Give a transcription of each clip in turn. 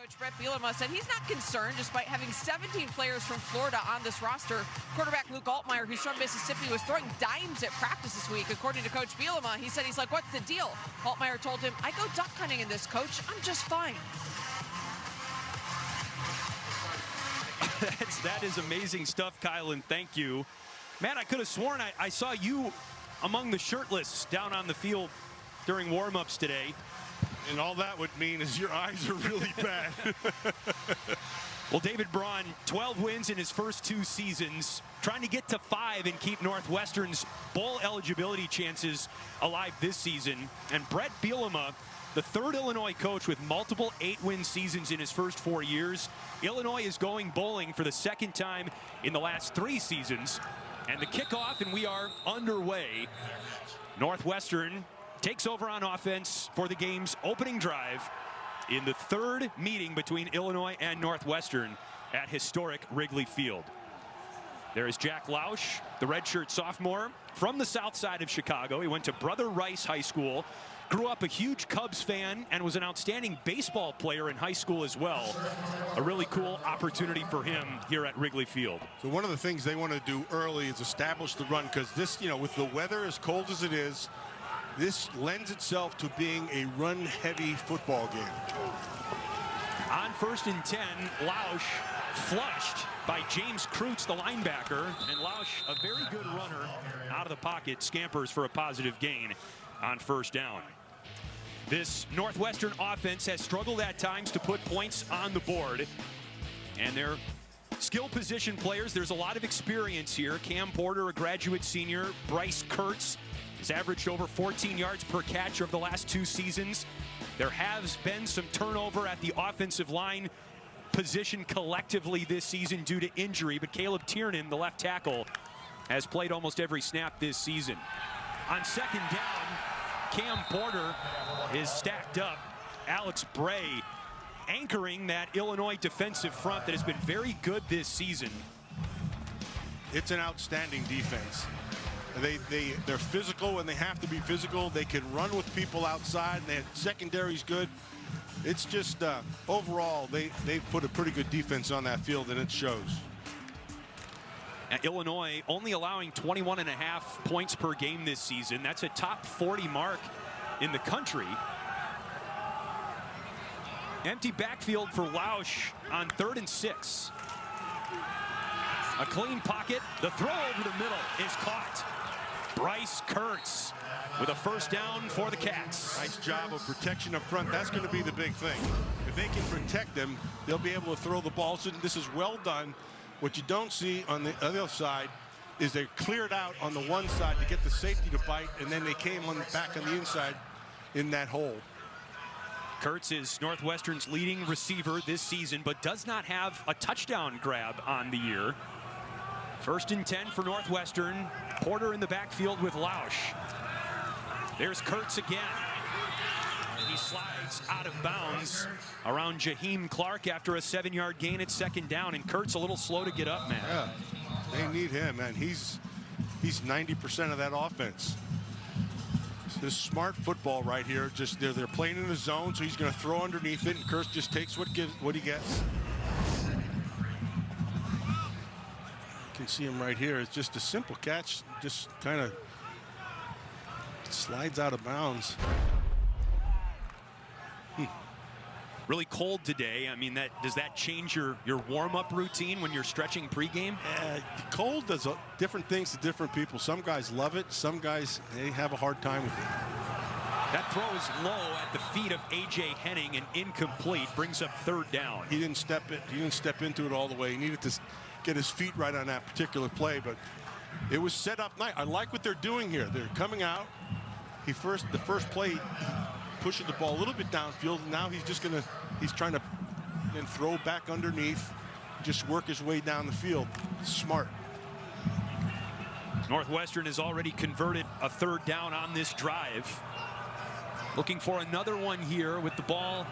Coach Bret Bielema said he's not concerned despite having 17 players from Florida on this roster. Quarterback Luke Altmyer, who's from Mississippi, was throwing dimes at practice this week. According to Coach Bielema, he said he's like, what's the deal? Altmyer told him, I go duck hunting in this, Coach. I'm just fine. That is amazing stuff, Kyle, and thank you. Man, I could have sworn I saw you among the shirtless down on the field during warm-ups today. And all that would mean is your eyes are really bad. Well, David Braun, 12 wins in his first 2 seasons, trying to get to 5 and keep Northwestern's bowl eligibility chances alive this season. And Bret Bielema, the 3rd Illinois coach with multiple 8-win seasons in his first 4 years. Illinois is going bowling for the 2nd time in the last 3 seasons. And the kickoff, and we are underway. Northwestern takes over on offense for the game's opening drive in the 3rd meeting between Illinois and Northwestern at historic Wrigley Field. There is Jack Lausch, the redshirt sophomore from the south side of Chicago. He went to Brother Rice High School, grew up a huge Cubs fan, and was an outstanding baseball player in high school as well. A really cool opportunity for him here at Wrigley Field. So one of the things they want to do early is establish the run, because this, with the weather as cold as it is, this lends itself to being a run-heavy football game. On 1st and 10, Lausch flushed by James Kreutz, the linebacker, and Lausch, a very good runner out of the pocket, scampers for a positive gain on 1st down. This Northwestern offense has struggled at times to put points on the board, and their skill position players, there's a lot of experience here. Cam Porter, a graduate senior. Bryce Kurtz has averaged over 14 yards per catch over the last 2 seasons. There has been some turnover at the offensive line position collectively this season due to injury, but Caleb Tiernan, the left tackle, has played almost every snap this season. On 2nd down, Cam Porter is stacked up. Alex Bray anchoring that Illinois defensive front that has been very good this season. It's an outstanding defense. They're physical when they have to be physical. They can run with people outside, and their secondary's good. It's just overall they put a pretty good defense on that field, and it shows. Illinois only allowing 21.5 points per game this season. That's a top 40 mark in the country. Empty backfield for Lausch on 3rd and 6. A clean pocket. The throw over the middle is caught. Bryce Kurtz with a 1st down for the Cats. Nice job of protection up front. That's going to be the big thing. If they can protect them, they'll be able to throw the ball. So this is well done. What you don't see on the other side is they cleared out on the one side to get the safety to bite, and then they came back on the inside in that hole. Kurtz is Northwestern's leading receiver this season, but does not have a touchdown grab on the year. 1st and 10 for Northwestern. Porter in the backfield with Lausch. There's Kurtz again. And he slides out of bounds around Jaheim Clark after a 7-yard gain at 2nd down. And Kurtz a little slow to get up, man. Yeah, they need him, man. He's 90% of that offense. This smart football right here. Just they're playing in the zone, so he's going to throw underneath it, and Kurtz just takes what he gets. You can see him right here. It's just a simple catch, just kind of slides out of bounds. Really cold today. I mean, does that change your warm-up routine when you're stretching pregame? Cold does different things to different people. Some guys love it. Some guys, they have a hard time with it. That throw is low at the feet of A.J. Henning and incomplete. Brings up 3rd down. He didn't step into it all the way. He needed to get his feet right on that particular play, but it was set up nice. I like what they're doing here. They're coming out. The first play, pushes the ball a little bit downfield. And now he's trying to then throw back underneath, just work his way down the field. Smart. Northwestern has already converted a 3rd down on this drive. Looking for another one here with the ball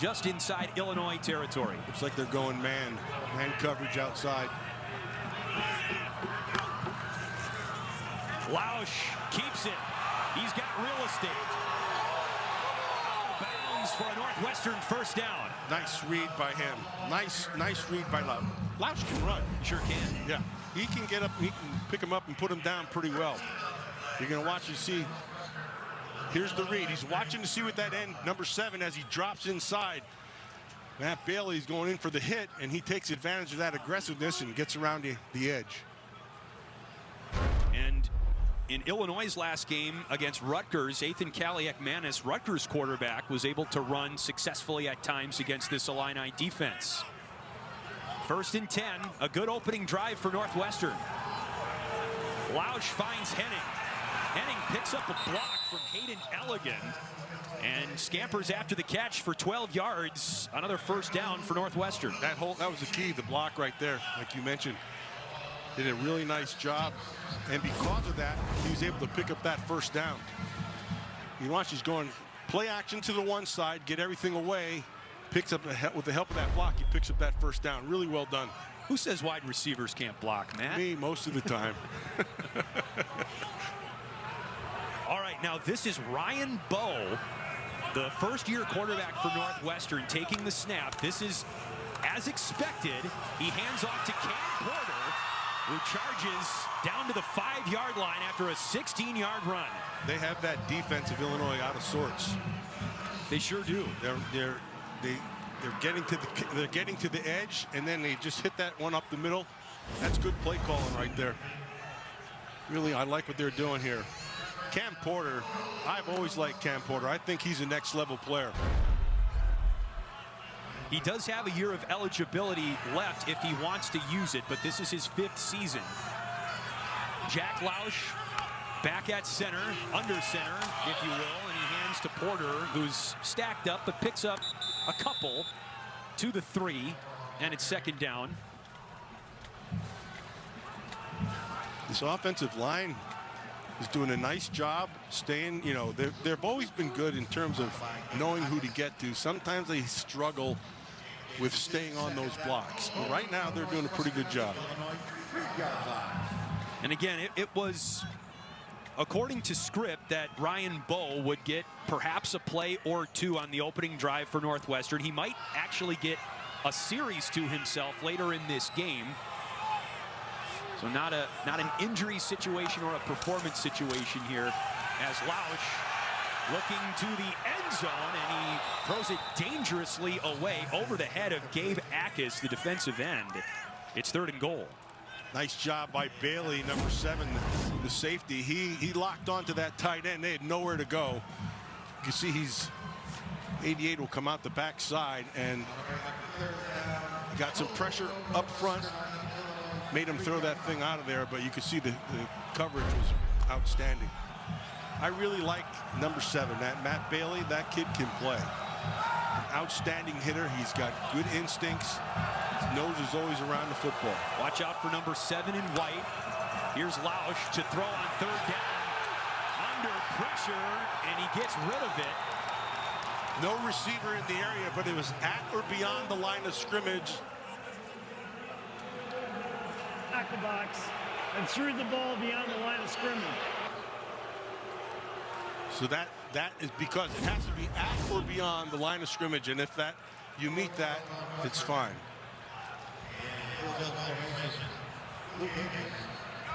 just inside Illinois territory. Looks like they're going man coverage outside. Lausch keeps it. He's got real estate. downs for a Northwestern first down. Nice read by him. Nice read by Lausch. Lausch can run. Sure can. Yeah, he can get up, he can pick him up and put him down pretty well. You're going to watch and see. Here's the read. He's watching to see what that end, number 7, as he drops inside. Matt Bailey's going in for the hit, and he takes advantage of that aggressiveness and gets around the edge. And in Illinois' last game against Rutgers, Ethan Kaliak-Manis, Rutgers quarterback, was able to run successfully at times against this Illini defense. 1st and 10, a good opening drive for Northwestern. Lausch finds Henning. Henning picks up a block from Hayden Elegant and scampers after the catch for 12 yards. Another first down for Northwestern. That was the key, the block right there, like you mentioned. Did a really nice job, and because of that, he was able to pick up that first down. You watch, he's going play action to the one side, get everything away, picks up with the help of that block, he picks up that first down. Really well done. Who says wide receivers can't block, Matt? Me, most of the time. All right, now this is Ryan Bowe, the first-year quarterback for Northwestern, taking the snap. This is, as expected, he hands off to Cam Porter, who charges down to the 5-yard line after a 16-yard run. They have that defense of Illinois out of sorts. They sure do. They're getting to the edge, and then they just hit that one up the middle. That's good play calling right there. Really, I like what they're doing here. Cam Porter, I've always liked Cam Porter. I think he's a next level player. He does have a year of eligibility left if he wants to use it, but this is his 5th season. Jack Lausch back at center, under center, if you will, and he hands to Porter, who's stacked up but picks up a couple to the 3, and it's 2nd down. This offensive line is doing a nice job staying, you know, they've always been good in terms of knowing who to get to. Sometimes they struggle with staying on those blocks. But right now, they're doing a pretty good job. And again, it was, according to script, that Ryan Bowe would get perhaps a play or two on the opening drive for Northwestern. He might actually get a series to himself later in this game. So not an injury situation or a performance situation here, as Lausch looking to the end zone, and he throws it dangerously away over the head of Gabe Akis, the defensive end. It's 3rd and goal. Nice job by Bailey, number 7, the safety. He locked onto that tight end. They had nowhere to go. You can see 88 will come out the backside, and got some pressure up front. Made him throw that thing out of there, but you could see the coverage was outstanding. I really like number 7, that Matt Bailey. That kid can play. An outstanding hitter. He's got good instincts. His nose is always around the football. Watch out for number 7 in white. Here's Lausch to throw on 3rd down. Under pressure, and he gets rid of it. No receiver in the area, but it was at or beyond the line of scrimmage. Back the box and threw the ball beyond the line of scrimmage. So that is because it has to be at or beyond the line of scrimmage, and if you meet that, it's fine.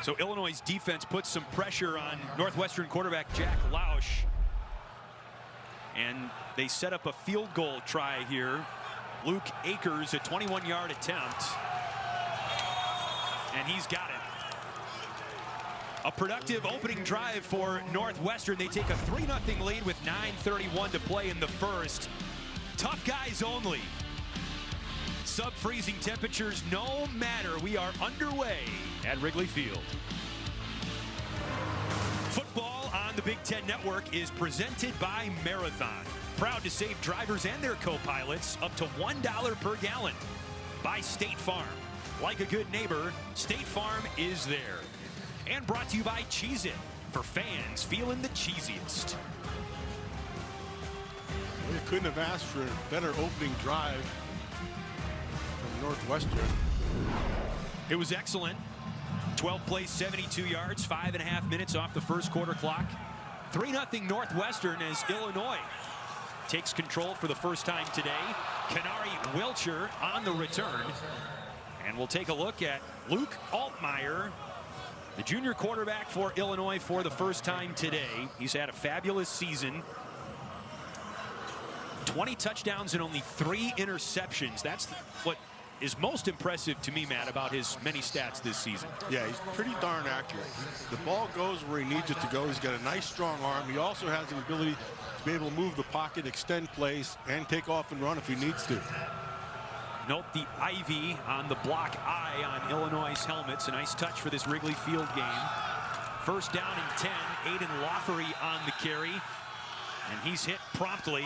So Illinois' defense puts some pressure on Northwestern quarterback Jack Lausch, and they set up a field goal try here. Luke Akers, a 21-yard attempt. And he's got it. A productive opening drive for Northwestern. They take a 3-0 lead with 9:31 to play in the first. Tough guys only. Sub-freezing temperatures no matter. We are underway at Wrigley Field. Football on the Big Ten Network is presented by Marathon. Proud to save drivers and their co-pilots up to $1 per gallon. By State Farm. Like a good neighbor, State Farm is there. And brought to you by Cheez-It, for fans feeling the cheesiest. Well, you couldn't have asked for a better opening drive from Northwestern. It was excellent. 12 plays, 72 yards, 5.5 minutes off the first quarter clock. 3-0 Northwestern as Illinois takes control for the first time today. Kanari Wilcher on the return. And we'll take a look at Luke Altmyer, the junior quarterback for Illinois for the first time today. He's had a fabulous season. 20 touchdowns and only 3 interceptions. That's what is most impressive to me, Matt, about his many stats this season. Yeah, he's pretty darn accurate. The ball goes where he needs it to go. He's got a nice, strong arm. He also has the ability to be able to move the pocket, extend plays, and take off and run if he needs to. Note the ivy on the block I on Illinois' helmets. A nice touch for this Wrigley Field game. First down and 10. Aidan Laughery on the carry. And he's hit promptly.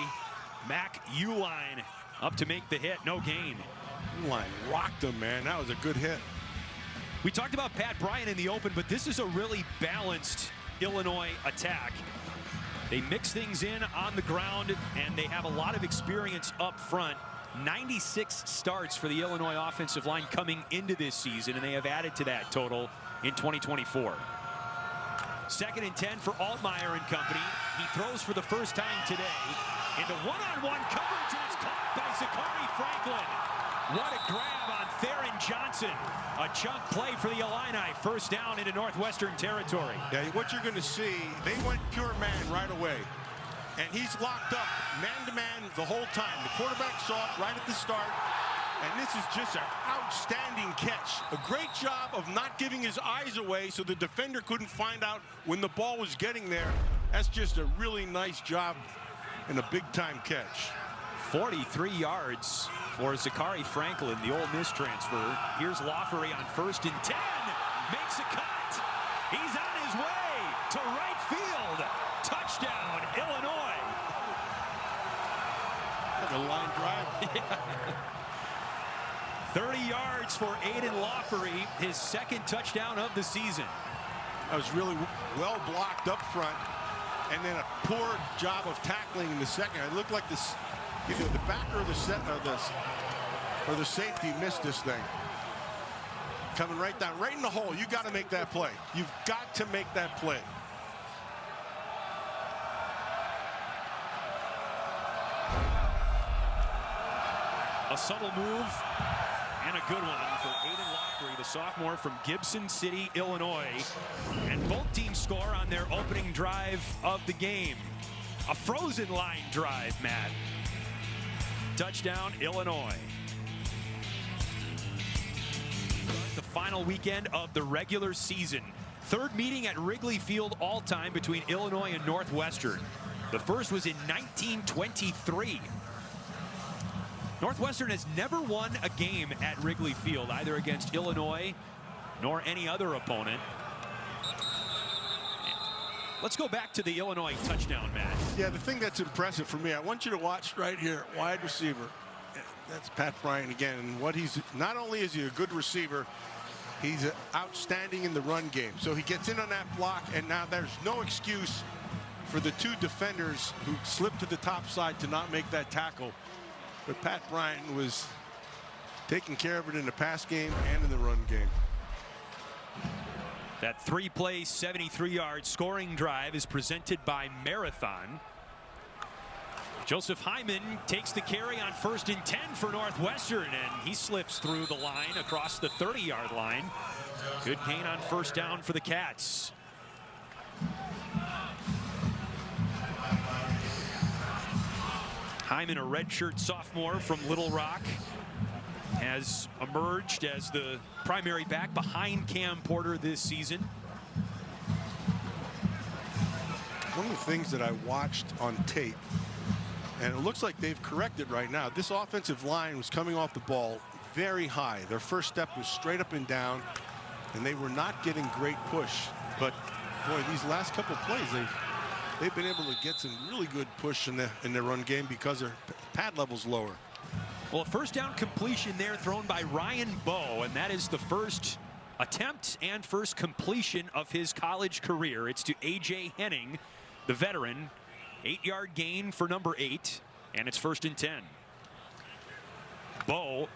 Mac Uline up to make the hit. No gain. Uline rocked him, man. That was a good hit. We talked about Pat Bryant in the open, but this is a really balanced Illinois attack. They mix things in on the ground, and they have a lot of experience up front. 96 starts for the Illinois offensive line coming into this season, and they have added to that total in 2024. Second and 10 for Altmyer and company. He throws for the first time today into one-on-one coverage, and it's caught by Zakhari Franklin. What a grab on Theron Johnson. A chunk play for the Illini. First down into Northwestern territory. Yeah, what you're going to see, they went pure man right away. And he's locked up man-to-man the whole time. The quarterback saw it right at the start. And this is just an outstanding catch. A great job of not giving his eyes away so the defender couldn't find out when the ball was getting there. That's just a really nice job and a big-time catch. 43 yards for Zakhari Franklin, the Ole Miss transfer. Here's Laughery on first and 10. Makes a cut. He's on his way to right field. Touchdown, Illinois. Like a line drive. Yeah. 30 yards for Aidan Laughery, his second touchdown of the season. That was really well blocked up front, and then a poor job of tackling in the second. It looked like this, either the backer or the safety missed this thing. Coming right down, right in the hole. You got to make that play. You've got to make that play. A subtle move and a good one for Aidan Laughery, the sophomore from Gibson City, Illinois. And both teams score on their opening drive of the game. A frozen line drive, Matt. Touchdown, Illinois. The final weekend of the regular season. Third meeting at Wrigley Field all time between Illinois and Northwestern. The first was in 1923. Northwestern has never won a game at Wrigley Field, either against Illinois nor any other opponent. Let's go back to the Illinois touchdown, Matt. Yeah, the thing that's impressive for me, I want you to watch right here, wide receiver. That's Pat Bryant again. And what he's, not only is he a good receiver, he's outstanding in the run game. So he gets in on that block, and now there's no excuse for the two defenders who slipped to the top side to not make that tackle. But Pat Bryant was taking care of it in the pass game and in the run game. That 3-play, 73-yard scoring drive is presented by Marathon. Joseph Hyman takes the carry on first and 10 for Northwestern, and he slips through the line across the 30-yard line. Good gain on first down for the Cats. Hyman, a redshirt sophomore from Little Rock, has emerged as the primary back behind Cam Porter this season. One of the things that I watched on tape, and it looks like they've corrected right now, this offensive line was coming off the ball very high. Their first step was straight up and down, and they were not getting great push. But boy, these last couple of plays, they've been able to get some really good push in their run game because their pad level's lower. Well, a first down completion there thrown by Ryan Bowe, and that is the first attempt and first completion of his college career. It's to A.J. Henning, the veteran. 8-yard gain for number 8, and it's first and 10. Bowe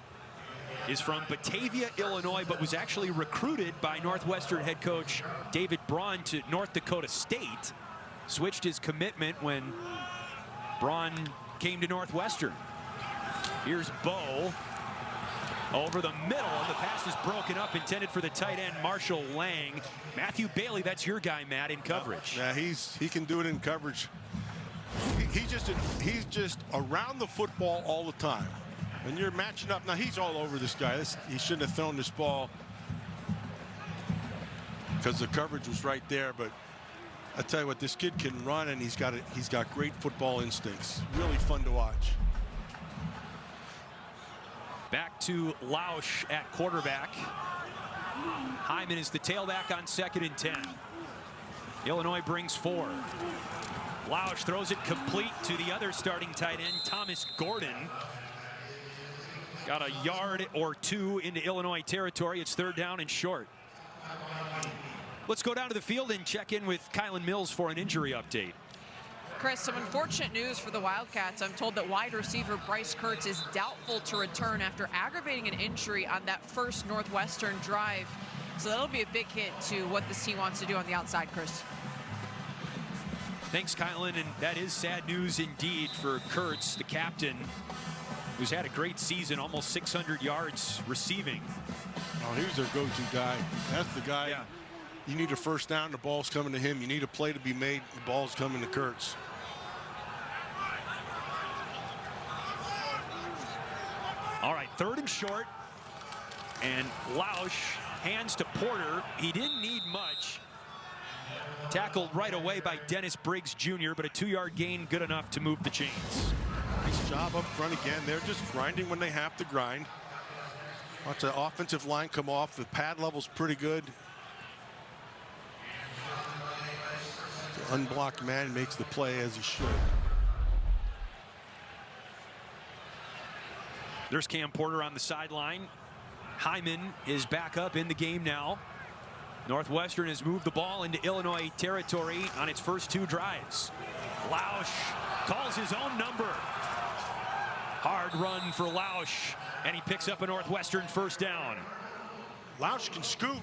is from Batavia, Illinois, but was actually recruited by Northwestern head coach David Braun to North Dakota State. Switched his commitment when Braun came to Northwestern. Here's Bo over the middle, and the pass is broken up, intended for the tight end, Marshall Lang. Matthew Bailey, that's your guy, Matt, in coverage. Yeah, he can do it in coverage. He's just around the football all the time. When you're matching up, now he's all over this guy. He shouldn't have thrown this ball because the coverage was right there. But I tell you what, this kid can run, and he's got great football instincts. Really fun to watch. Back to Lausch at quarterback. Hyman is the tailback on 2nd and 10. Illinois brings 4. Lausch throws it complete to the other starting tight end, Thomas Gordon. Got a yard or 2 into Illinois territory. It's 3rd down and short. Let's go down to the field and check in with Kylan Mills for an injury update. Chris, some unfortunate news for the Wildcats. I'm told that wide receiver Bryce Kurtz is doubtful to return after aggravating an injury on that first Northwestern drive. So that'll be a big hit to what this team wants to do on the outside, Chris. Thanks, Kylan, and that is sad news indeed for Kurtz, the captain, who's had a great season, almost 600 yards receiving. Oh, here's their go-to guy. That's the guy. Yeah. You need a first down, the ball's coming to him. You need a play to be made, the ball's coming to Kurtz. All right, 3rd and short, and Lausch hands to Porter. He didn't need much. Tackled right away by Dennis Briggs Jr., but a 2-yard gain good enough to move the chains. Nice job up front again. They're just grinding when they have to grind. Watch the offensive line come off. The pad level's pretty good. The unblocked man makes the play as he should. There's Cam Porter on the sideline. Hyman is back up in the game now. Northwestern has moved the ball into Illinois territory on its first 2 drives. Lausch calls his own number. Hard run for Lausch, and he picks up a Northwestern first down. Lausch can scoop.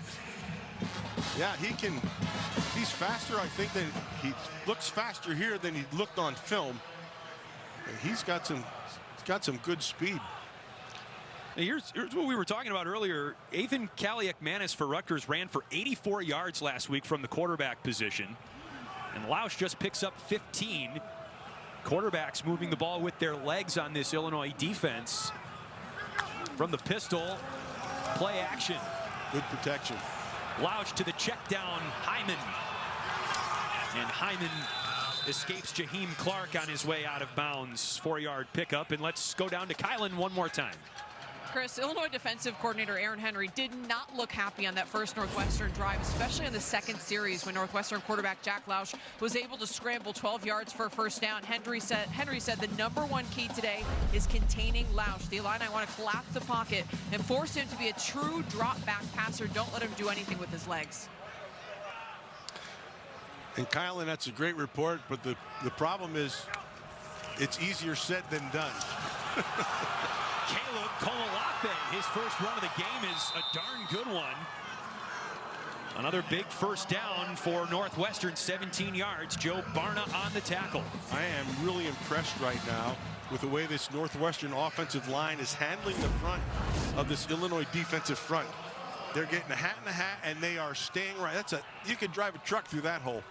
Yeah, he can. He's faster, I think, than he looks faster here than he looked on film. He's got some good speed. Here's what we were talking about earlier. Ethan Kaliak-Manis for Rutgers ran for 84 yards last week from the quarterback position. And Lausch just picks up 15. Quarterbacks moving the ball with their legs on this Illinois defense. From the pistol, play action. Good protection. Lausch to the check down, Hyman. And Hyman escapes Jaheim Clark on his way out of bounds. 4-yard pickup. And let's go down to Kylan one more time. Chris, Illinois defensive coordinator Aaron Henry did not look happy on that first Northwestern drive, especially in the second series when Northwestern quarterback Jack Lausch was able to scramble 12 yards for a first down. Henry said the #1 key today is containing Lausch. The Illini want to collapse the pocket and force him to be a true drop back passer. Don't let him do anything with his legs. And Kylan, that's a great report, but the problem is it's easier said than done. Caleb Komolafe, his first run of the game is a darn good one. Another big first down for Northwestern, 17 yards. Joe Barna on the tackle. I am really impressed right now with the way this Northwestern offensive line is handling the front of this Illinois defensive front. They're getting a hat in the hat, and they are staying right. You could drive a truck through that hole.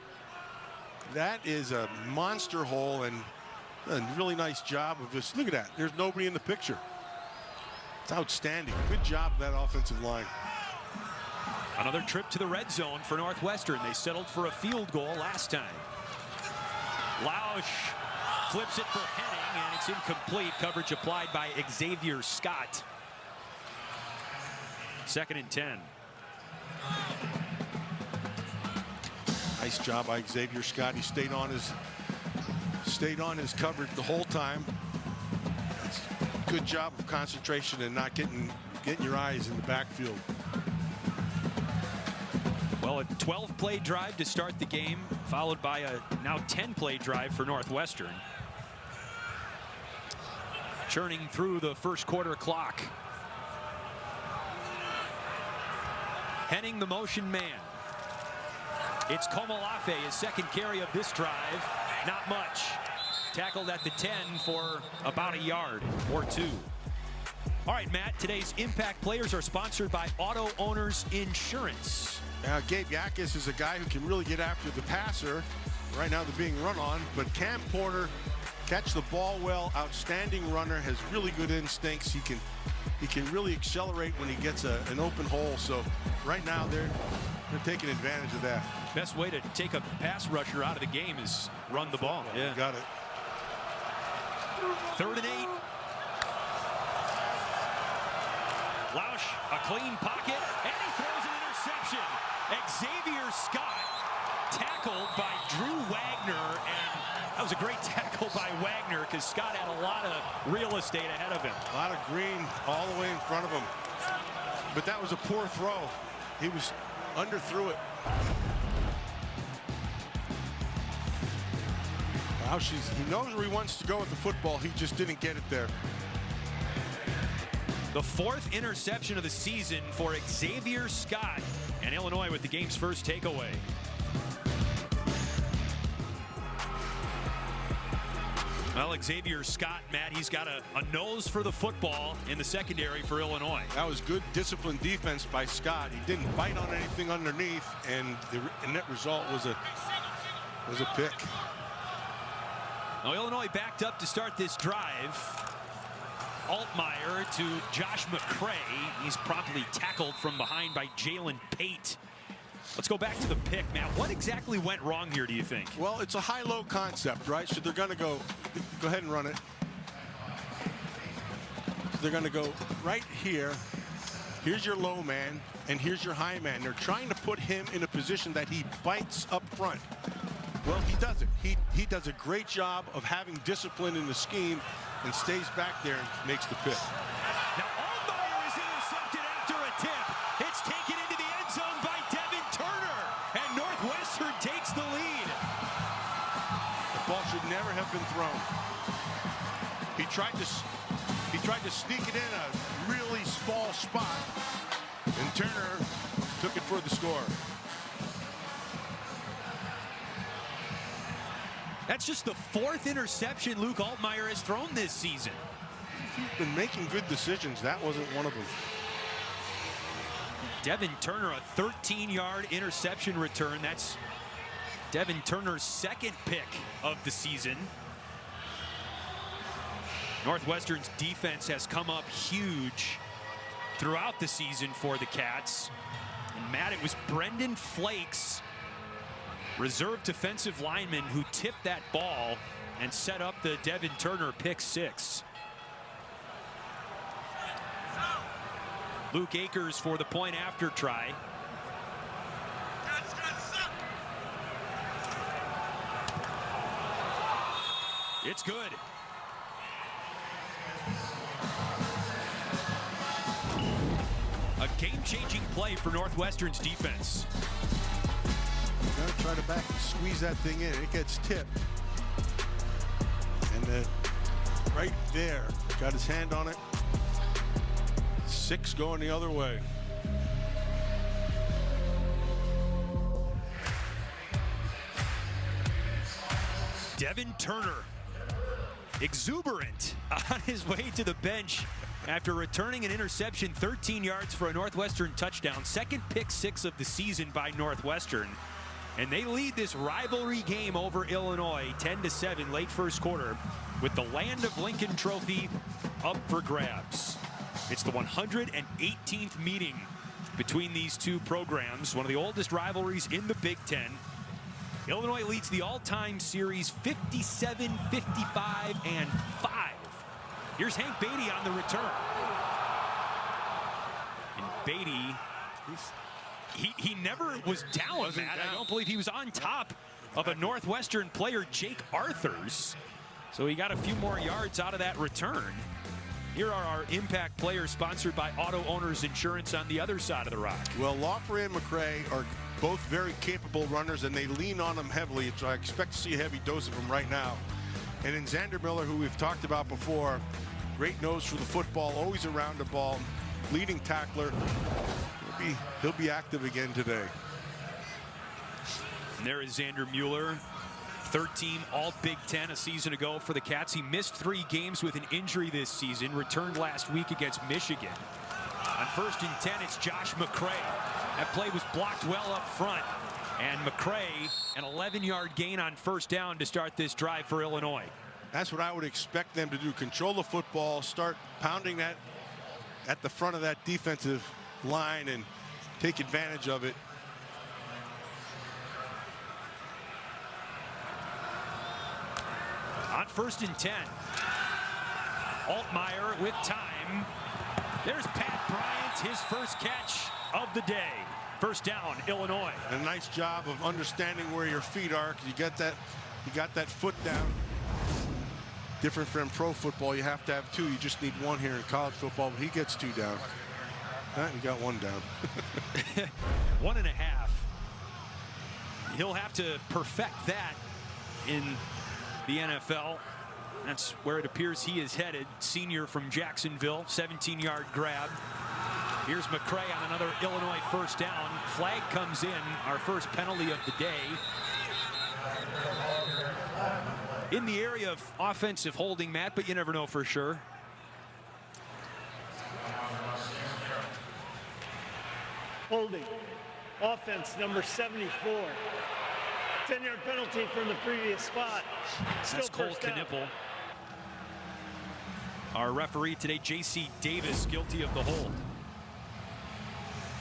That is a monster hole, and a really nice job of just, look at that. There's nobody in the picture. It's outstanding. Good job of that offensive line. Another trip to the red zone for Northwestern. They settled for a field goal last time. Lausch flips it for Henning, and it's incomplete. Coverage applied by Xavier Scott. 2nd and 10. Nice job by Xavier Scott. He stayed on his coverage the whole time. It's a good job of concentration and not getting your eyes in the backfield. Well, a 12-play drive to start the game, followed by a now 10-play drive for Northwestern. Churning through the first quarter clock. Henning, the motion man. It's Komolafe, his second carry of this drive. Not much. tackled at the 10 for about a yard or two. All right, Matt, today's Impact Players are sponsored by Auto Owners Insurance. Gabe Yakis is a guy who can really get after the passer. Right now they're being run on, but Cam Porter catch the ball well, outstanding runner, has really good instincts. He can really accelerate when he gets an open hole. So right now they're taking advantage of that. Best way to take a pass rusher out of the game is run the ball. Yeah, got it. 3rd and 8. Lausch, a clean pocket, and he throws an interception. Xavier Scott tackled by Drew Wagner, and that was a great tackle by Wagner because Scott had a lot of real estate ahead of him. A lot of green all the way in front of him. But that was a poor throw. He was underthrew it. Lausch, he knows where he wants to go with the football. He just didn't get it there. The 4th interception of the season for Xavier Scott, and Illinois with the game's first takeaway. Well, Xavier Scott, Matt, he's got a nose for the football in the secondary for Illinois. That was good disciplined defense by Scott. He didn't bite on anything underneath, and the net result was a pick. Now, Illinois backed up to start this drive. Altmyer to Josh McCray. He's promptly tackled from behind by Jalen Pate. Let's go back to the pick, Matt. What exactly went wrong here, do you think? Well, it's a high-low concept, right? So they're going to go ahead and run it. So they're going to go right here. Here's your low man, and here's your high man. They're trying to put him in a position that he bites up front. Well, he doesn't. He does a great job of having discipline in the scheme and stays back there and makes the pick. Now, Altmyer is intercepted after a tip. It's taken into the end zone by Devin Turner, and Northwestern takes the lead. The ball should never have been thrown. He tried to sneak it in a really small spot, and Turner took it for the score. That's just the 4th interception Luke Altmyer has thrown this season. He's been making good decisions. That wasn't one of them. Devin Turner, a 13-yard interception return. That's Devin Turner's 2nd pick of the season. Northwestern's defense has come up huge throughout the season for the Cats. And Matt, it was Brendan Flakes, reserve defensive lineman, who tipped that ball and set up the Devin Turner pick 6. Luke Akers for the point after try. It's good. A game-changing play for Northwestern's defense. Gonna try to squeeze that thing in. It gets tipped. And right there, got his hand on it. 6 going the other way. Devin Turner, exuberant on his way to the bench after returning an interception, 13 yards for a Northwestern touchdown. 2nd pick 6 of the season by Northwestern. And they lead this rivalry game over Illinois 10-7 late first quarter with the Land of Lincoln Trophy up for grabs. It's the 118th meeting between these two programs, one of the oldest rivalries in the Big Ten. Illinois leads the all-time series 57-55 and 5. Here's Hank Beatty on the return. And Beatty, he never was down, Matt. I don't believe he was on top of a Northwestern player, Jake Arthurs. So he got a few more yards out of that return. Here are our impact players sponsored by Auto Owners Insurance on the other side of the rock. Well, Laughery and McCray are both very capable runners, and they lean on them heavily, so I expect to see a heavy dose of them right now. And then Xander Miller, who we've talked about before, great nose for the football, always around the ball, leading tackler. He'll be active again today. And there is Xander Mueller, Third team all Big Ten a season ago for the Cats. He missed 3 games with an injury this season, returned last week against Michigan. On 1st and 10, it's Josh McCray. That play was blocked well up front. And McCray, an 11-yard gain on 1st down to start this drive for Illinois. That's what I would expect them to do. Control the football, start pounding that at the front of that defensive line and take advantage of it. On 1st and 10, Altmyer with time. There's Pat Bryant, his first catch of the day. 1st down, Illinois. A nice job of understanding where your feet are. You got that foot down. Different from pro football, you have to have 2. You just need 1 here in college football, but he gets 2 down. He got 1 down. 1.5. He'll have to perfect that in the NFL. That's where it appears he is headed. Senior from Jacksonville, 17-yard grab. Here's McCray on another Illinois 1st down. Flag comes in, our first penalty of the day. In the area of offensive holding, Matt, but you never know for sure. Holding. Offense number 74. 10-yard penalty from the previous spot. That's Cole Knipple. Our referee today, J.C. Davis, guilty of the hold.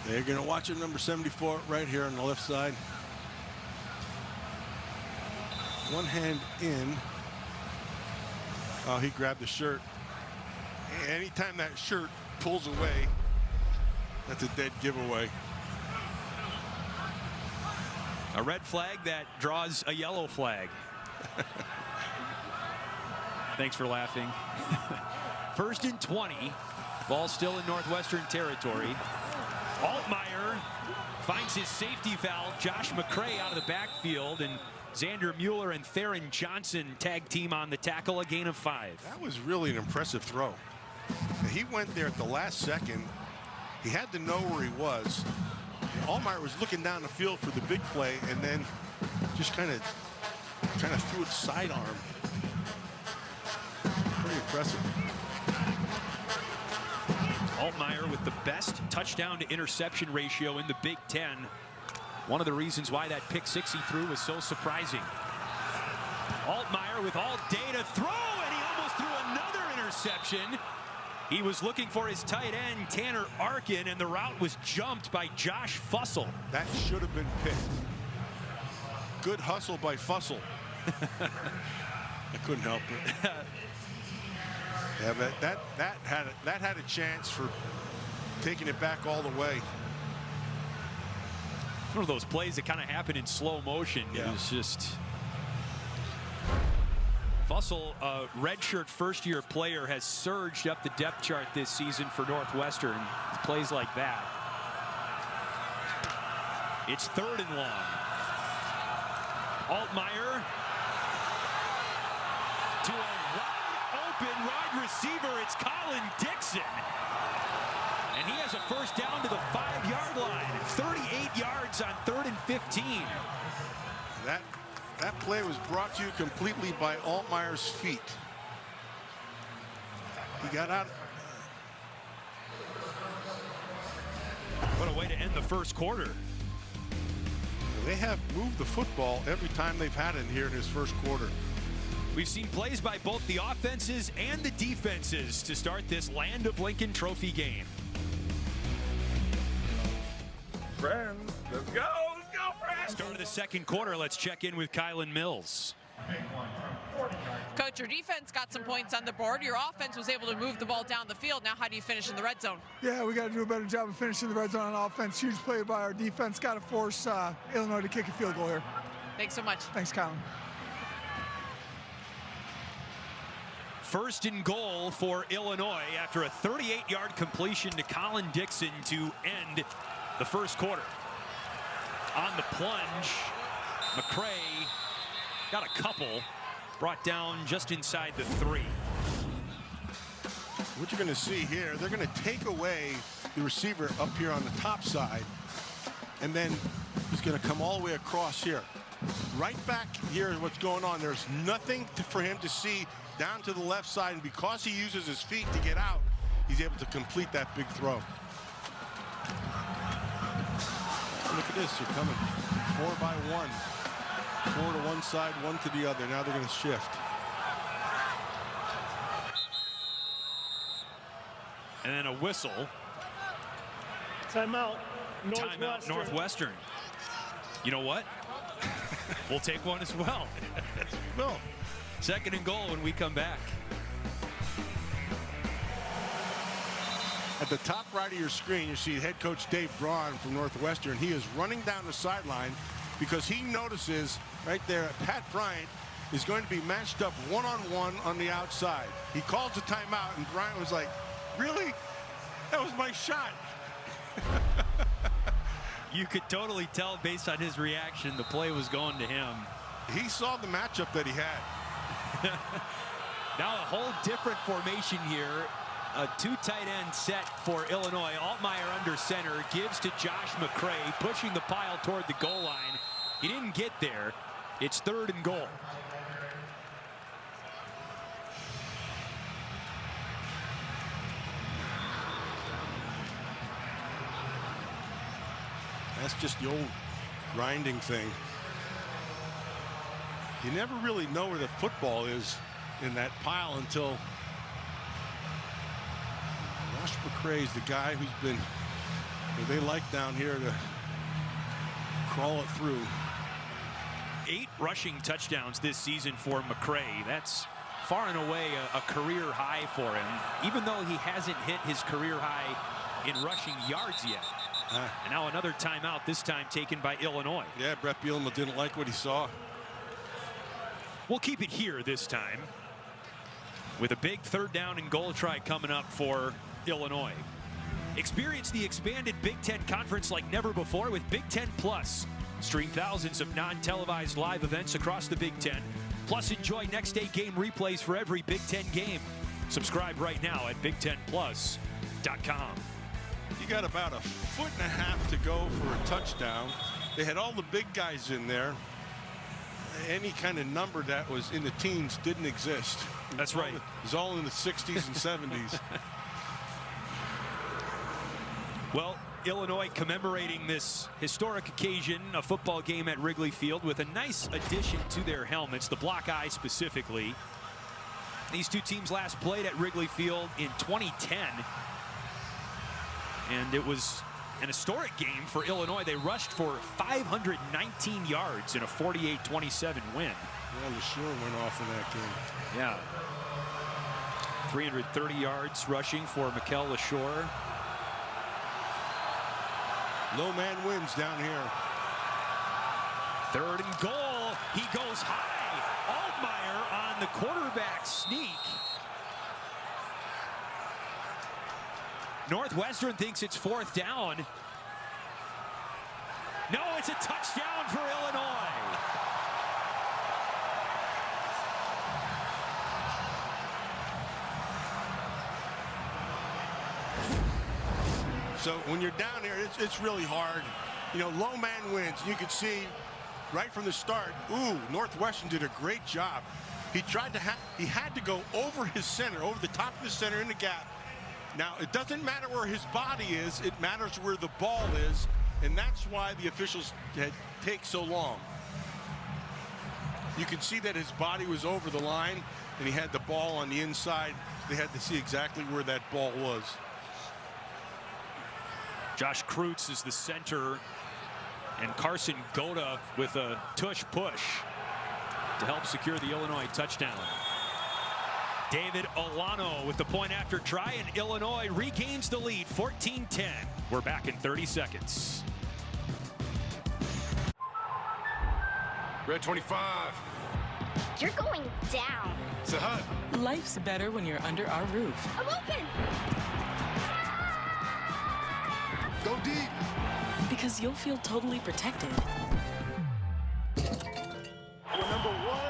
They're going to watch it, number 74, right here on the left side. One hand in. Oh, he grabbed the shirt. Anytime that shirt pulls away, that's a dead giveaway. A red flag that draws a yellow flag. Thanks for laughing. 1st and 20. Ball still in Northwestern territory. Altmyer finds his safety valve. Josh McCray out of the backfield, and Xander Mueller and Theron Johnson tag team on the tackle, a gain of 5. That was really an impressive throw. He went there at the last second. He had to know where he was. Altmyer was looking down the field for the big play and then just kind of threw it sidearm. Pretty impressive. Altmyer with the best touchdown to interception ratio in the Big Ten. One of the reasons why that pick 6 he threw was so surprising. Altmyer with all day to throw, and he almost threw another interception. He was looking for his tight end, Tanner Arkin, and the route was jumped by Josh Fussell. That should have been picked. Good hustle by Fussell. I couldn't help it. Yeah, but that had a chance for taking it back all the way. One of those plays that kind of happened in slow motion. Yeah. It was just... Fussell, a redshirt first-year player, has surged up the depth chart this season for Northwestern. Plays like that. It's 3rd and long. Altmyer to a wide-open wide receiver. It's Colin Dixon. And he has a 1st down to the 5-yard line. 38 yards on 3rd and 15. That play was brought to you completely by Altmyer's feet. He got out. What a way to end the first quarter. They have moved the football every time they've had it here in his first quarter. We've seen plays by both the offenses and the defenses to start this Land of Lincoln Trophy game. Friends, let's go friends. Start of the second quarter, let's check in with Kylan Mills. Coach, your defense got some points on the board. Your offense was able to move the ball down the field. Now how do you finish in the red zone? Yeah, we got to do a better job of finishing the red zone on offense. Huge play by our defense. Got to force Illinois to kick a field goal here. Thanks so much. Thanks, Colin. 1st and goal for Illinois after a 38-yard completion to Colin Dixon to end the first quarter. On the plunge, McCray got a couple, brought down just inside the 3. What you're going to see here, they're going to take away the receiver up here on the top side, and then he's going to come all the way across here. right back here is what's going on. There's nothing for him to see down to the left side, and because he uses his feet to get out, he's able to complete that big throw. Look at this, they're coming 4 by 1. 4 to one side, 1 to the other. Now they're going to shift. And then a whistle. Timeout. Northwestern. Timeout, Northwestern. You know what? We'll take one as well. Well, 2nd and goal when we come back. at the top right of your screen, you see head coach Dave Braun from Northwestern. He is running down the sideline because he notices right there Pat Bryant is going to be matched up one-on-one on the outside. He calls a timeout, and Bryant was like, really? That was my shot. You could totally tell based on his reaction the play was going to him. He saw the matchup that he had. Now a whole different formation here. A 2 tight end set for Illinois. Altmyer under center, gives to Josh McCray, pushing the pile toward the goal line. He didn't get there. It's 3rd and goal. That's just the old grinding thing. You never really know where the football is in that pile until Josh McCray's the guy who's been, they like down here to crawl it through. 8 rushing touchdowns this season for McCray. That's far and away a career high for him, even though he hasn't hit his career high in rushing yards yet. And now another timeout, this time taken by Illinois. Yeah, Brett Bielema didn't like what he saw. We'll keep it here this time with a big 3rd down and goal try coming up for Illinois. Experience the expanded Big Ten Conference like never before with Big Ten Plus. Stream thousands of non-televised live events across the Big Ten. Plus enjoy next day game replays for every Big Ten game. Subscribe right now at BigTenPlus.com. You got about a 1.5 feet to go for a touchdown. They had all the big guys in there. Any kind of number that was in the teens didn't exist. That's right. It was all in the 60s and 70s. Well, Illinois commemorating this historic occasion, a football game at Wrigley Field, with a nice addition to their helmets, the block eye specifically. These two teams last played at Wrigley Field in 2010. And it was an historic game for Illinois. They rushed for 519 yards in a 48-27 win. Yeah, LaSure went off in that game. Yeah. 330 yards rushing for Mikel LaSure. No man wins down here. 3rd and goal. He goes high. Altmyer on the quarterback sneak. Northwestern thinks it's 4th down. No, it's a touchdown for Illinois. So when you're down here, it's really hard. You know, low man wins. You could see right from the start, Northwestern did a great job. He tried to he had to go over his center, over the top of his center in the gap. Now, it doesn't matter where his body is, it matters where the ball is, and that's why the officials take so long. You can see that his body was over the line, and he had the ball on the inside. They had to see exactly where that ball was. Josh Kreutz is the center, and Carson Goda with a tush push to help secure the Illinois touchdown. David Olano with the point after try, and Illinois regains the lead, 14-10. We're back in 30 seconds. Red 25. You're going down. It's a hut. Life's better when you're under our roof. I'm open. Go deep. Because you'll feel totally protected. You're number 1.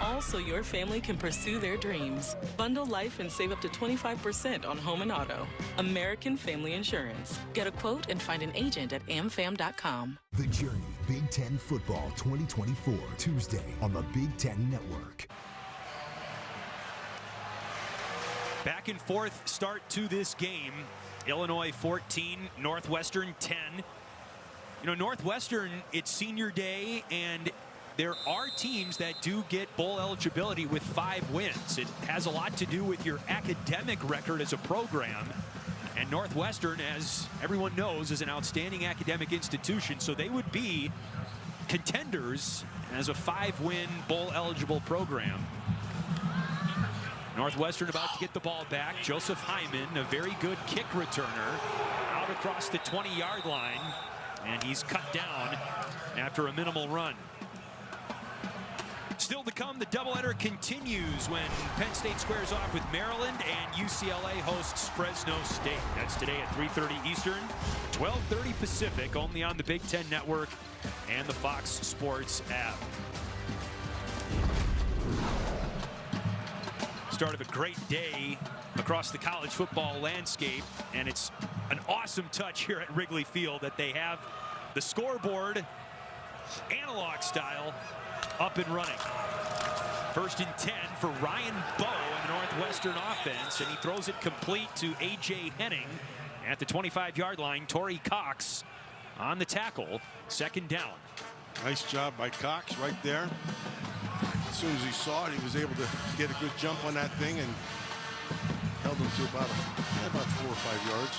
Also, your family can pursue their dreams. Bundle life and save up to 25% on home and auto. American Family Insurance. Get a quote and find an agent at amfam.com. The journey Big Ten Football 2024, Tuesday on the Big Ten Network. Back and forth start to this game. Illinois 14, Northwestern 10. You know, Northwestern, it's senior day, and there are teams that do get bowl eligibility with 5 wins. It has a lot to do with your academic record as a program. And Northwestern, as everyone knows, is an outstanding academic institution, so they would be contenders as a 5-win bowl-eligible program. Northwestern about to get the ball back. Joseph Hyman, a very good kick returner, out across the 20-yard line, and he's cut down after a minimal run. Still to come, the doubleheader continues when Penn State squares off with Maryland and UCLA hosts Fresno State. That's today at 3:30 Eastern, 12:30 Pacific, only on the Big Ten Network and the Fox Sports app. Start of a great day across the college football landscape, and it's an awesome touch here at Wrigley Field that they have the scoreboard analog style up and running. 1st and 10 for Ryan Bowe in the Northwestern offense, and he throws it complete to A.J. Henning at the 25-yard line. Torrie Cox on the tackle. 2nd down. Nice job by Cox right there. As soon as he saw it, he was able to get a good jump on that thing and held him to about 4 or 5 yards.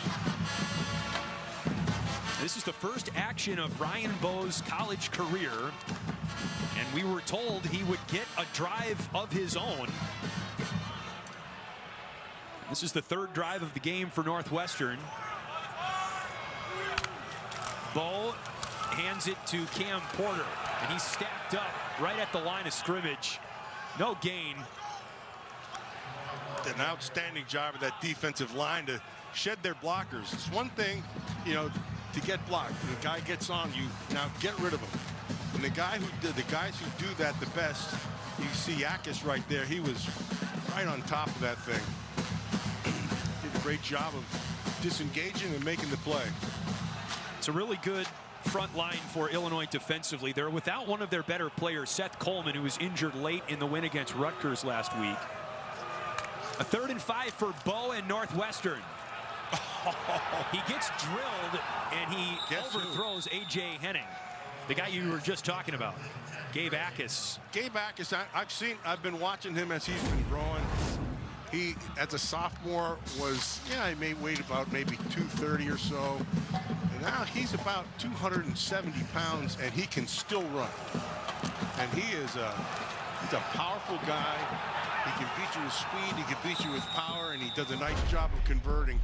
This is the first action of Ryan Bowe's college career, and we were told he would get a drive of his own. This is the 3rd drive of the game for Northwestern. Bowe hands it to Cam Porter, and he's stacked up right at the line of scrimmage. No gain. An outstanding job of that defensive line to shed their blockers. It's one thing, you know, to get blocked. When the guy gets on you, now get rid of him. And the guys who do that the best, you see Akis right there. He was right on top of that thing. Did a great job of disengaging and making the play. It's a really good front line for Illinois defensively. They're without one of their better players, Seth Coleman, who was injured late in the win against Rutgers last week. A 3rd and 5 for Bowe and Northwestern. He gets drilled, and he overthrows A.J. Henning, the guy you were just talking about, Gabe Akis. Gabe Akis, I've been watching him as he's been growing. He, as a sophomore, was, he may weigh about maybe 230 or so. And now he's about 270 pounds, and he can still run. And he's a powerful guy. He can beat you with speed, he can beat you with power, and he does a nice job of converting.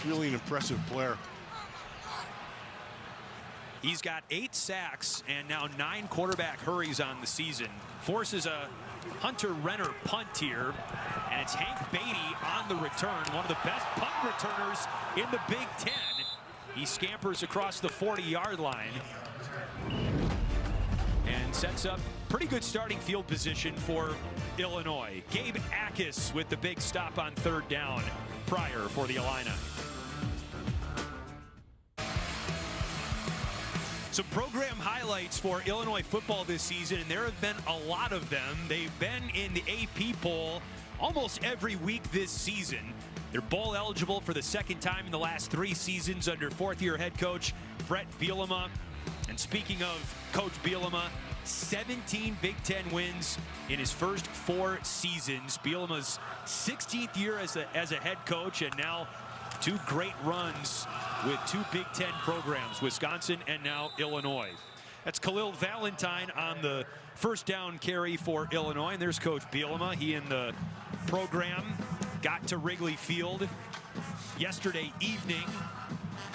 Really an impressive player. He's got 8 sacks and now 9 quarterback hurries on the season. Forces a Hunter Renner punt here, and it's Hank Beatty on the return, one of the best punt returners in the Big Ten. He scampers across the 40-yard line and sets up pretty good starting field position for Illinois. Gabe Akis with the big stop on 3rd down prior for the Illini. Some program highlights for Illinois football this season, and there have been a lot of them. They've been in the AP poll almost every week this season. They're bowl eligible for the 2nd time in the last 3 seasons under 4th-year head coach Brett Bielema. And speaking of Coach Bielema, 17 Big Ten wins in his first 4 seasons. Bielema's 16th year as a head coach, and now 2 great runs with 2 Big Ten programs, Wisconsin and now Illinois. That's Khalil Valentine on the 1st down carry for Illinois, and there's Coach Bielema. He and the program got to Wrigley Field yesterday evening,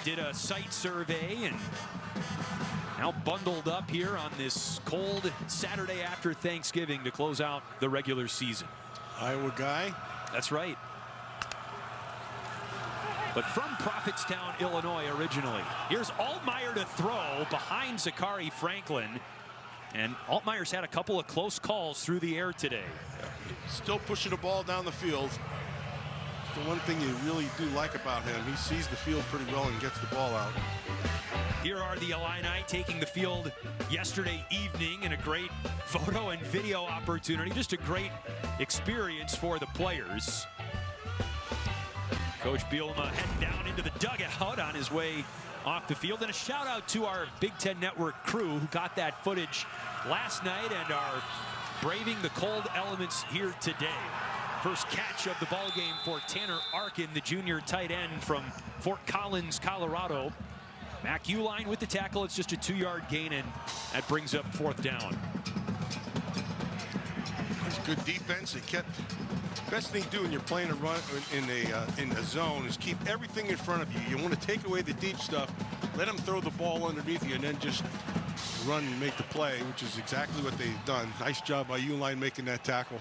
did a site survey, and now bundled up here on this cold Saturday after Thanksgiving to close out the regular season. Iowa guy? That's right. But from Prophetstown, Illinois originally. Here's Altmyer to throw behind Zakhari Franklin. And Altmyer's had a couple of close calls through the air today. Still pushing the ball down the field. the one thing you really do like about him. He sees the field pretty well and gets the ball out. Here are the Illini taking the field yesterday evening in a great photo and video opportunity. Just a great experience for the players. Coach Bielema heading down into the dugout on his way off the field. And a shout out to our Big Ten Network crew who got that footage last night and are braving the cold elements here today. First catch of the ball game for Tanner Arkin, the junior tight end from Fort Collins, Colorado. Mac Uline with the tackle. It's just a 2-yard gain, and that brings up 4th down. It's good defense. It kept. Best thing to do when you're playing a run in a zone is keep everything in front of you. You want to take away the deep stuff, let them throw the ball underneath you, and then just run and make the play, which is exactly what they've done. Nice job by Uline making that tackle.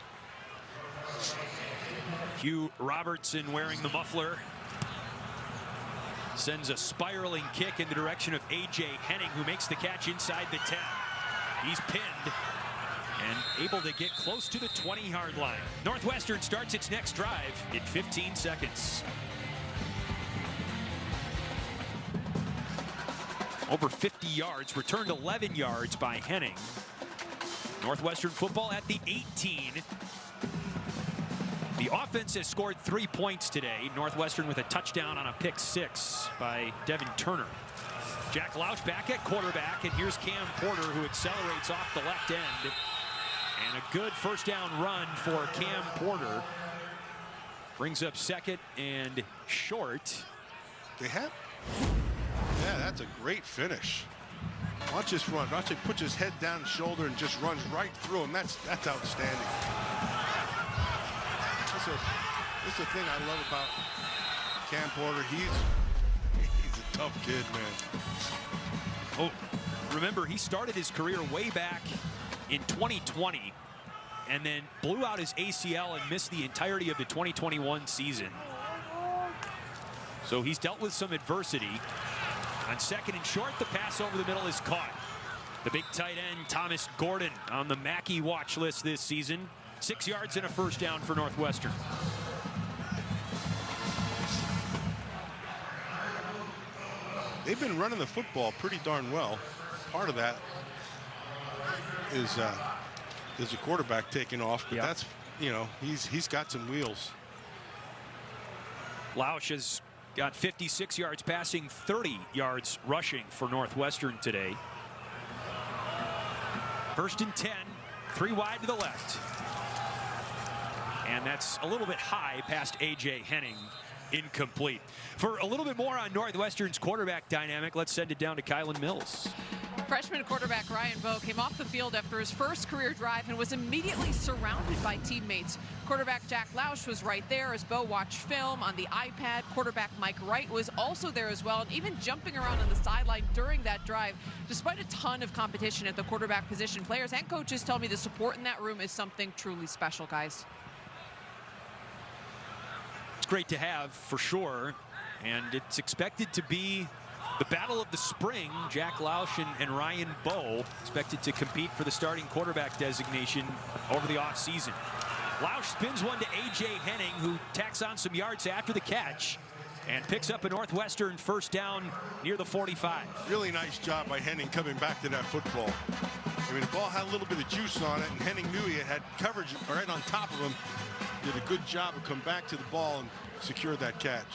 Hugh Robertson wearing the muffler sends a spiraling kick in the direction of A.J. Henning, who makes the catch inside the 10. He's pinned and able to get close to the 20-yard line. Northwestern starts its next drive in 15 seconds. Over 50 yards, returned 11 yards by Henning. Northwestern football at the 18. The offense has scored 3 points today. Northwestern with a touchdown on a pick 6 by Devin Turner. Jack Lausch back at quarterback, and here's Cam Porter, who accelerates off the left end. And a good first down run for Cam Porter. Brings up 2nd and short. They have. Yeah, that's a great finish. Watch this run. Watch him put his head down his shoulder and just runs right through him. That's outstanding. That's the thing I love about Cam Porter. He's a tough kid, man. Oh, remember, he started his career way back in 2020 and then blew out his ACL and missed the entirety of the 2021 season. So he's dealt with some adversity. On 2nd and short, the pass over the middle is caught. The big tight end, Thomas Gordon, on the Mackey watch list this season. 6 yards and a first down for Northwestern. They've been running the football pretty darn well. Part of that is a quarterback taking off, but that's, you know, he's got some wheels. Lausch has got 56 yards passing, 30 yards rushing for Northwestern today. 1st and 10, 3 wide to the left. And that's a little bit high past A.J. Henning. Incomplete. For a little bit more on Northwestern's quarterback dynamic, let's send it down to Kylan Mills. Freshman quarterback Ryan Bowe came off the field after his first career drive and was immediately surrounded by teammates. Quarterback Jack Lausch was right there as Bowe watched film on the iPad. Quarterback Mike Wright was also there as well, and even jumping around on the sideline during that drive. Despite a ton of competition at the quarterback position, players and coaches tell me the support in that room is something truly special, guys. It's great to have, for sure, and it's expected to be the battle of the spring. Jack Lausch and Ryan Bowe expected to compete for the starting quarterback designation over the offseason. Lausch spins one to A.J. Henning, who tacks on some yards after the catch and picks up a Northwestern first down near the 45. Really nice job by Henning coming back to that football. I mean, the ball had a little bit of juice on it, and Henning knew he had coverage right on top of him. Did a good job of come back to the ball and secure that catch.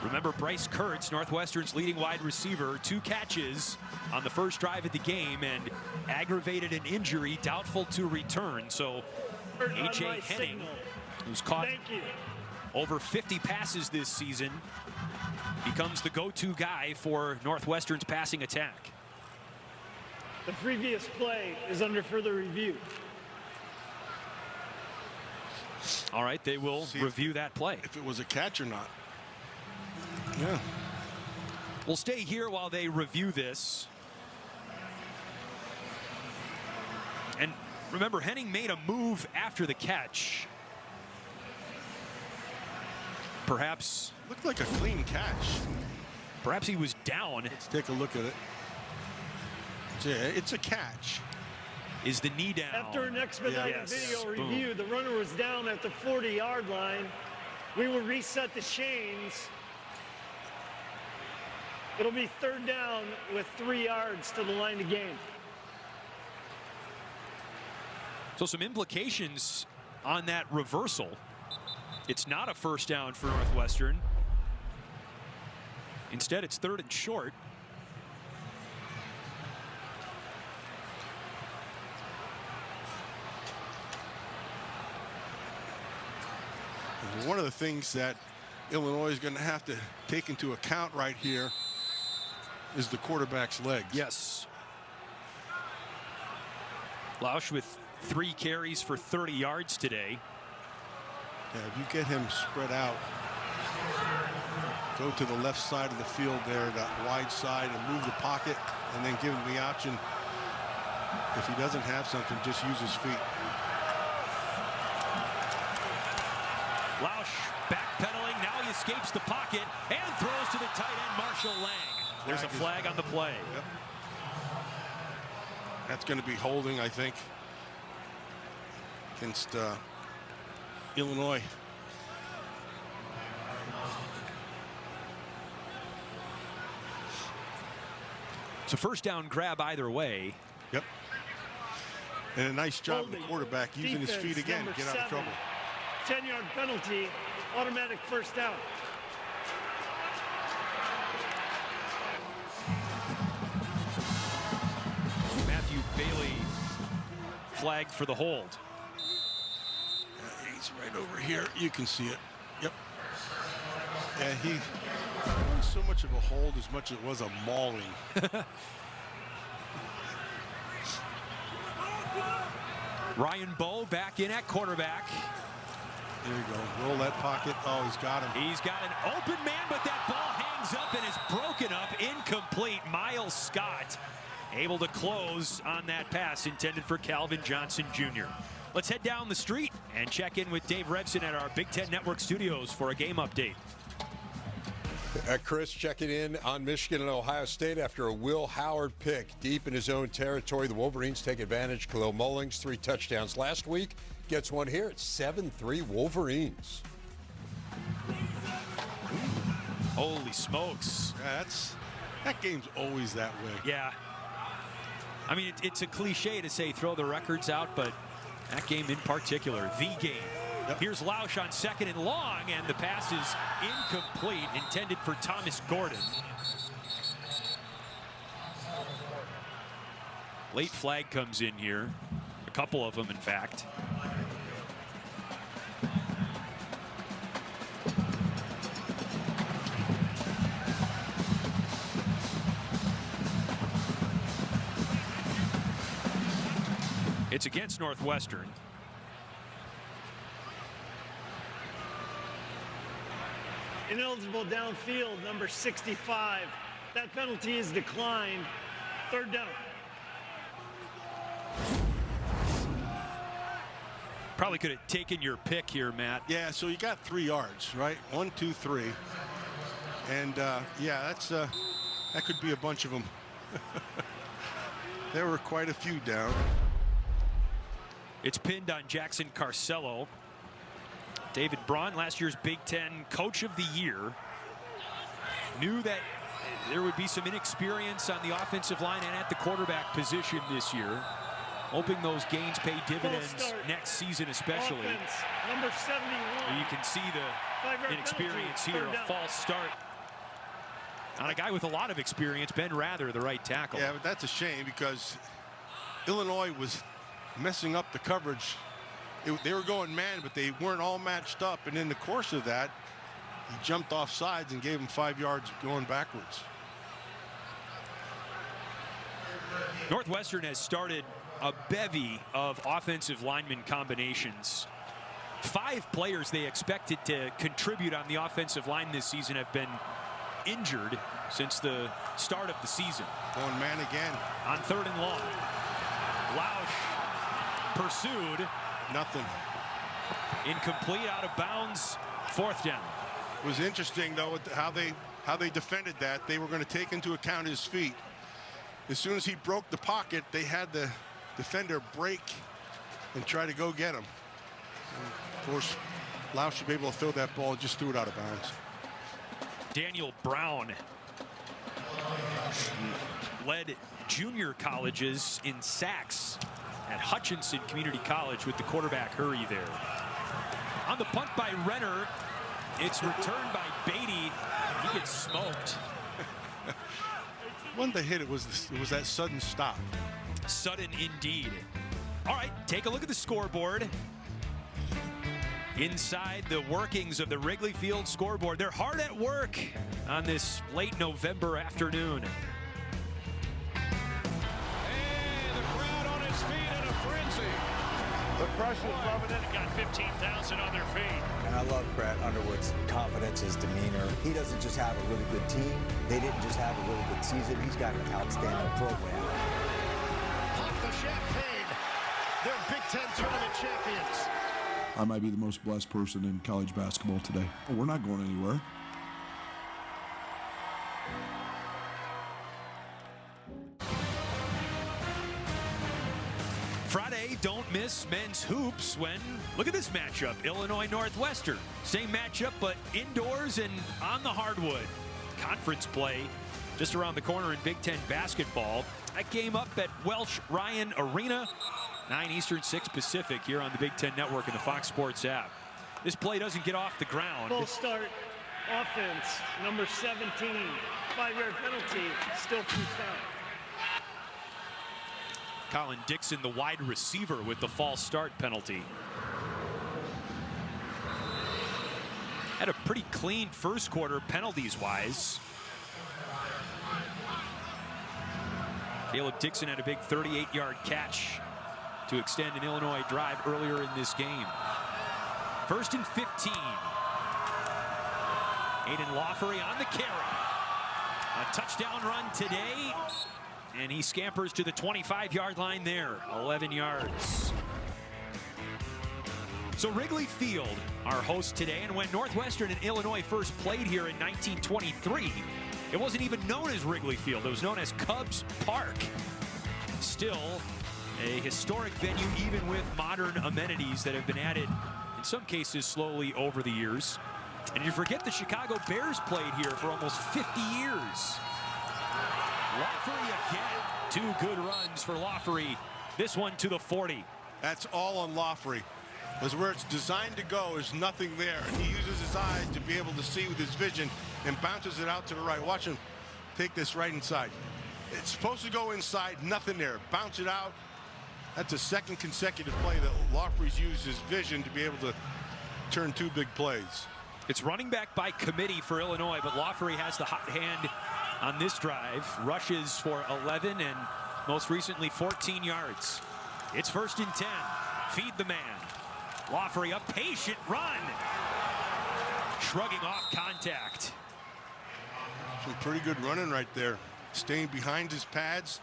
Remember, Bryce Kurtz, Northwestern's leading wide receiver, 2 catches on the first drive of the game and aggravated an injury, doubtful to return. So A.J. Henning, who's caught over 50 passes this season, becomes the go-to guy for Northwestern's passing attack. The previous play is under further review. All right, they will review that play. If it was a catch or not. Yeah. We'll stay here while they review this. And remember, Henning made a move after the catch. Perhaps. Looked like a clean catch. Perhaps he was down. Let's take a look at it. Yeah, it's a catch. Is the knee down? After an expedited video review, the runner was down at the 40-yard line. We will reset the chains. It'll be 3rd down with 3 yards to the line of game. So some implications on that reversal. It's not a 1st down for Northwestern. Instead, it's 3rd and short. One of the things that Illinois is going to have to take into account right here is the quarterback's legs. Yes. Lausch with 3 carries for 30 yards today. Yeah, if you get him spread out, go to the left side of the field there, that wide side, and move the pocket, and then give him the option. If he doesn't have something, just use his feet. Lausch backpedaling. Now he escapes the pocket and throws to the tight end, Marshall Lang. There's a flag on the play. Yep. That's going to be holding, I think, against Illinois. It's a 1st down grab either way. Yep. And a nice job of the quarterback using his feet again to get out of trouble. 10-yard penalty, automatic 1st down. Matthew Bailey flagged for the hold. He's right over here. You can see it. Yep. Yeah, he wasn't so much of a hold as much as it was a mauling. Ryan Bowe back in at quarterback. There you go. Roll that pocket. Oh, he's got him. He's got an open man, but that ball hangs up and is broken up. Incomplete. Miles Scott able to close on that pass intended for Calvin Johnson Jr. Let's head down the street and check in with Dave Revson at our Big Ten Network studios for a game update. Chris checking in on Michigan and Ohio State after a Will Howard pick deep in his own territory. The Wolverines take advantage. Khalil Mullings, 3 touchdowns last week. Gets one here. It's 7-3 Wolverines. Holy smokes. Yeah, that game's always that way. Yeah. I mean, it's a cliche to say throw the records out, but that game in particular, the game. Yep. Here's Lausch on 2nd and long, and the pass is incomplete, intended for Thomas Gordon. Late flag comes in here. A couple of them, in fact. It's against Northwestern. Ineligible downfield, number 65. That penalty is declined. 3rd down. Probably could have taken your pick here, Matt. Yeah, so you got 3 yards, right? 1, 2, 3. And yeah, that could be a bunch of them. There were quite a few down. It's pinned on Jackson Carcello. David Braun, last year's Big Ten Coach of the Year, knew that there would be some inexperience on the offensive line and at the quarterback position this year. Hoping those gains pay dividends next season especially. Offense, number 71. You can see the inexperience here, a false start on a guy with a lot of experience, Ben Rather, the right tackle. Yeah, but that's a shame because Illinois was messing up the coverage. They were going man, but they weren't all matched up. And in the course of that, he jumped off sides and gave him 5 yards going backwards. Northwestern has started a bevy of offensive lineman combinations. 5 players they expected to contribute on the offensive line this season have been injured since the start of the season. Going man again. On 3rd and long. Lausch pursued. Nothing. Incomplete, out of bounds, 4th down. It was interesting, though, how they defended that. They were going to take into account his feet. As soon as he broke the pocket, they had the defender break and try to go get him. And of course, Lausch should be able to throw that ball, just threw it out of bounds. Daniel Brown led junior colleges in sacks at Hutchinson Community College with the quarterback hurry there. On the punt by Renner, it's returned by Beatty. He gets smoked. When they hit it was that sudden stop. Sudden indeed. All right, take a look at the scoreboard. Inside the workings of the Wrigley Field scoreboard, they're hard at work on this late November afternoon. And the crowd on its feet in a frenzy. The pressure's loving it. Got 15,000 on their feet. And I love Brad Underwood's confidence, his demeanor. He doesn't just have a really good team. They didn't just have a really good season. He's got an outstanding program. Pop the champagne. They're Big Ten tournament champions. I might be the most blessed person in college basketball today. We're not going anywhere. Friday, don't miss men's hoops when, look at this matchup, Illinois Northwestern. Same matchup, but indoors and on the hardwood. Conference play just around the corner in Big Ten basketball. That game up at Welsh Ryan Arena, 9 Eastern, 6 Pacific here on the Big Ten Network and the Fox Sports app. This play doesn't get off the ground. Full start offense, number 17, 5-yard penalty, still from start. Colin Dixon, the wide receiver, with the false start penalty. Had a pretty clean first quarter penalties-wise. Caleb Dixon had a big 38-yard catch to extend an Illinois drive earlier in this game. 1st and 15. Aidan Laughery on the carry. A touchdown run today. And he scampers to the 25-yard line there, 11 yards. So Wrigley Field, our host today, and when Northwestern and Illinois first played here in 1923, it wasn't even known as Wrigley Field. It was known as Cubs Park. Still a historic venue, even with modern amenities that have been added, in some cases, slowly over the years. And you forget the Chicago Bears played here for almost 50 years. Laughery again. 2 good runs for Laughery. This one to the 40. That's all on Laughery. Because where it's designed to go is nothing there. And he uses his eyes to be able to see with his vision and bounces it out to the right. Watch him take this right inside. It's supposed to go inside, nothing there. Bounce it out. That's a second consecutive play that Laughery's used his vision to be able to turn 2 big plays. It's running back by committee for Illinois, but Laughery has the hot hand on this drive. Rushes for 11 and most recently 14 yards. It's 1st and 10. Feed the man. Laughery, a patient run. Shrugging off contact. Some pretty good running right there. Staying behind his pads.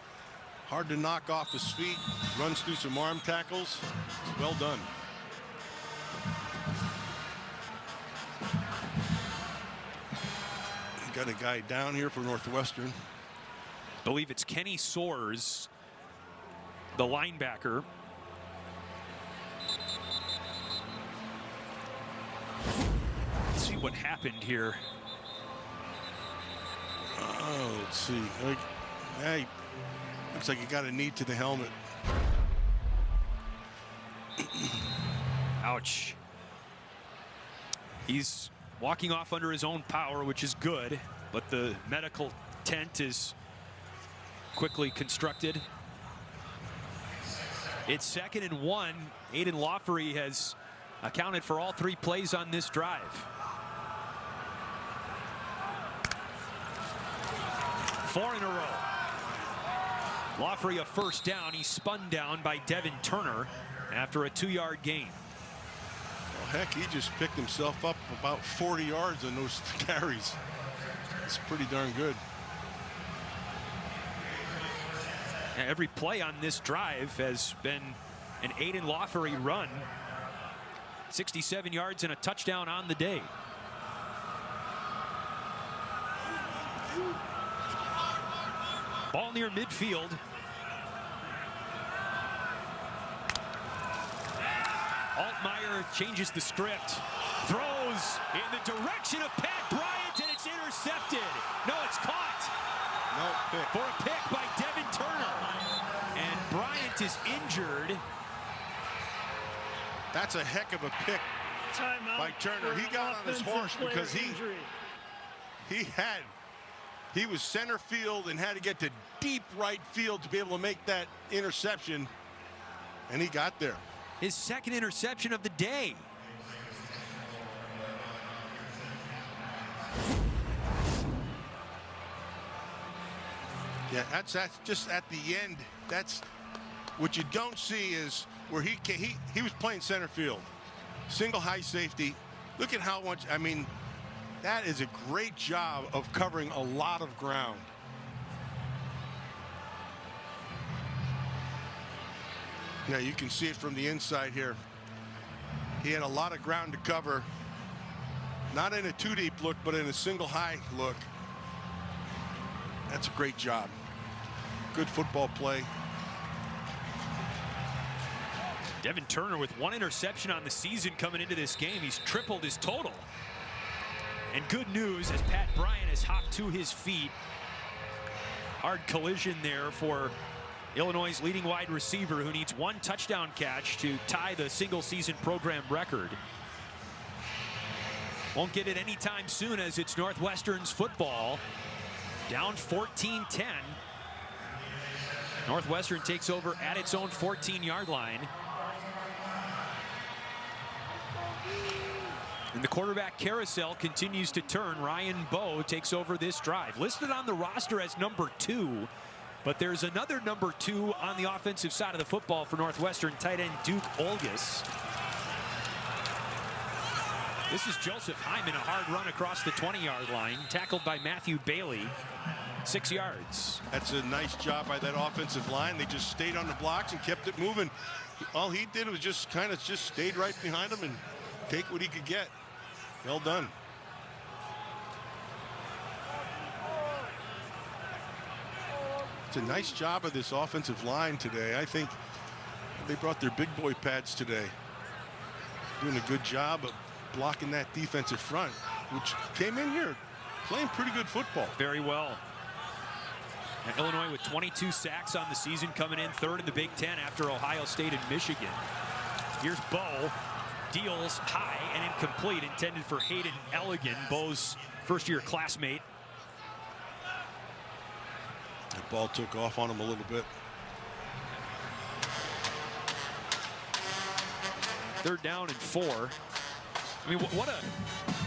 Hard to knock off his feet. Runs through some arm tackles. Well done. Got a guy down here for Northwestern. Believe it's Kenny Soares, the linebacker. Let's see what happened here. Oh, let's see. Hey, looks like he got a knee to the helmet. Ouch. He's walking off under his own power, which is good, but the medical tent is quickly constructed. It's 2nd and 1. Aidan Laughery has accounted for all 3 plays on this drive. Four in a row. Laughery a first down. He's spun down by Devin Turner after a 2-yard gain. Well, heck, he just picked himself up about 40 yards on those carries. It's pretty darn good. Every play on this drive has been an Aidan Laughery run. 67 yards and a touchdown on the day. Ball near midfield. Altmyer changes the script, throws in the direction of Pat Bryant, and it's intercepted. No, it's caught. No pick. For a pick by Devin Turner. And Bryant is injured. That's a heck of a pick by Turner. He got on his horse because he was center field and had to get to deep right field to be able to make that interception, and he got there. His second interception of the day. Yeah, that's just at the end. That's what you don't see is where he was playing center field, single high safety. Look at how much. I mean, that is a great job of covering a lot of ground. Yeah, you can see it from the inside here. He had a lot of ground to cover, not in a two deep look, but in a single high look. That's a great job. Good football play. Devin Turner with one interception on the season coming into this game. He's tripled his total. And good news as Pat Bryant has hopped to his feet. Hard collision there for Illinois' leading wide receiver, who needs one touchdown catch to tie the single season program record. Won't get it anytime soon as it's Northwestern's football. Down 14-10. Northwestern takes over at its own 14-yard line. And the quarterback carousel continues to turn. Ryan Bowe takes over this drive. Listed on the roster as number 2, but there's another number 2 on the offensive side of the football for Northwestern, tight end Duke Olgis. This is Joseph Hyman, a hard run across the 20-yard line, tackled by Matthew Bailey, 6 yards. That's a nice job by that offensive line. They just stayed on the blocks and kept it moving. All he did was just kind of stayed right behind him and take what he could get. Well done. It's a nice job of this offensive line today. I think they brought their big boy pads today. Doing a good job of blocking that defensive front, which came in here playing pretty good football. Very well. And Illinois with 22 sacks on the season, coming in third in the Big Ten after Ohio State and Michigan. Here's Bowe. Deals high and incomplete, intended for Hayden Elligan, Bowe's first-year classmate. That ball took off on him a little bit. Third down and 4. I mean, what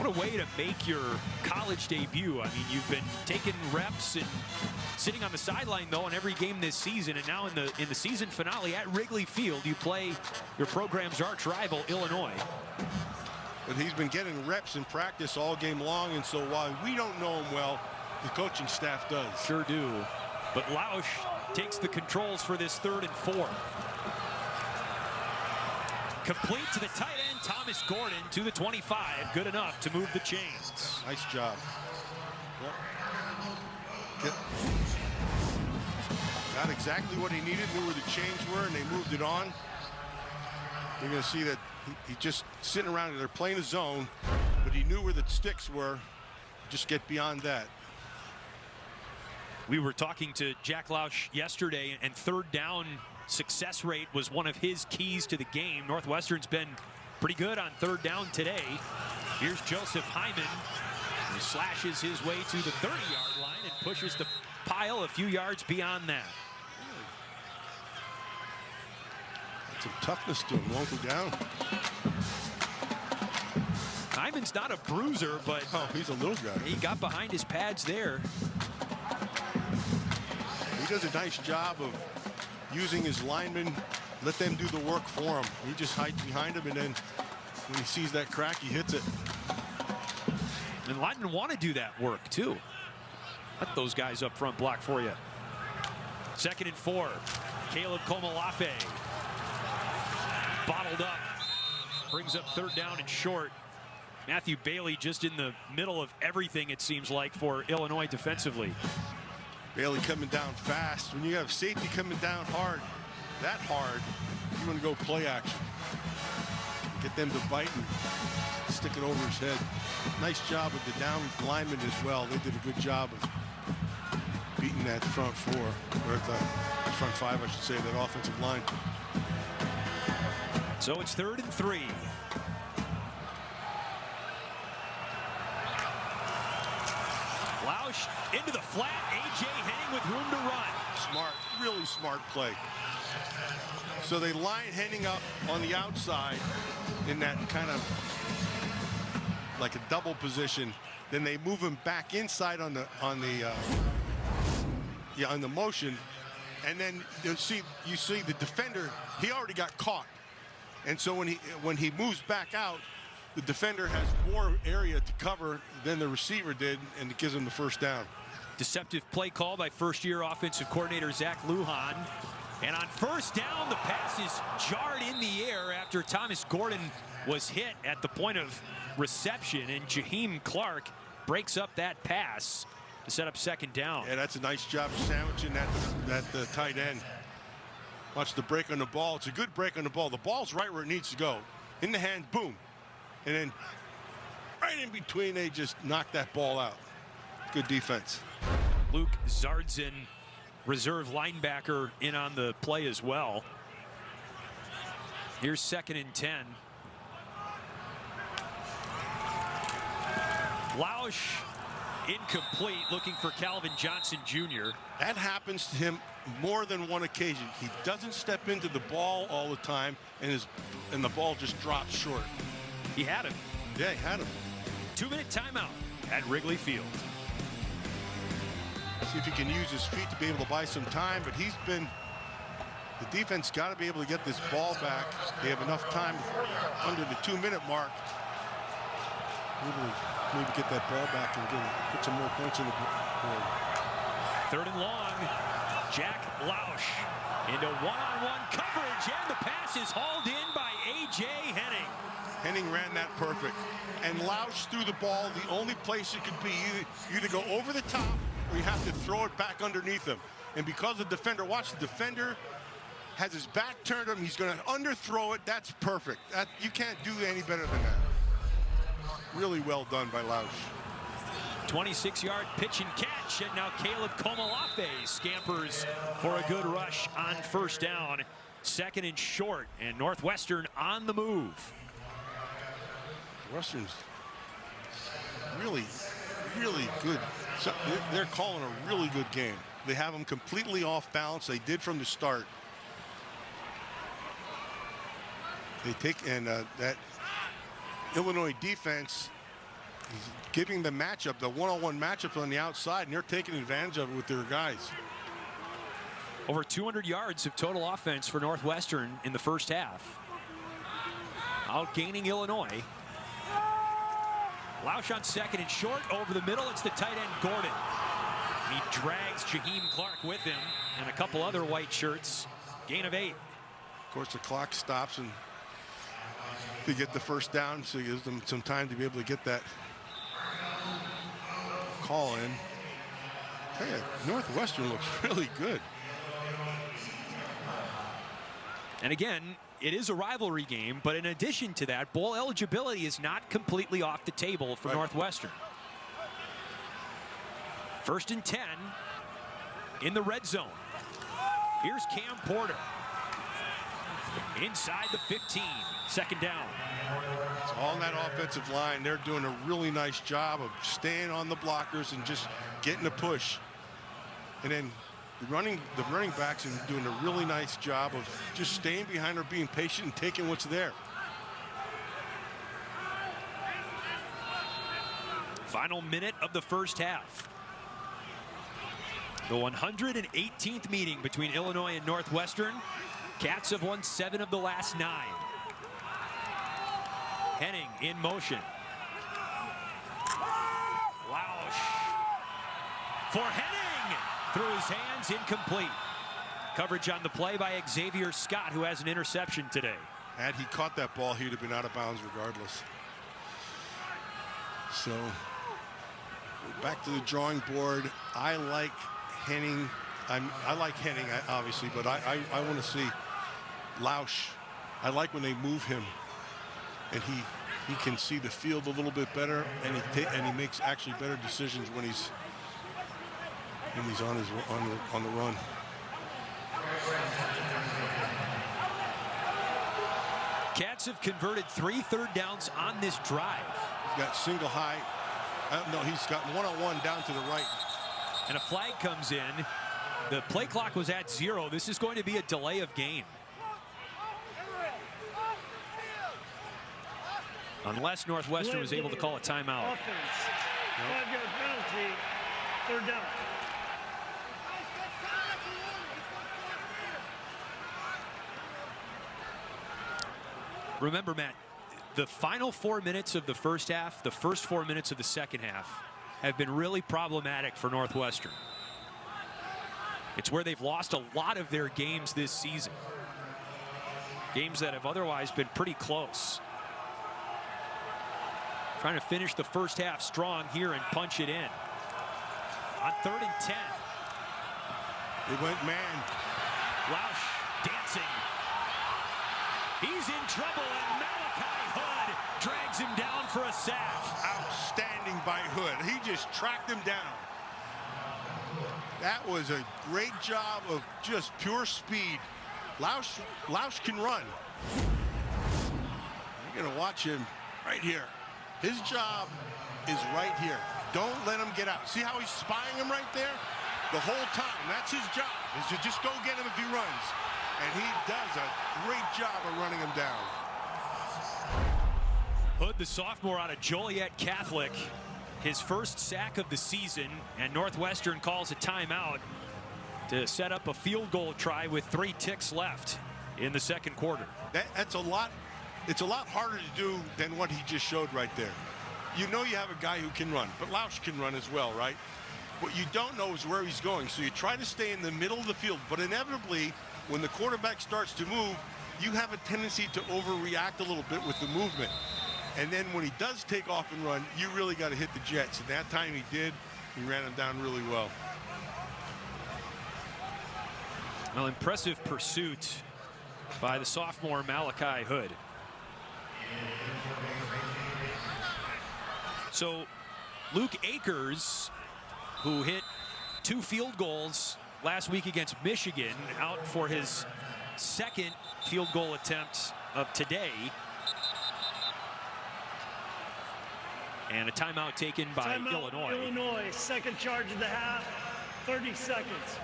a way to make your college debut. I mean, you've been taking reps and sitting on the sideline though in every game this season, and now in the season finale at Wrigley Field, you play your program's arch rival, Illinois. But he's been getting reps in practice all game long, and so while we don't know him well, the coaching staff does. Sure do. But Lausch takes the controls for this 3rd and 4. Complete to the tight end, Thomas Gordon, to the 25. Good enough to move the chains. Nice job. Yep. Got exactly what he needed, knew where the chains were, and they moved it on. You're going to see that he just sitting around, they're playing a zone, but he knew where the sticks were. Just get beyond that. We were talking to Jack Lausch yesterday, and third down success rate was one of his keys to the game. Northwestern's been pretty good on third down today. Here's Joseph Hyman, who slashes his way to the 30-yard line and pushes the pile a few yards beyond that. That's some toughness to him, won't go down. Hyman's not a bruiser, but he's a little guy. He got behind his pads there. He does a nice job of using his linemen, let them do the work for him. He just hides behind him, and then when he sees that crack, he hits it. And linemen want to do that work too. Let those guys up front block for you. 2nd and 4. Caleb Komalafe bottled up, brings up 3rd down and short. Matthew Bailey just in the middle of everything, it seems like, for Illinois defensively. Bailey coming down fast. When you have safety coming down hard, that hard, you want to go play action. get them to bite and stick it over his head. Nice job with the down linemen as well. They did a good job of beating that front four, or the front five, I should say, that offensive line. So it's 3rd and 3. Lausch into the flat. A.J. Henning with room to run. Smart, really smart play. So they line Henning up on the outside in that kind of like a double position. Then they move him back inside on the motion, and then you see the defender. He already got caught, and so when he moves back out, the defender has more area to cover than the receiver did, and it gives him the first down. Deceptive play call by first-year offensive coordinator Zach Lujan. And on first down, the pass is jarred in the air after Thomas Gordon was hit at the point of reception, and Jaheim Clark breaks up that pass to set up 2nd down. Yeah, that's a nice job sandwiching that tight end. Watch the break on the ball. It's a good break on the ball. The ball's right where it needs to go. In the hand, boom. And then right in between, they just knock that ball out. Good defense. Luke Zardzin, reserve linebacker, in on the play as well. Here's 2nd and 10. Lausch incomplete, looking for Calvin Johnson Jr. That happens to him more than one occasion. He doesn't step into the ball all the time, and the ball just drops short. He had him. Yeah, he had him. 2-minute timeout at Wrigley Field. See if he can use his feet to be able to buy some time, but the defense got to be able to get this ball back. They have enough time under the 2-minute mark. Maybe get that ball back and put some more points in the board. 3rd and long. Jack Lausch into one-on-one coverage, and the pass is hauled in by A.J. Henning. Henning ran that perfect, and Lausch threw the ball the only place it could be. You either go over the top, or you have to throw it back underneath him. And because the defender, watch, the defender has his back turned to him, he's going to underthrow it. That's perfect. You can't do any better than that. Really well done by Lausch. 26-yard pitch and catch, and now Caleb Komolafe scampers for a good rush on first down. 2nd and short, and Northwestern on the move. Northwestern's really, really good. So they're calling a really good game. They have them completely off balance. They did from the start. They take, and that Illinois defense is giving the matchup, the one-on-one matchup on the outside, and they're taking advantage of it with their guys. Over 200 yards of total offense for Northwestern in the first half. Outgaining Illinois. Lausch on 2nd and short, over the middle. It's the tight end Gordon. He drags Jaheim Clark with him and a couple other white shirts. Gain of 8. Of course, the clock stops, and they get the first down, so it gives them some time to be able to get that call in. Tell you, Northwestern looks really good. And again, it is a rivalry game, but in addition to that, bowl eligibility is not completely off the table for Northwestern. 1st and 10 in the red zone. Here's Cam Porter. Inside the 15, 2nd down. It's all in that offensive line. They're doing a really nice job of staying on the blockers and just getting a push. And then the running backs are doing a really nice job of just staying behind or being patient and taking what's there. Final minute of the first half. The 118th meeting between Illinois and Northwestern. Cats have won 7 of the last 9. Henning in motion. Lausch for Henning. Through his hands, incomplete. Coverage on the play by Xavier Scott, who has an interception today. Had he caught that ball, he would have been out of bounds regardless. So back to the drawing board. I like Henning. I like Henning, obviously, but I want to see Lausch. I like when they move him and he can see the field a little bit better, and he makes actually better decisions when he's on the run. Cats have converted 3 third downs on this drive. He's got single high. No, he's got one-on-one down to the right. And a flag comes in. The play clock was at 0. This is going to be a delay of game. Unless Northwestern was able to call a timeout. Offense. 5-yard penalty. 3rd down. Remember, Matt, the final 4 minutes of the first half, the first 4 minutes of the second half have been really problematic for Northwestern. It's where they've lost a lot of their games this season. Games that have otherwise been pretty close. Trying to finish the first half strong here and punch it in. On 3rd and 10. They went man. Lausch dancing. He's in trouble, and Malachi Hood drags him down for a sack. Outstanding by Hood. He just tracked him down. That was a great job of just pure speed. Lausch can run. You're going to watch him right here. His job is right here. Don't let him get out. See how he's spying him right there? The whole time. That's his job, is to just go get him if he runs. And he does a great job of running him down. Hood, the sophomore out of Joliet Catholic, his first sack of the season, and Northwestern calls a timeout to set up a field goal try with 3 ticks left in the second quarter. That's a lot. It's a lot harder to do than what he just showed right there. You know you have a guy who can run, but Lausch can run as well, right? What you don't know is where he's going, so you try to stay in the middle of the field, but inevitably, when the quarterback starts to move, you have a tendency to overreact a little bit with the movement. And then when he does take off and run, you really got to hit the jets. And that time he did. He ran him down really well. Well, impressive pursuit by the sophomore Malachi Hood. So Luke Akers, who hit 2 field goals last week against Michigan, out for his second field goal attempt of today. And a timeout taken by Illinois. Illinois, second charge of the half, 30 seconds.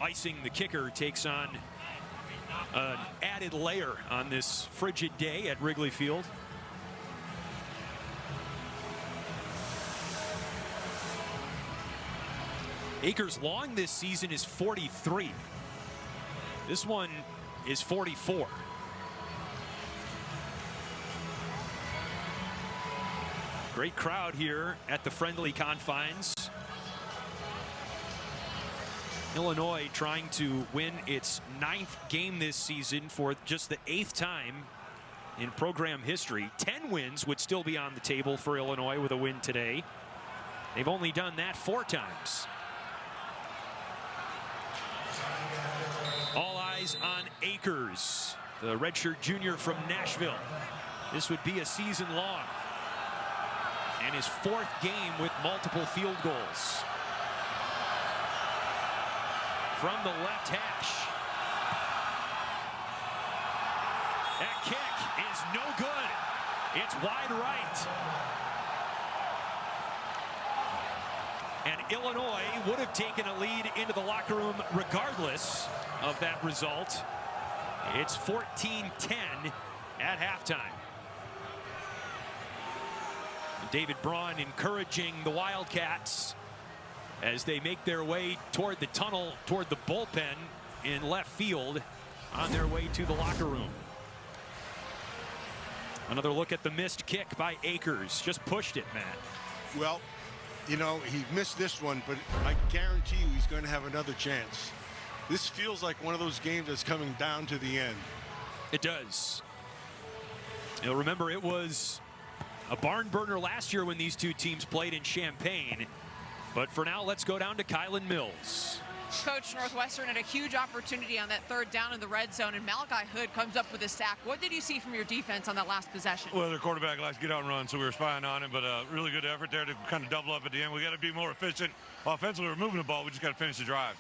Icing the kicker takes on an added layer on this frigid day at Wrigley Field. Akers' long this season is 43. This one is 44. Great crowd here at the friendly confines. Illinois trying to win its 9th game this season for just the 8th time in program history. 10 wins would still be on the table for Illinois with a win today. They've only done that 4 times. All eyes on Akers, the redshirt junior from Nashville. This would be a season long. And his 4th game with multiple field goals. From the left hash. That kick is no good. It's wide right. And Illinois would have taken a lead into the locker room regardless of that result. It's 14-10 at halftime. David Braun encouraging the Wildcats as they make their way toward the tunnel, toward the bullpen in left field on their way to the locker room. Another look at the missed kick by Akers. Just pushed it, Matt. Well, you know, he missed this one, but I guarantee you he's going to have another chance. This feels like one of those games that's coming down to the end. It does. You'll remember it was a barn burner last year when these two teams played in Champaign. But for now, let's go down to Kylan Mills. Coach, Northwestern had a huge opportunity on that third down in the red zone, and Malachi Hood comes up with a sack. What did you see from your defense on that last possession? Well, their quarterback likes to get out and run, so we were spying on it, but really good effort there to kind of double up at the end. We got to be more efficient. Offensively, we're moving the ball. We just got to finish the drives.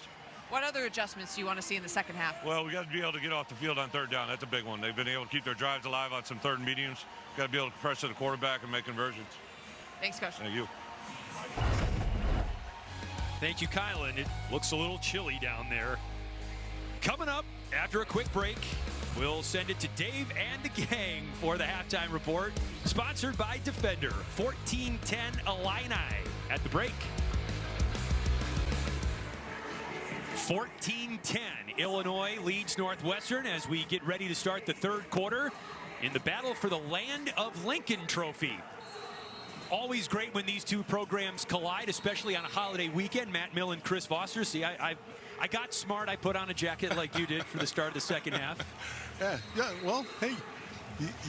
What other adjustments do you want to see in the second half? Well, we got to be able to get off the field on third down. That's a big one. They've been able to keep their drives alive on some third and mediums. Got to be able to pressure the quarterback and make conversions. Thanks, Coach. Thank you. Thank you, Kylan. It looks a little chilly down there. Coming up after a quick break, we'll send it to Dave and the gang for the halftime report. Sponsored by Defender, 14-10 Illini at the break. 14-10, Illinois leads Northwestern as we get ready to start the third quarter in the battle for the Land of Lincoln Trophy. Always great when these two programs collide, especially on a holiday weekend. Matt Mill and Chris Foster. See, I got smart. I put on a jacket like you did for the start of the second half. Yeah, well, hey,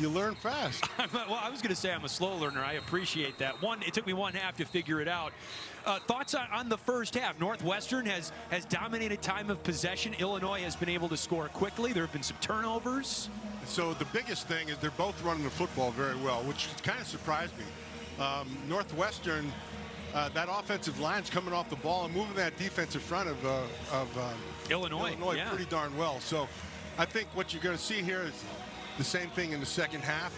you learn fast. Well, I was going to say I'm a slow learner. I appreciate that. It took me one half to figure it out. Thoughts on the first half? Northwestern has dominated time of possession. Illinois has been able to score quickly. There have been some turnovers. So the biggest thing is they're both running the football very well, which kind of surprised me. Northwestern, that offensive line's coming off the ball and moving that defense in front of Illinois yeah. Pretty darn well. So I think what you're going to see here is the same thing in the second half.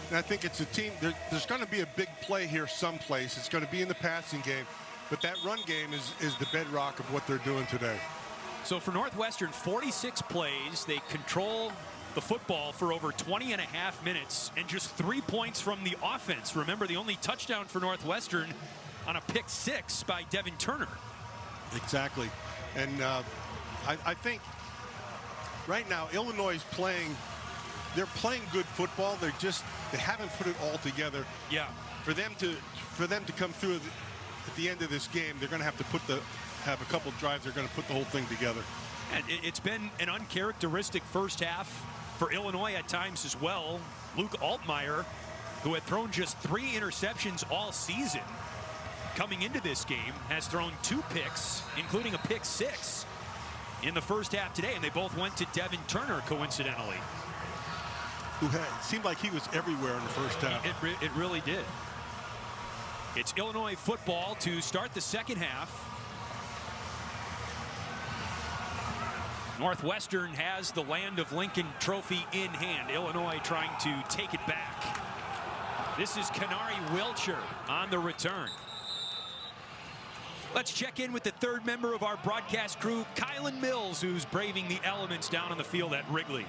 And I think it's a team, there's going to be a big play here someplace. It's going to be in the passing game. But that run game is the bedrock of what they're doing today. So for Northwestern, 46 plays. They control the football for over 20 and a half minutes and just 3 points from the offense. Remember, the only touchdown for Northwestern on a pick six by Devin Turner. Exactly. And I think right now Illinois is playing, they're playing good football. They haven't put it all together. Yeah. For them to come through at the end of this game, they're going to have to have a couple drives. They're going to put the whole thing together. And it's been an uncharacteristic first half for Illinois at times as well. Luke Altmyer, who had thrown just 3 interceptions all season coming into this game, has thrown 2 picks, including a pick six in the first half today, and they both went to Devin Turner, coincidentally. Who seemed like he was everywhere in the first half. It really did. It's Illinois football to start the second half. Northwestern has the Land of Lincoln Trophy in hand. Illinois trying to take it back. This is Kenari Wilcher on the return. Let's check in with the third member of our broadcast crew, Kylan Mills, who's braving the elements down on the field at Wrigley.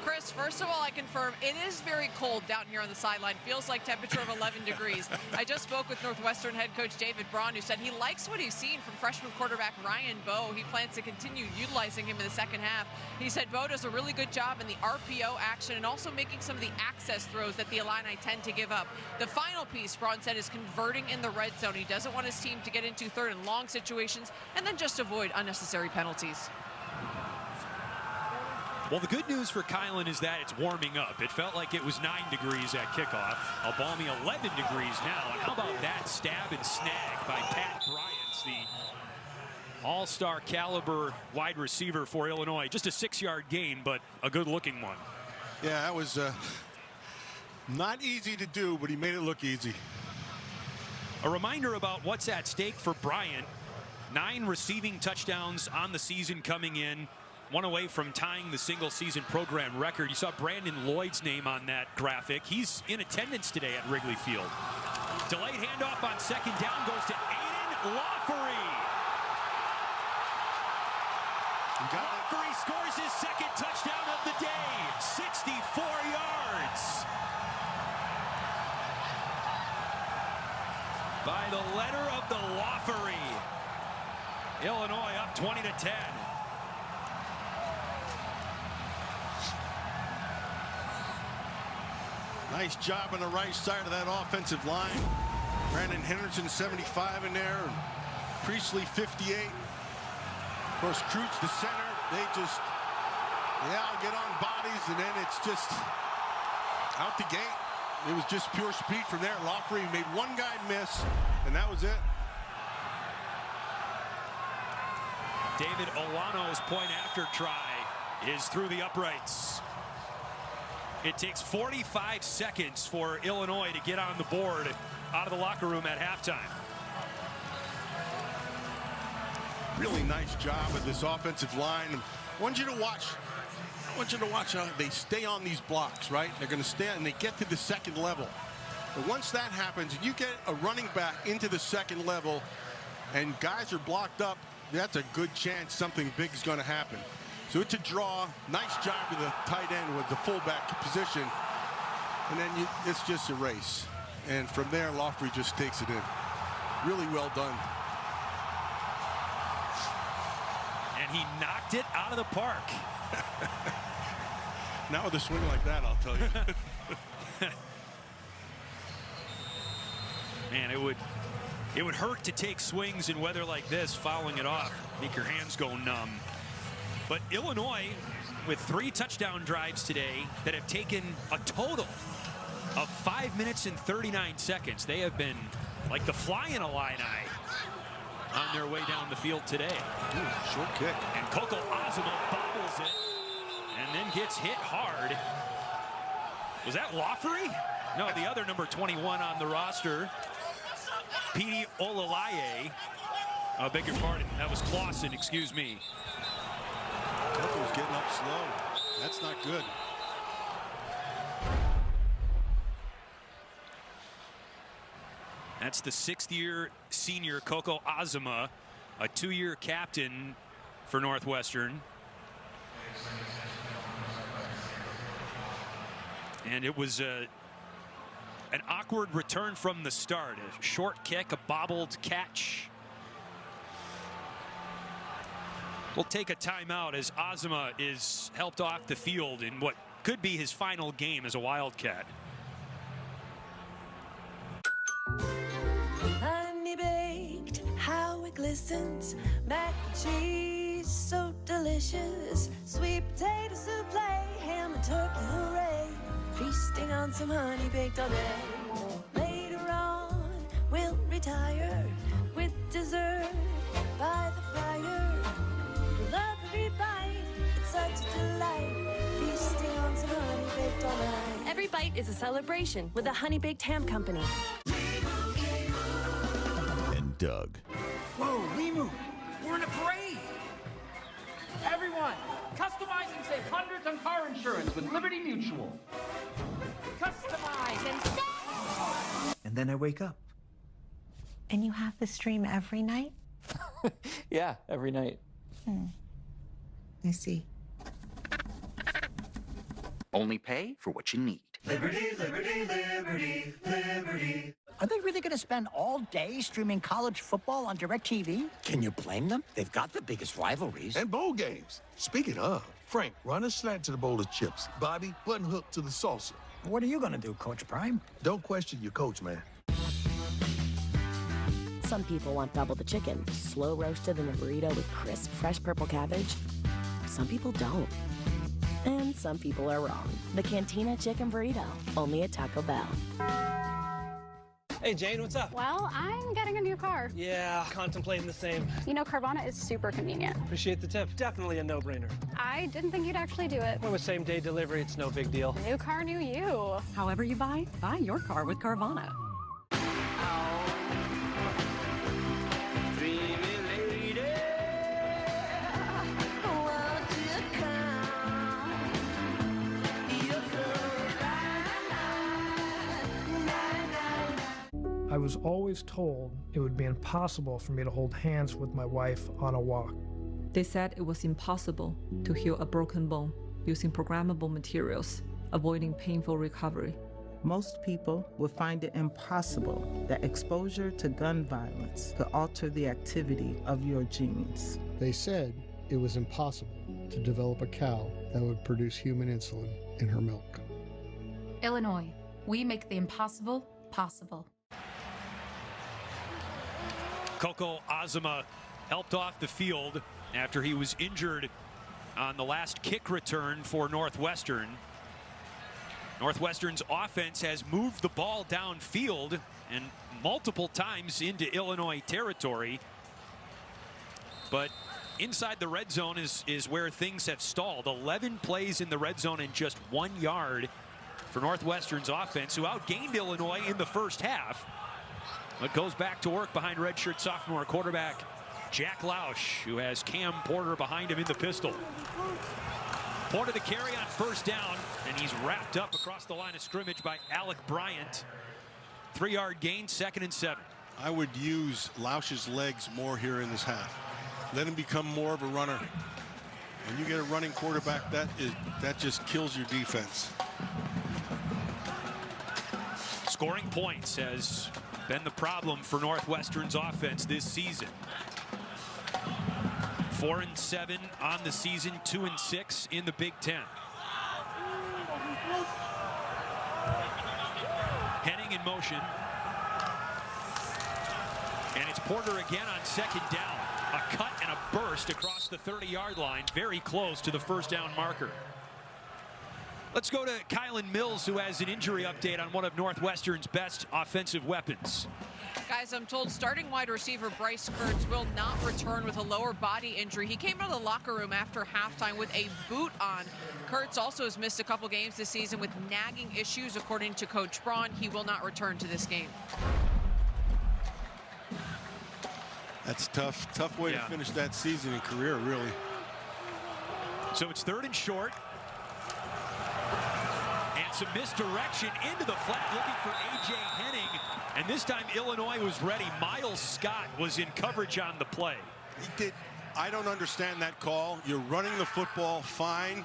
Chris, first of all, I confirm it is very cold down here on the sideline. Feels like temperature of 11 degrees. I just spoke with Northwestern head coach David Braun, who said he likes what he's seen from freshman quarterback Ryan Bowe. He plans to continue utilizing him in the second half. He said Bowe does a really good job in the RPO action and also making some of the access throws that the Illini tend to give up. The final piece, Braun said, is converting in the red zone. He doesn't want his team to get into third and long situations and then just avoid unnecessary penalties. Well, the good news for Kylan is that it's warming up. It felt like it was 9 degrees at kickoff. A balmy 11 degrees now. And how about that stab and snag by Pat Bryant, the all-star caliber wide receiver for Illinois. Just a 6-yard gain, but a good-looking one. Yeah, that was not easy to do, but he made it look easy. A reminder about what's at stake for Bryant. 9 receiving touchdowns on the season coming in. 1 away from tying the single-season program record. You saw Brandon Lloyd's name on that graphic. He's in attendance today at Wrigley Field. Delayed handoff on second down goes to Aidan Laughery. Laughery scores his second touchdown of the day. 64 yards. By the letter of the Laughery. Illinois up 20-10. Nice job on the right side of that offensive line. Brandon Henderson, 75 in there. And Priestley, 58. Of course, Kreutz, the center. They all get on bodies, and then it's just out the gate. It was just pure speed from there. Laughery made one guy miss, and that was it. David Olano's point after try is through the uprights. It takes 45 seconds for Illinois to get on the board out of the locker room at halftime. Really nice job of this offensive line. I want you to watch how they stay on these blocks, right? They're going to stay and they get to the second level. But once that happens, you get a running back into the second level and guys are blocked up, that's a good chance something big is going to happen. So it's a draw. Nice job with the tight end with the fullback position. And then it's just a race. And from there, Laughery just takes it in. Really well done. And he knocked it out of the park. Now with a swing like that, I'll tell you. Man, it would hurt to take swings in weather like this, fouling it off. Make your hands go numb. But Illinois, with 3 touchdown drives today that have taken a total of 5 minutes and 39 seconds. They have been like the fly in Illini on their way down the field today. Ooh, short kick. And Coco Azuma bobbles it and then gets hit hard. Was that Laughery? No, the other number 21 on the roster, Petey Olalaye. I beg your pardon, that was Clausen, excuse me. Coco's getting up slow. That's not good. That's the 6th-year senior Coco Azuma, a 2-year captain for Northwestern. And it was an awkward return from the start. A short kick, a bobbled catch. We'll take a timeout as Azuma is helped off the field in what could be his final game as a Wildcat. Honey baked, how it glistens. Mac and cheese, so delicious. Sweet potato souffle, ham and turkey, hooray. Feasting on some honey baked all day. Later on, we'll retire with dessert by the fire. Love every bite, it's such a delight. Feasting on some honey baked all night. Every bite is a celebration with the Honey Baked Ham Company. And Doug. Whoa, Limu, we're in a parade. Everyone, customize and save hundreds on car insurance with Liberty Mutual. Customize and save. And then I wake up. And you have the stream every night? Yeah, every night. I see. Only pay for what you need. Liberty, liberty, liberty, liberty. Are they really going to spend all day streaming college football on DirecTV? Can you blame them? They've got the biggest rivalries. And bowl games. Speaking of, Frank, run a slant to the bowl of chips. Bobby, button hook to the salsa. What are you going to do, Coach Prime? Don't question your coach, man. Some people want double the chicken, slow roasted in a burrito with crisp, fresh purple cabbage. Some people don't. And some people are wrong. The Cantina Chicken Burrito, only at Taco Bell. Hey, Jane, what's up? Well, I'm getting a new car. Yeah, contemplating the same. You know, Carvana is super convenient. Appreciate the tip. Definitely a no-brainer. I didn't think you'd actually do it. Well, with same-day delivery, it's no big deal. New car, new you. However you buy your car with Carvana. I was always told it would be impossible for me to hold hands with my wife on a walk. They said it was impossible to heal a broken bone using programmable materials, avoiding painful recovery. Most people would find it impossible that exposure to gun violence could alter the activity of your genes. They said it was impossible to develop a cow that would produce human insulin in her milk. Illinois, we make the impossible possible. Coco Azuma helped off the field after he was injured on the last kick return for Northwestern. Northwestern's offense has moved the ball downfield and multiple times into Illinois territory, but Inside the red zone is where things have stalled. 11 plays in the red zone and just 1 yard for Northwestern's offense, who outgained Illinois in the first half, but goes back to work behind redshirt sophomore quarterback Jack Lausch, who has Cam Porter behind him in the pistol. Porter the carry on first down, and he's wrapped up across the line of scrimmage by Alec Bryant. 3-yard gain, 2nd and 7. I would use Lausch's legs more here in this half. Let him become more of a runner. When you get a running quarterback, that just kills your defense. Scoring points has been the problem for Northwestern's offense this season. 4-7 on the season, 2-6 in the Big Ten. Henning in motion. And it's Porter again on 2nd down. A cut and a burst across the 30-yard line, very close to the first down marker. Let's go to Kylan Mills, who has an injury update on one of Northwestern's best offensive weapons. Guys, I'm told starting wide receiver Bryce Kurtz will not return with a lower body injury. He came out of the locker room after halftime with a boot on. Kurtz also has missed a couple games this season with nagging issues, according to Coach Braun. He will not return to this game. That's tough way to finish that season and career, really. So it's 3rd and short. And some misdirection into the flat, looking for A.J. Henning. And this time Illinois was ready. Miles Scott was in coverage on the play. I don't understand that call. You're running the football fine.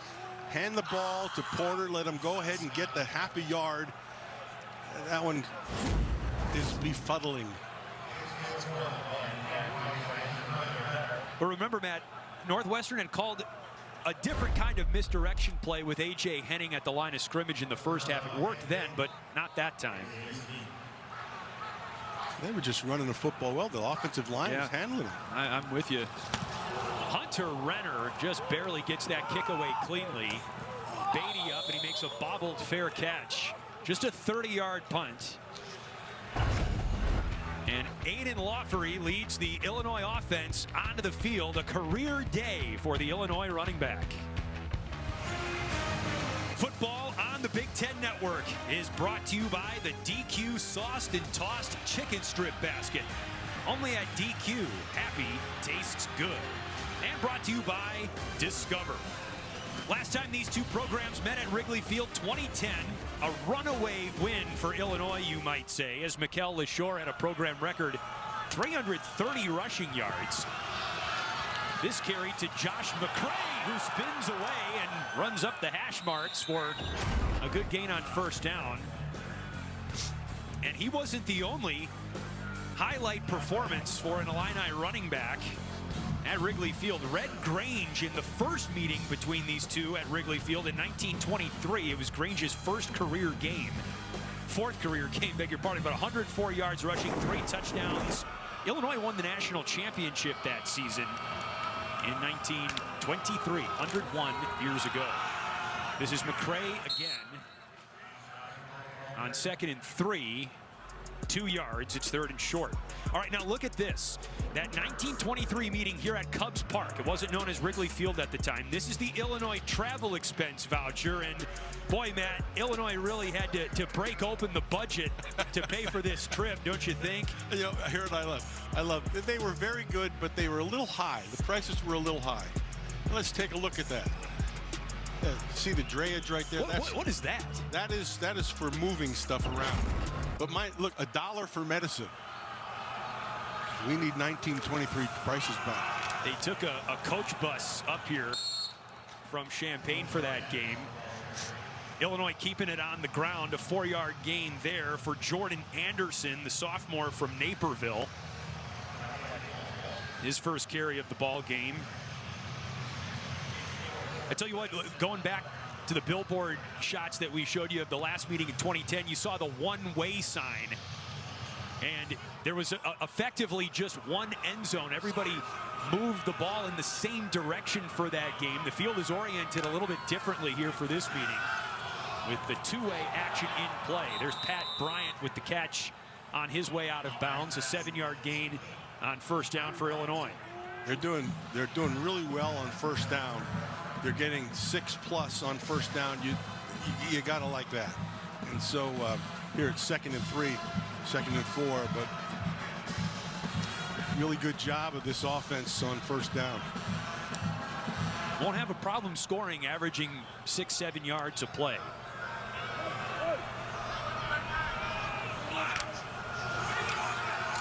Hand the ball to Porter. Let him go ahead and get the half a yard. That one is befuddling. But remember, Matt, Northwestern had called a different kind of misdirection play with A.J. Henning at the line of scrimmage in the first half. It worked then, but not that time. They were just running the football well. The offensive line was handling it. I'm with you. Hunter Renner just barely gets that kick away cleanly. Beatty up, and he makes a bobbled fair catch. Just a 30-yard punt. And Aidan Laughery leads the Illinois offense onto the field. A career day for the Illinois running back. Football on the Big Ten Network is brought to you by the DQ Sauced and Tossed Chicken Strip Basket. Only at DQ, happy tastes good. And brought to you by Discover. Last time these two programs met at Wrigley Field, 2010, a runaway win for Illinois, you might say, as Mikel Leshore had a program record 330 rushing yards. This carry to Josh McCray, who spins away and runs up the hash marks for a good gain on first down. And he wasn't the only highlight performance for an Illini running back at Wrigley Field. Red Grange in the first meeting between these two at Wrigley Field in 1923. It was Grange's first career game. Fourth career game, beg your pardon, but 104 yards rushing, 3 touchdowns. Illinois won the national championship that season in 1923, 101 years ago. This is McCray again on 2nd and 3. 2 yards, it's 3rd and short. All right, now look at this. That 1923 meeting here at Cubs Park. It wasn't known as Wrigley Field at the time. This is the Illinois travel expense voucher. And boy, Matt, Illinois really had to break open the budget to pay for this trip, don't you think? You know, here what I love. They were very good, but they were a little high. The prices were a little high. Let's take a look at that. See the drayage right there? What is that? That is for moving stuff around. But look, $1 for medicine. We need 1923 prices back. They took a coach bus up here from Champaign for that game. Illinois keeping it on the ground. A 4-yard gain there for Jordan Anderson, the sophomore from Naperville. His first carry of the ball game. I tell you what, going back to the billboard shots that we showed you of the last meeting in 2010, you saw the one-way sign. And there was effectively just one end zone. Everybody moved the ball in the same direction for that game. The field is oriented a little bit differently here for this meeting with the two-way action in play. There's Pat Bryant with the catch on his way out of bounds. A 7-yard gain on first down for Illinois. They're doing really well on first down. They're getting 6+ on first down. You gotta like that. And so here it's 2nd and 3, 2nd and 4, but really good job of this offense on first down. Won't have a problem scoring, averaging 6-7 yards a play.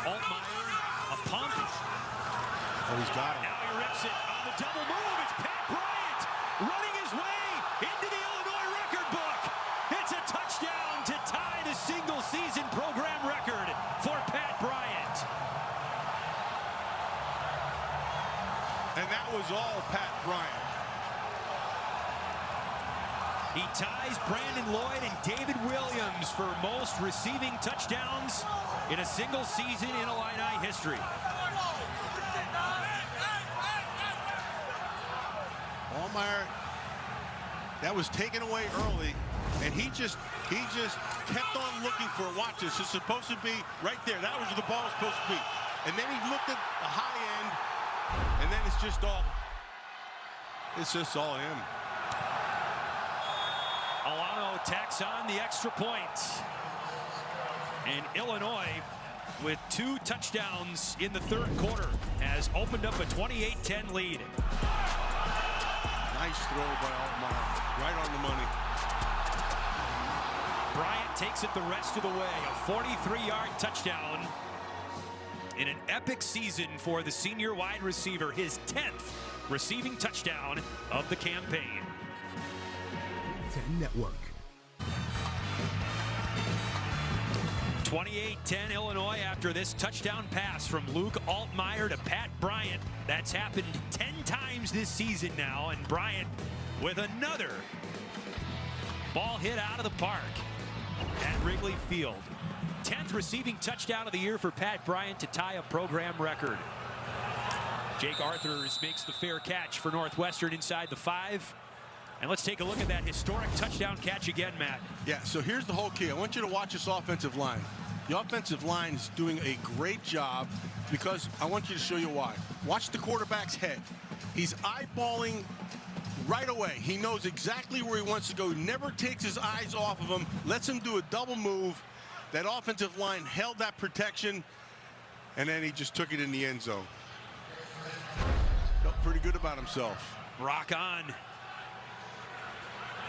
Altmyer, a pump. Oh, he's got it. Now he rips it on the double move. It's Pat Bryant running his way into the Illinois record book. It's a touchdown to tie the single-season program record for Pat Bryant. And that was all Pat Bryant. He ties Brandon Lloyd and David Williams for most receiving touchdowns in a single season in Illini history. Altmyer, that was taken away early, and he just kept on looking for it. Watch this. It's supposed to be right there. That was where the ball was supposed to be. And then he looked at the high end, and then it's just all him. Alano tacks on the extra point. And Illinois, with 2 touchdowns in the 3rd quarter, has opened up a 28-10 lead. Nice throw by Altmyer, right on the money. Bryant takes it the rest of the way, a 43-yard touchdown in an epic season for the senior wide receiver, his 10th receiving touchdown of the campaign. Big Ten Network. 28-10 Illinois after this touchdown pass from Luke Altmyer to Pat Bryant. That's happened 10 times this season now, and Bryant with another ball hit out of the park at Wrigley Field. 10th receiving touchdown of the year for Pat Bryant to tie a program record. Jake Arthurs makes the fair catch for Northwestern inside the 5. And let's take a look at that historic touchdown catch again, Matt. Yeah, so here's the whole key. I want you to watch this offensive line. The offensive line is doing a great job because I want you to show you why. Watch the quarterback's head. He's eyeballing right away. He knows exactly where he wants to go. He never takes his eyes off of him, lets him do a double move. That offensive line held that protection, and then he just took it in the end zone. Felt pretty good about himself. Rock on.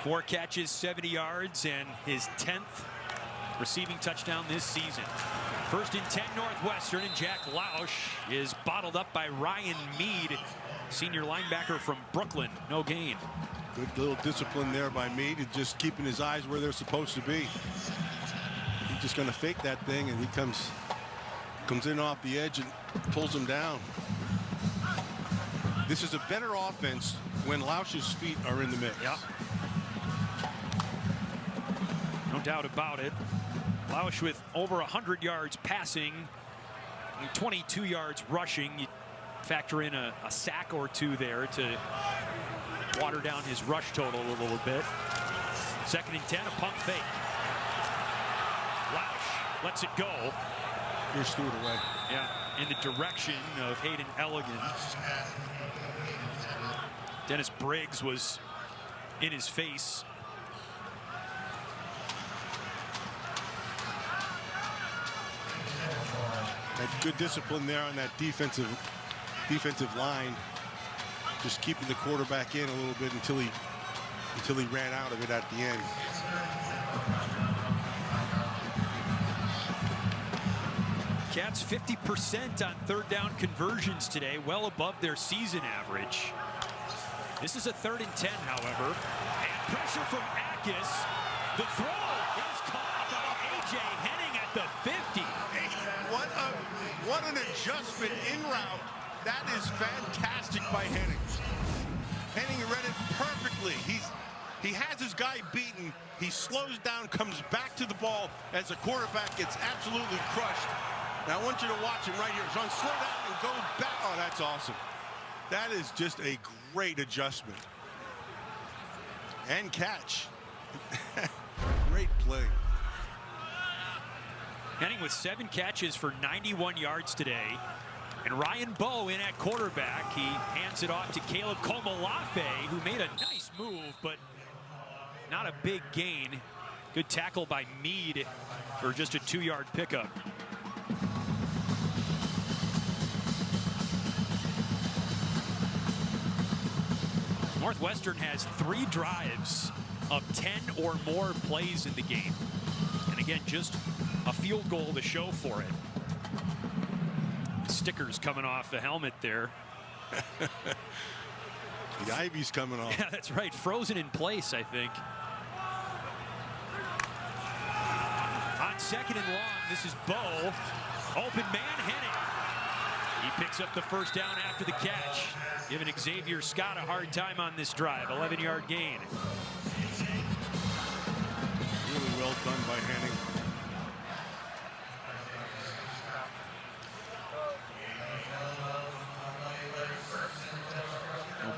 4 catches, 70 yards, and his 10th receiving touchdown this season. 1st and 10 Northwestern, and Jack Lausch is bottled up by Ryan Mead, senior linebacker from Brooklyn. No gain. Good little discipline there by Mead, and just keeping his eyes where they're supposed to be. He's just going to fake that thing, and he comes in off the edge and pulls him down. This is a better offense when Lausch's feet are in the mix. Yeah. No doubt about it. Lausch with over 100 yards passing and 22 yards rushing. You factor in a sack or 2 there to water down his rush total a little bit. 2nd and 10, a pump fake. Lausch lets it go. Here's threw it away. Yeah, in the direction of Hayden Elegant. Dennis Briggs was in his face. That good discipline there on that defensive line, just keeping the quarterback in a little bit until he ran out of it at the end. Cats 50% on 3rd down conversions today, well above their season average. This is a 3rd and 10, however. And pressure from Akis. The throw is caught by A.J. Henning at the 50. What an adjustment en route. That is fantastic by Henning. Henning read it perfectly. He has his guy beaten. He slows down, comes back to the ball as the quarterback gets absolutely crushed. Now I want you to watch him right here. Sean, slow down and go back. Oh, that's awesome. That is just a great adjustment. And catch. Great play. Henning with 7 catches for 91 yards today. And Ryan Bowe in at quarterback. He hands it off to Caleb Komolafe, who made a nice move, but not a big gain. Good tackle by Meade for just a 2-yard pickup. Northwestern has 3 drives of 10 or more plays in the game. And again, just a field goal to show for it. Stickers coming off the helmet there. The ivy's coming off. Yeah, that's right. Frozen in place, I think. On 2nd and long, this is Bowe. Open man, Henning. He picks up the first down after the catch, giving Xavier Scott a hard time on this drive. 11-yard gain. Really well done by Henning.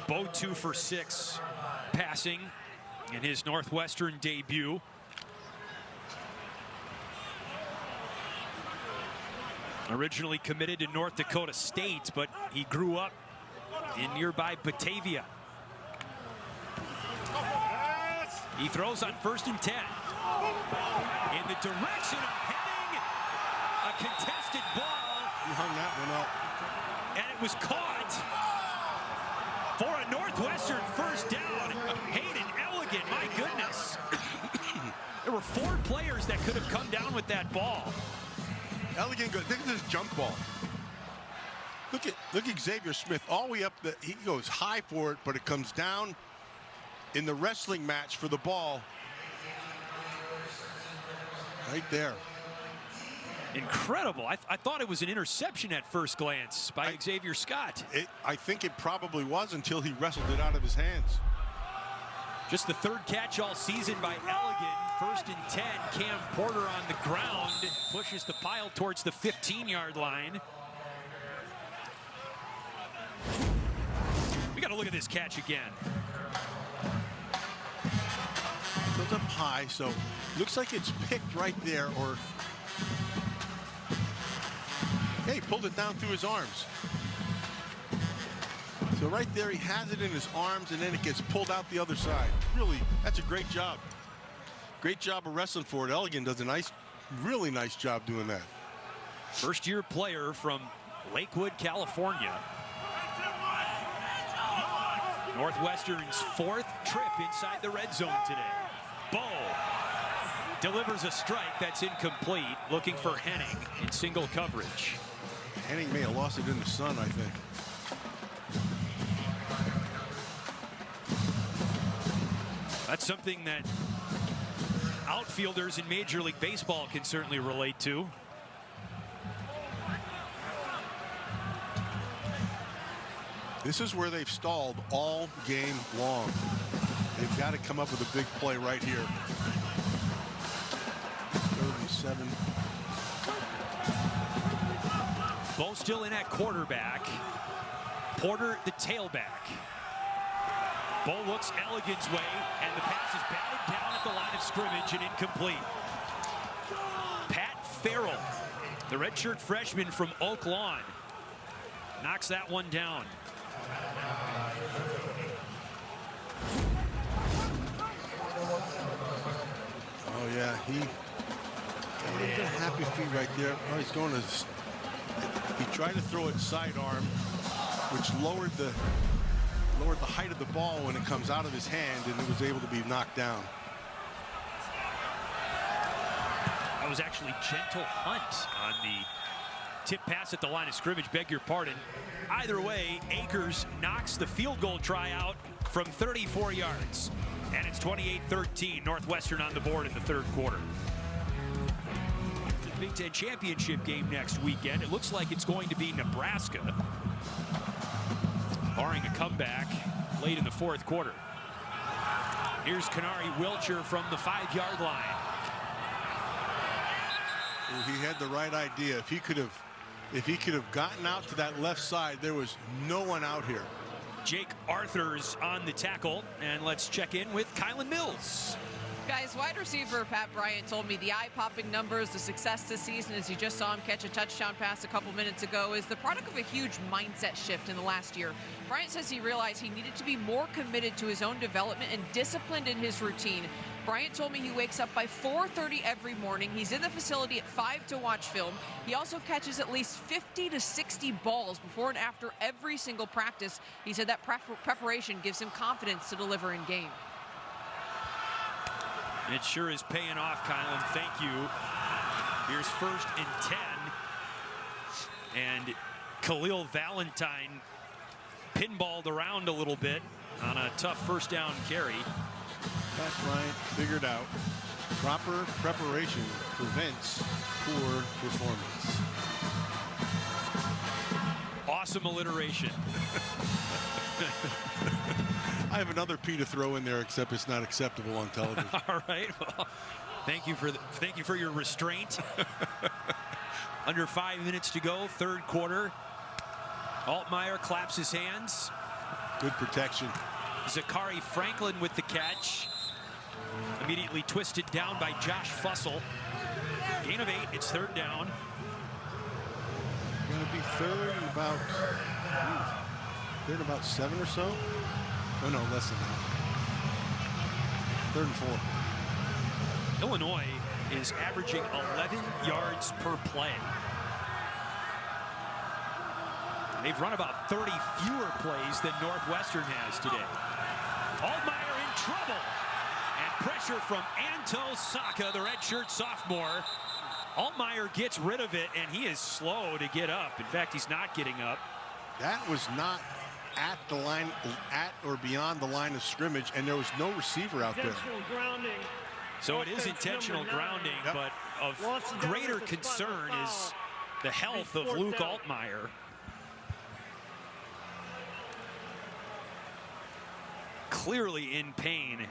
Bowe 2 for 6 passing in his Northwestern debut. Originally committed to North Dakota State, but he grew up in nearby Batavia. He throws on 1st and 10. In the direction of Henning. A contested ball. He hung that one up. And it was caught for a Northwestern first down. Hayden Elegant, my goodness. There were 4 players that could have come down with that ball. Elegant goes, look at this jump ball. Look at Xavier Smith all the way up. He goes high for it, but it comes down in the wrestling match for the ball. Right there. Incredible. I thought it was an interception at first glance by Xavier Scott. I think it probably was until he wrestled it out of his hands. Just the 3rd catch all season by Elegant. 1st and 10. Cam Porter on the ground. Pushes the pile towards the 15-yard line. We got to look at this catch again. Goes up high, so looks like it's picked right there, or hey, pulled it down through his arms. So right there, he has it in his arms, and then it gets pulled out the other side. Really, that's a great job. Great job of wrestling for it. Elegant does a really nice job doing that. First-year player from Lakewood, California. Northwestern's 4th trip inside the red zone today. Bowe delivers a strike that's incomplete, looking for Henning in single coverage. Henning may have lost it in the sun, I think. That's something that outfielders in Major League Baseball can certainly relate to. This is where they've stalled all game long. They've got to come up with a big play right here. 3rd and 7. Bowe still in at quarterback. Porter the tailback. Bowe looks Elegant's way, and the pass is batted down at the line of scrimmage and incomplete. Pat Farrell, the redshirt freshman from Oak Lawn, knocks that one down. Oh yeah, he did a happy feet right there. Oh, he's going to. He tried to throw it sidearm, which lowered the height of the ball when it comes out of his hand, and it was able to be knocked down. That was actually Gentle Hunt on the tip pass at the line of scrimmage, beg your pardon. Either way, Akers knocks the field goal try out from 34 yards. And it's 28-13, Northwestern on the board in the 3rd quarter. The Big Ten championship game next weekend. It looks like it's going to be Nebraska, barring a comeback late in the 4th quarter. Here's Kanari Wilcher from the 5-yard line. He had the right idea. If he could have gotten out to that left side, there was no one out here. Jake Arthur's on the tackle, and let's check in with Kylan Mills. Guys, wide receiver Pat Bryant told me the eye-popping numbers, the success this season, as you just saw him catch a touchdown pass a couple minutes ago, is the product of a huge mindset shift in the last year. Bryant says he realized he needed to be more committed to his own development and disciplined in his routine. Bryant told me he wakes up by 4:30 every morning. He's in the facility at 5 to watch film. He also catches at least 50 to 60 balls before and after every single practice. He said that preparation gives him confidence to deliver in game. It sure is paying off, Kylan. Thank you. Here's 1st and 10. And Khalil Valentine pinballed around a little bit on a tough 1st down carry. Pat Bryant figured out proper preparation prevents poor performance. Awesome alliteration. I have another P to throw in there, except it's not acceptable on television. All right. Well, thank you for your restraint. Under 5 minutes to go, 3rd quarter. Altmyer claps his hands. Good protection. Zakhari Franklin with the catch. Immediately twisted down by Josh Fussell. Gain of 8. It's 3rd down. Going to be third and about 7 or so. Oh no, less than that. 3rd and 4. Illinois is averaging 11 yards per play. They've run about 30 fewer plays than Northwestern has today. Altmyer in trouble. And pressure from Anto Saka, the redshirt sophomore. Altmyer gets rid of it, and he is slow to get up. In fact, he's not getting up. That was not at the line, at or beyond the line of scrimmage, and there was no receiver out there. Grounding. So it is intentional grounding, but of greater concern is the health of Luke Altmyer. Clearly in pain.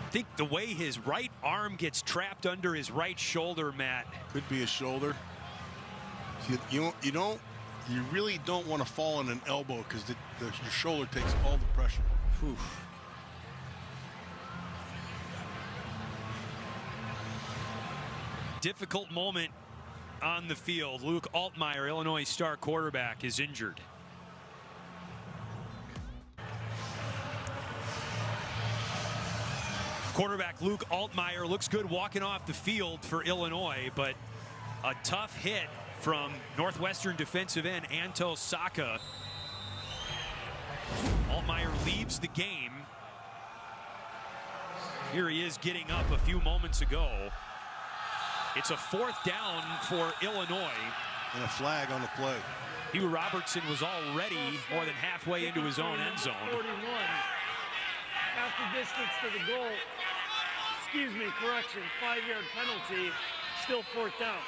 I think the way his right arm gets trapped under his right shoulder, Matt. Could be a shoulder. You really don't want to fall on an elbow because your shoulder takes all the pressure. Whew. Difficult moment on the field. Luke Altmyer, Illinois star quarterback, is injured. Quarterback Luke Altmyer looks good walking off the field for Illinois, but a tough hit from Northwestern defensive end Anto Saka. Altmyer leaves the game. Here he is getting up a few moments ago. It's a 4th down for Illinois. And a flag on the play. Hugh Robertson was already more than halfway into his own end zone. 41. After distance to the goal. Excuse me, correction. 5-yard penalty. Still 4th down.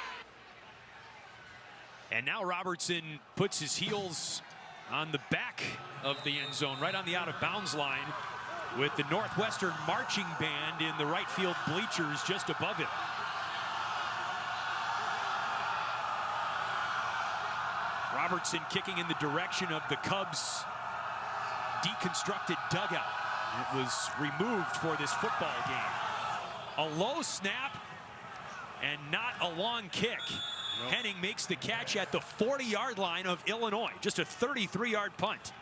And now Robertson puts his heels on the back of the end zone, right on the out-of-bounds line, with the Northwestern marching band in the right field bleachers just above him. Robertson kicking in the direction of the Cubs' deconstructed dugout. It was removed for this football game. A low snap and not a long kick. Nope. Henning makes the catch at the 40-yard line of Illinois. Just a 33-yard punt.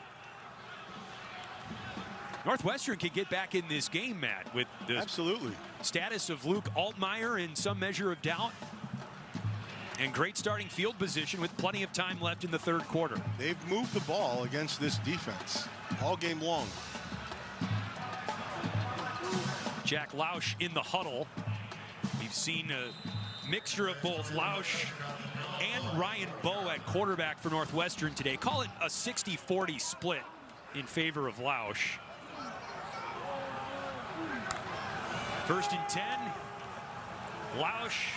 Northwestern can get back in this game, Matt, with the status of Luke Altmyer in some measure of doubt. And great starting field position with plenty of time left in the 3rd quarter. They've moved the ball against this defense all game long. Jack Lausch in the huddle. We've seen a mixture of both Lausch and Ryan Bowe at quarterback for Northwestern today. Call it a 60-40 split in favor of Lausch. 1st and 10. Lausch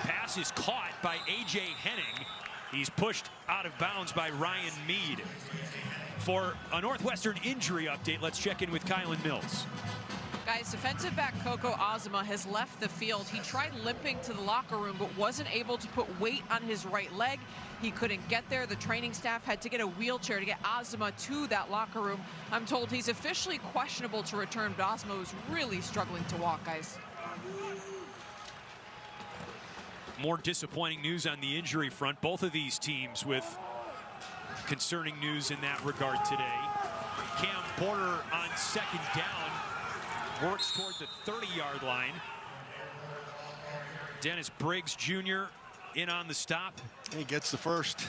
pass is caught by A.J. Henning. He's pushed out of bounds by Ryan Mead. For a Northwestern injury update, let's check in with Kylan Mills. Guys, defensive back Coco Azuma has left the field. He tried limping to the locker room, but wasn't able to put weight on his right leg. He couldn't get there. The training staff had to get a wheelchair to get Azuma to that locker room. I'm told he's officially questionable to return, but Azuma was really struggling to walk, guys. More disappointing news on the injury front. Both of these teams with concerning news in that regard today. Cam Porter on second down works toward the 30-yard line. Dennis Briggs Jr. in on the stop. He gets the first.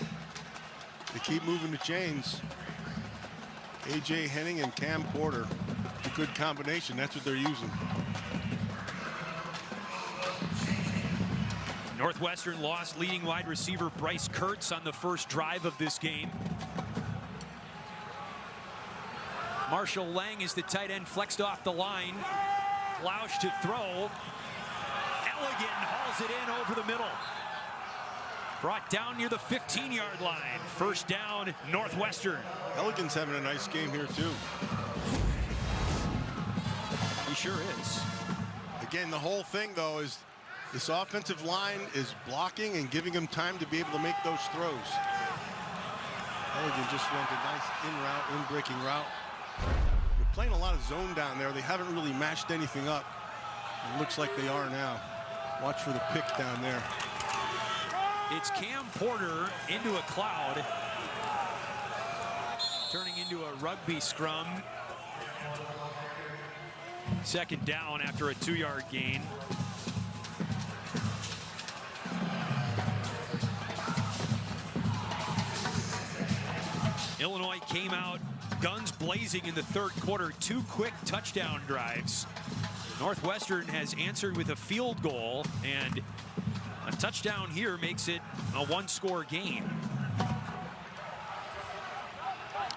They keep moving the chains. A.J. Henning and Cam Porter. A good combination. That's what they're using. Northwestern lost leading wide receiver Bryce Kurtz on the first drive of this game. Marshall Lang is the tight end, flexed off the line. Lausch to throw. Elegant hauls it in over the middle. Brought down near the 15-yard line. First down, Northwestern. Elegant's having a nice game here, too. He sure is. Again, the whole thing, though, is this offensive line is blocking and giving him time to be able to make those throws. Elegant just went a nice in-route, in-breaking route. They're playing a lot of zone down there. They haven't really matched anything up. It looks like they are now. Watch for the pick down there. It's Cam Porter into a cloud. Turning into a rugby scrum. Second down after a 2-yard gain. Illinois came out guns blazing in the third quarter. 2 quick touchdown drives. Northwestern has answered with a field goal, and a touchdown here makes it a 1-score game.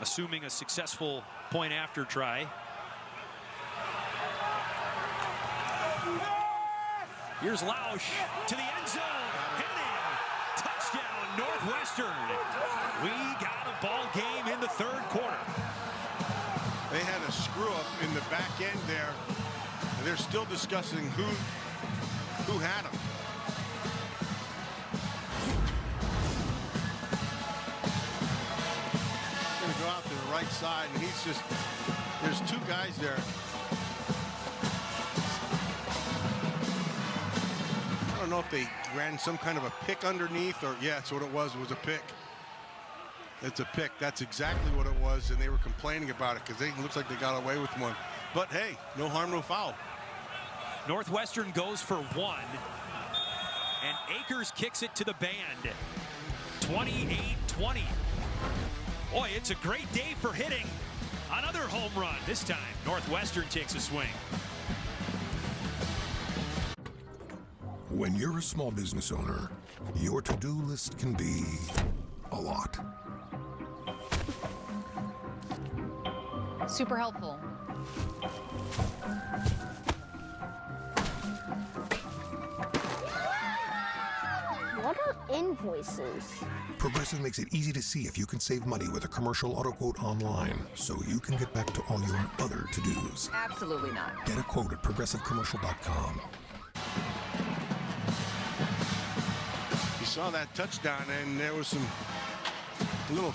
Assuming a successful point after try. Here's Lausch to the end zone. Henning. Touchdown, Northwestern. We got a ball game in the third quarter. They had a screw up in the back end there. And they're still discussing who had him. Going to go out to the right side, and he's just, there's 2 guys there. I don't know if they ran some kind of a pick underneath, or yeah, that's what it was. It was a pick. It's a pick. That's exactly what it was, and they were complaining about it because it looks like they got away with one. But hey, no harm, no foul. Northwestern goes for 1, and Akers kicks it to the band. 28-20. Boy, it's a great day for hitting. Another home run. This time, Northwestern takes a swing. When you're a small business owner, your to-do list can be a lot. Super helpful. What are invoices? Progressive makes it easy to see if you can save money with a commercial auto quote online, so you can get back to all your other to-dos. Absolutely not. Get a quote at progressivecommercial.com. You saw that touchdown, and there was some little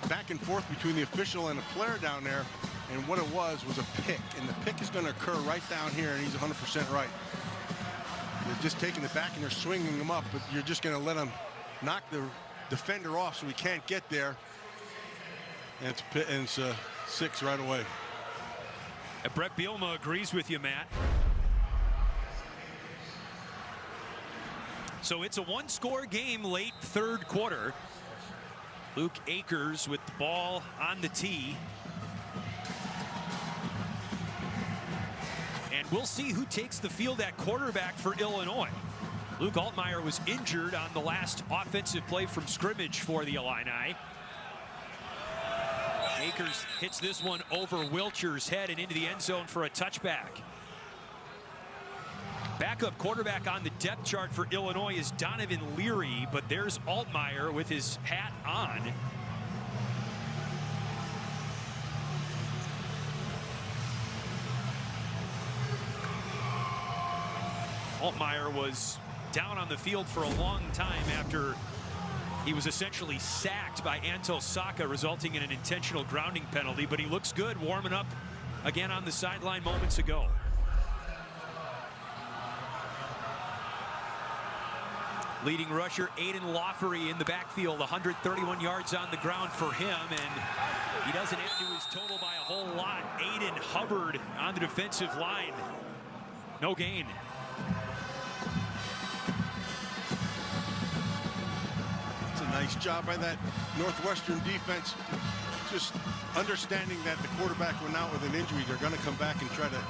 back and forth between the official and the player down there, and what it was a pick, and the pick is going to occur right down here, and he's 100% right. They're just taking it back and they're swinging him up, but you're just going to let him knock the defender off so he can't get there, and it's 6 right away. Brett Bielema agrees with you, Matt. So it's a 1-score game late third quarter. Luke Akers with the ball on the tee. And we'll see who takes the field at quarterback for Illinois. Luke Altmyer was injured on the last offensive play from scrimmage for the Illini. Akers hits this one over Wilcher's head and into the end zone for a touchback. Backup quarterback on the depth chart for Illinois is Donovan Leary, but there's Altmyer with his hat on. Altmyer was down on the field for a long time after he was essentially sacked by Anto Saka, resulting in an intentional grounding penalty, but he looks good warming up again on the sideline moments ago. Leading rusher Aidan Laughery in the backfield, 131 yards on the ground for him, and he doesn't add to his total by a whole lot. Aidan Hubbard on the defensive line. No gain. It's a nice job by that Northwestern defense, just understanding that the quarterback went out with an injury. They're going to come back and try to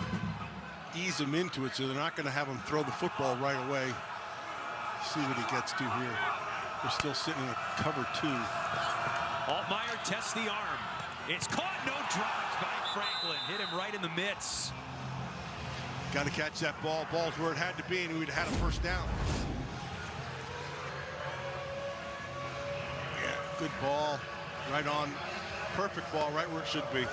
ease him into it, so they're not going to have him throw the football right away. See what he gets to here. They're still sitting in a cover 2. Altmyer tests the arm. It's caught, no dropped by Franklin. Hit him right in the mitts. Got to catch that ball. Ball's where it had to be, and we'd have had a first down. Yeah, good ball. Right on. Perfect ball, right where it should be.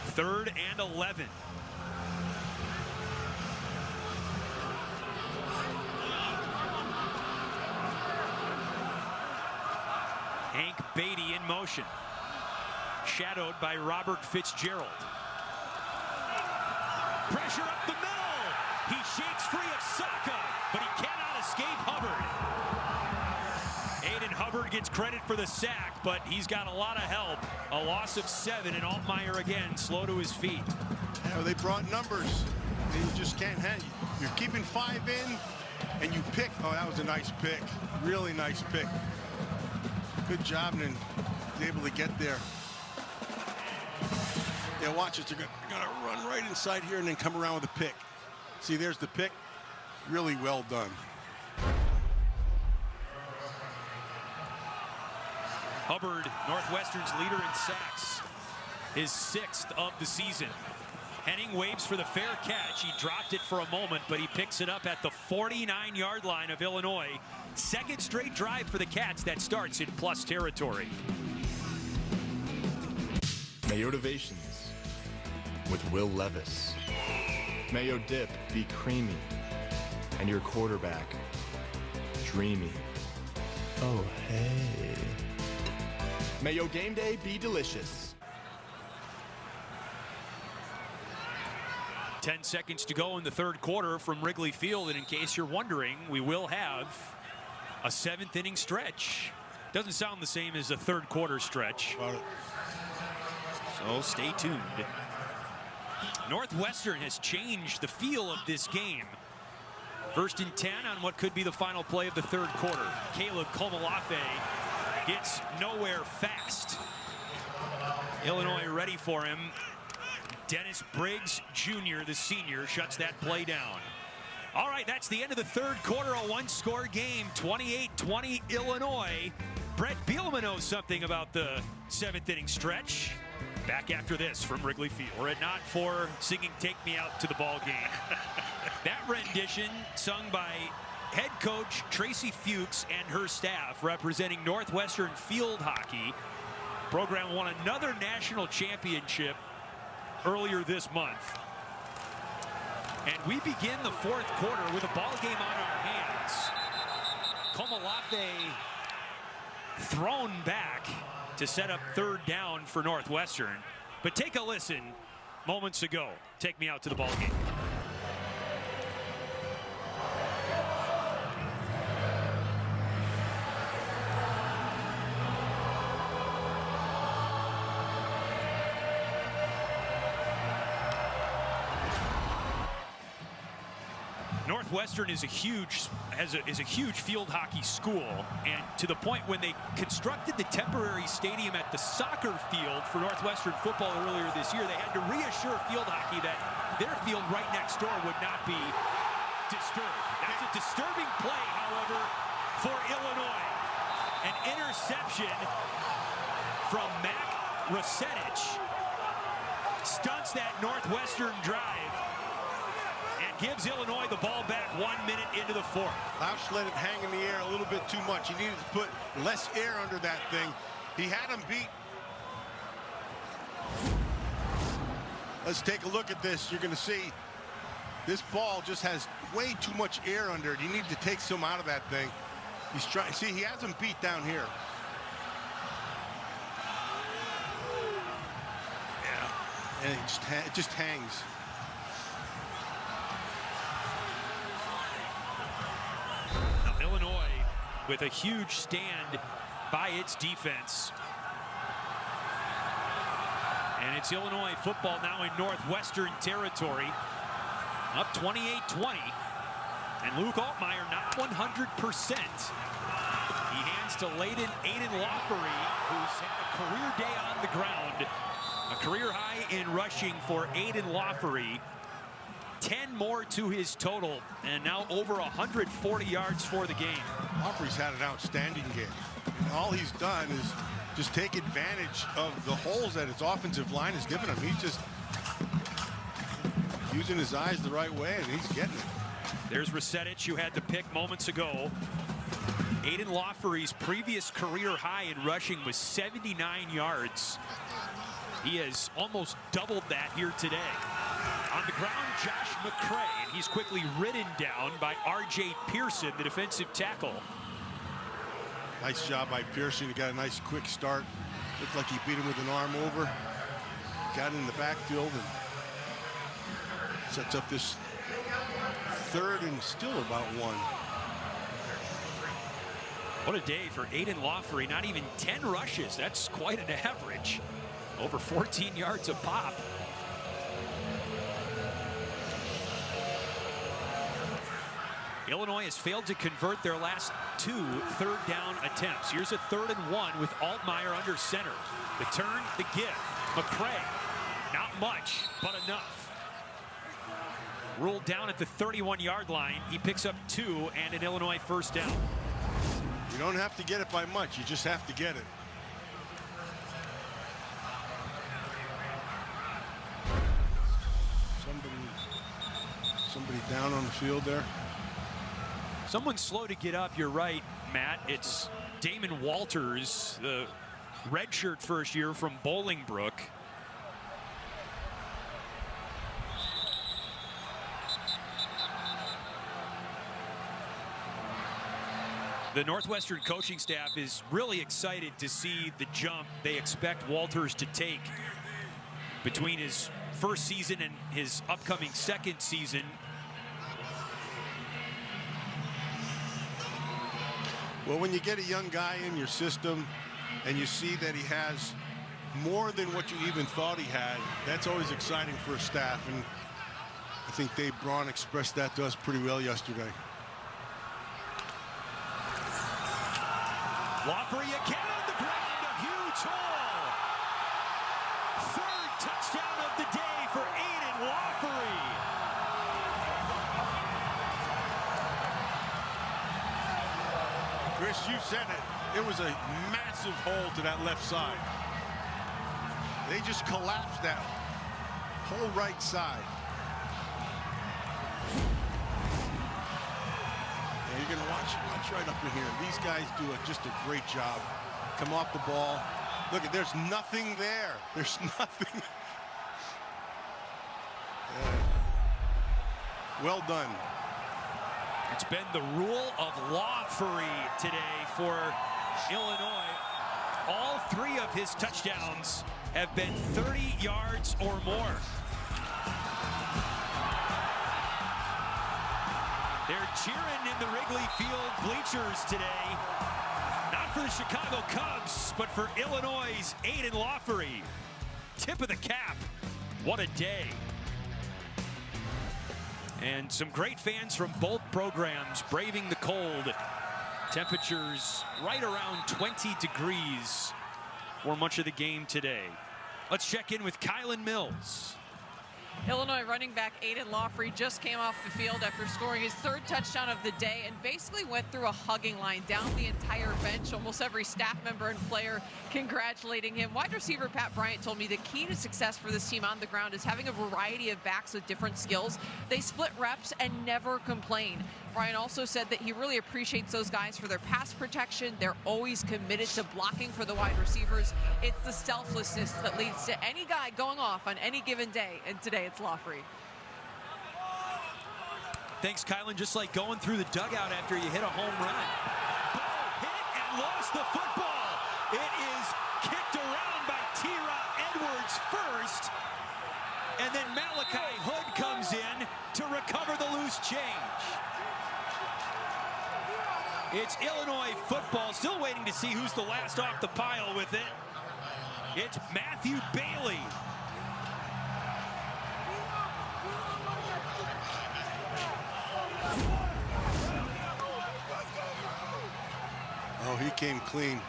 Third and 11. Hank Beatty in motion, shadowed by Robert Fitzgerald. Pressure up the middle. He shakes free of Saka, but he cannot escape Hubbard. Aidan Hubbard gets credit for the sack, but he's got a lot of help. A loss of 7, and Altmyer again slow to his feet. Yeah, they brought numbers. You just can't handle. You're keeping 5 in, and you pick. Oh, that was a nice pick. Really nice pick. Good job, and he's able to get there. Yeah, watch it. They're gonna run right inside here and then come around with a pick. See, there's the pick. Really well done. Hubbard, Northwestern's leader in sacks, his 6th of the season. Henning waves for the fair catch. He dropped it for a moment, but he picks it up at the 49-yard line of Illinois. Second straight drive for the Cats that starts in plus territory. Mayotivations with Will Levis. Mayo dip be creamy, and your quarterback dreamy. Oh, hey. Mayo game day be delicious. 10 seconds to go in the third quarter from Wrigley Field, and in case you're wondering, we will have a 7th inning stretch. Doesn't sound the same as a third quarter stretch. So stay tuned. Northwestern has changed the feel of this game. 1st and 10 on what could be the final play of the third quarter. Caleb Komolafe gets nowhere fast. Illinois ready for him. Dennis Briggs Jr., the senior, shuts that play down. All right, that's the end of the third quarter, a 1-score game, 28-20 Illinois. Brett Bielema knows something about the 7th inning stretch. Back after this from Wrigley Field. Were it not for singing Take Me Out to the Ball Game. That rendition sung by head coach Tracy Fuchs and her staff representing Northwestern field hockey. Program won another national championship earlier this month. And we begin the fourth quarter with a ball game on our hands. Komolafe thrown back to set up third down for Northwestern. But take a listen moments ago. Take me out to the ball game. Northwestern is a huge field hockey school, and to the point when they constructed the temporary stadium at the soccer field for Northwestern football earlier this year, they had to reassure field hockey that their field right next door would not be disturbed. That's a disturbing play, however, for Illinois. An interception from Mac Resetich stunts that Northwestern drive. Gives Illinois the ball back 1 minute into the fourth. Lausch let it hang in the air a little bit too much. He needed to put less air under that thing. He had him beat. Let's take a look at this. You're going to see this ball just has way too much air under it. You need to take some out of that thing. He's trying. See, he has him beat down here. Yeah, and it just hangs. Now, Illinois with a huge stand by its defense. And it's Illinois football now in Northwestern territory, up 28-20. And Luke Altmyer not 100%. He hands to Aidan Laughery, who's had a career day on the ground. A career high in rushing for Aidan Laughery. 10 more to his total, and now over 140 yards for the game. Laughery's had an outstanding game. And all he's done is just take advantage of the holes that his offensive line has given him. He's just using his eyes the right way, and he's getting it. There's Resetich, who had the pick moments ago. Aidan Laughery's previous career high in rushing was 79 yards. He has almost doubled that here today. On the ground, Josh McCray, and he's quickly ridden down by R.J. Pearson, the defensive tackle. Nice job by Pearson. He got a nice quick start. Looked like he beat him with an arm over. Got in the backfield and sets up this third and still about one. What a day for Aidan Laughery. Not even 10 rushes. That's quite an average. Over 14 yards a pop. Illinois has failed to convert their last 2 third-down attempts. Here's a 3rd and 1 with Altmyer under center. The turn, the give. McCray, not much, but enough. Ruled down at the 31-yard line. He picks up 2 and an Illinois first down. You don't have to get it by much. You just have to get it. Somebody down on the field there. Someone slow to get up, you're right, Matt. It's Damon Walters, the redshirt first year from Bolingbrook. The Northwestern coaching staff is really excited to see the jump they expect Walters to take between his first season and his upcoming second season. Well, when you get a young guy in your system and you see that he has more than what you even thought he had, that's always exciting for a staff. And I think Dave Braun expressed that to us pretty well yesterday. Laughery again on the ground, a huge hole. 3rd touchdown of the day for Aidan Laughery. Chris, you said it. It was a massive hole to that left side. They just collapsed that whole right side. Yeah, you're going to watch right up in here. These guys do just a great job. Come off the ball. Look, there's nothing there. There's nothing. Well done. It's been the rule of Laughery today for Illinois. All 3 of his touchdowns have been 30 yards or more. They're cheering in the Wrigley Field bleachers today. Not for the Chicago Cubs, but for Illinois' Aidan Laughery. Tip of the cap. What a day. And some great fans from both programs braving the cold. Temperatures right around 20 degrees for much of the game today. Let's check in with Kylan Mills. Illinois running back Aidan Laughery just came off the field after scoring his 3rd touchdown of the day and basically went through a hugging line down the entire bench. Almost every staff member and player congratulating him. Wide receiver Pat Bryant told me the key to success for this team on the ground is having a variety of backs with different skills. They split reps and never complain. Bryant also said that he really appreciates those guys for their pass protection. They're always committed to blocking for the wide receivers. It's the selflessness that leads to any guy going off on any given day, and today it's Laughery. Thanks, Kylan. Just like going through the dugout after you hit a home run. Ball hit and lost the football. It is kicked around by Torrie Edwards first, and then Malachi Hood comes in to recover the loose change. It's Illinois football, still waiting to see who's the last off the pile with it. It's Matthew Bailey. Oh, he came clean.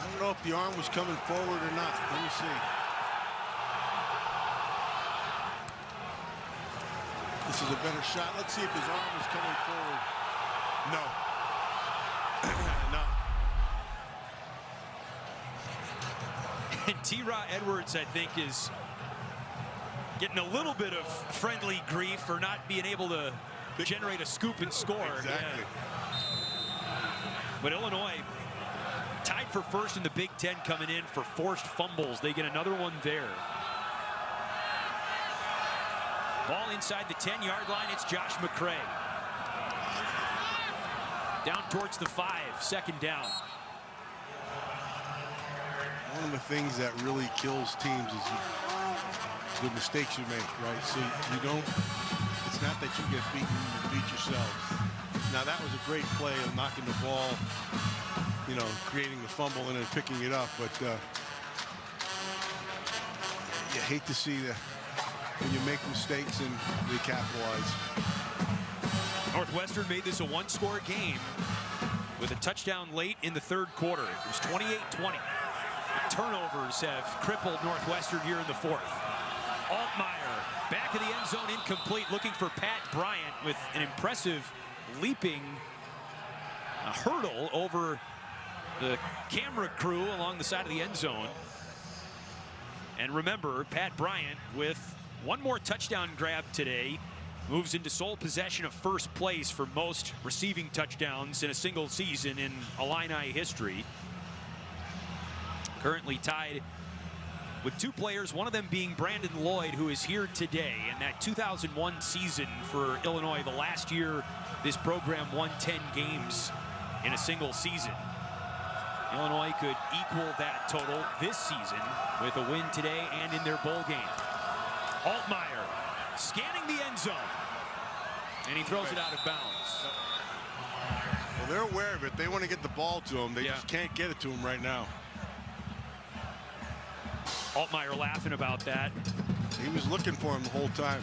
I don't know if the arm was coming forward or not. Let me see. This is a better shot. Let's see if his arm is coming forward. No. No. And Torrie Edwards, I think, is getting a little bit of friendly grief for not being able to generate a scoop and score. Exactly. Yeah. But Illinois tied for first in the Big Ten coming in for forced fumbles. They get another one there. Ball inside the 10-yard line. It's Josh McCray. Down towards the 5, 2nd down. One of the things that really kills teams is the mistakes you make, right? So you don't, it's not that you get beaten, you beat yourself. Now that was a great play of knocking the ball, you know, creating the fumble and then picking it up, but you hate to see that when you make mistakes and they capitalize. Northwestern made this a 1-score game with a touchdown late in the 3rd quarter. It was 28-20. Turnovers have crippled Northwestern here in the 4th. Altmyer back of the end zone, incomplete, looking for Pat Bryant with an impressive leaping hurdle over the camera crew along the side of the end zone. And remember, Pat Bryant with one more touchdown grab today moves into sole possession of first place for most receiving touchdowns in a single season in Illini history. Currently tied with 2 players, one of them being Brandon Lloyd, who is here today. In that 2001 season for Illinois, the last year this program won 10 games in a single season. Illinois could equal that total this season with a win today and in their bowl game. Altmyer scanning the end zone, and he throws it out of bounds. Well, they're aware of it. They want to get the ball to him. They just can't get it to him right now. Altmyer laughing about that. He was looking for him the whole time.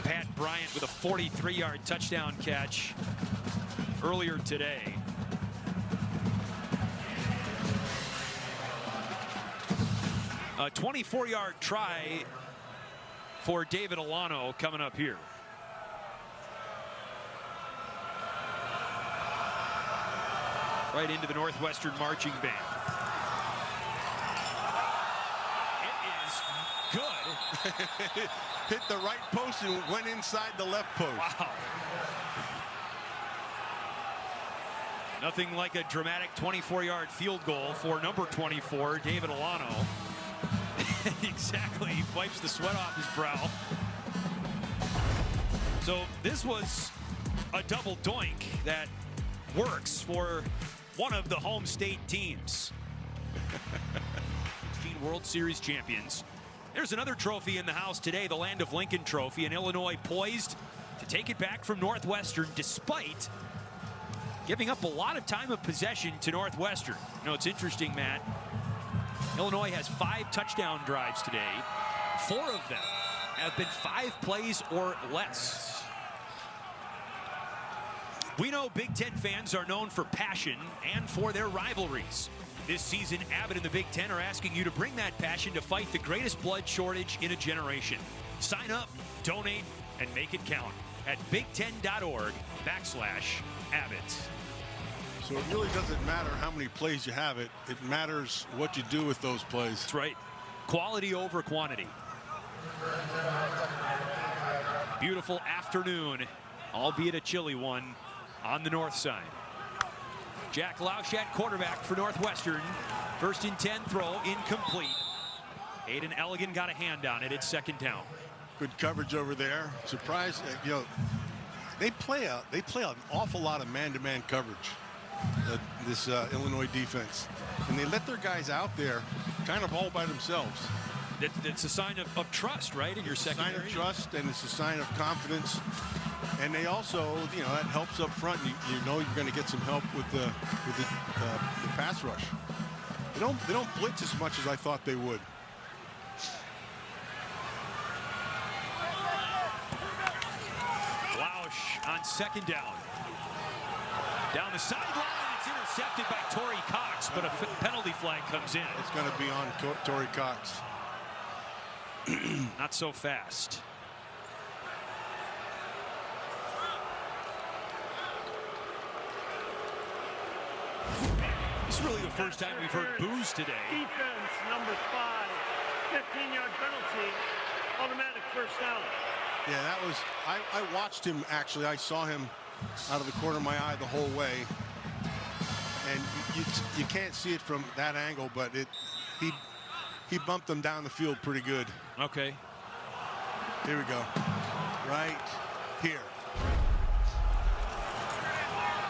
Pat Bryant with a 43-yard touchdown catch earlier today. A 24-yard try for David Alano coming up here. Right into the Northwestern marching band. Good. Hit the right post and went inside the left post. Wow. Nothing like a dramatic 24-yard field goal for number 24, David Alano. Exactly, he wipes the sweat off his brow. So this was a double doink that works for one of the home state teams. 16 World Series champions. There's another trophy in the house today, the Land of Lincoln Trophy, and Illinois poised to take it back from Northwestern despite giving up a lot of time of possession to Northwestern. You know, it's interesting, Matt. Illinois has 5 touchdown drives today. 4 of them have been 5 plays or less. We know Big Ten fans are known for passion and for their rivalries. This season, Abbott and the Big Ten are asking you to bring that passion to fight the greatest blood shortage in a generation. Sign up, donate, and make it count at big10.org/Abbott. So it really doesn't matter how many plays you have. It matters what you do with those plays. That's right. Quality over quantity. Beautiful afternoon, albeit a chilly one, on the north side. Jack Lausch at quarterback for Northwestern. 1st and 10 throw, incomplete. Aidan Elegant got a hand on it. It's 2nd down. Good coverage over there. Surprised, you know, they play an awful lot of man-to-man coverage. This Illinois defense, and they let their guys out there kind of all by themselves. It's a sign of trust, right, in your secondary? Sign of trust, and it's a sign of confidence. And they also, you know, that helps up front. You know you're going to get some help with the pass rush. They don't blitz as much as I thought they would. Lausch on 2nd down. Down the sideline, it's intercepted by Torrie Cox, but a penalty flag comes in. It's going to be on Torrie Cox. Not so fast. This is really the first time we've heard boos today. Defense, number 5. 15-yard penalty. Automatic first down. Yeah, that was, I watched him actually. I saw him out of the corner of my eye the whole way. And you can't see it from that angle, but he bumped them down the field pretty good. Okay. Here we go. Right here.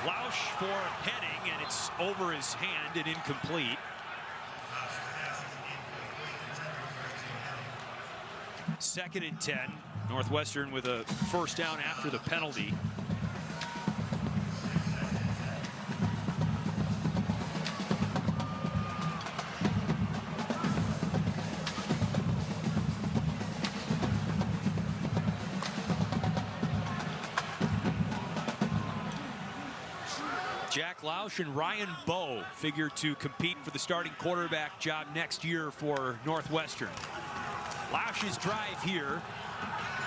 Lausch for Henning, and it's over his hand and incomplete. Second and 10. Northwestern with a 1st down after the penalty. Jack Lausch and Ryan Bowe figure to compete for the starting quarterback job next year for Northwestern. Lausch's drive here,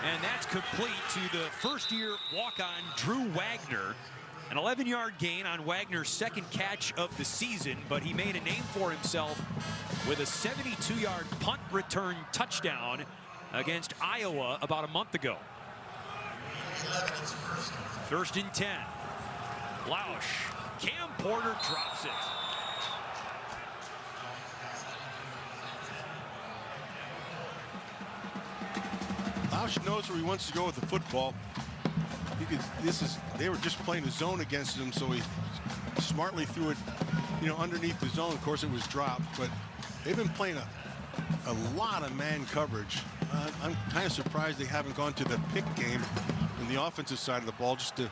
and that's complete to the first-year walk-on Drew Wagner. An 11-yard gain on Wagner's 2nd catch of the season, but he made a name for himself with a 72-yard punt return touchdown against Iowa about a month ago. 1st and 10. Lausch. Cam Porter drops it. Lausch knows where he wants to go with the football. They were just playing the zone against him, so he smartly threw it, you know, underneath the zone. Of course, it was dropped, but they've been playing a lot of man coverage. I'm kind of surprised they haven't gone to the pick game on the offensive side of the ball just to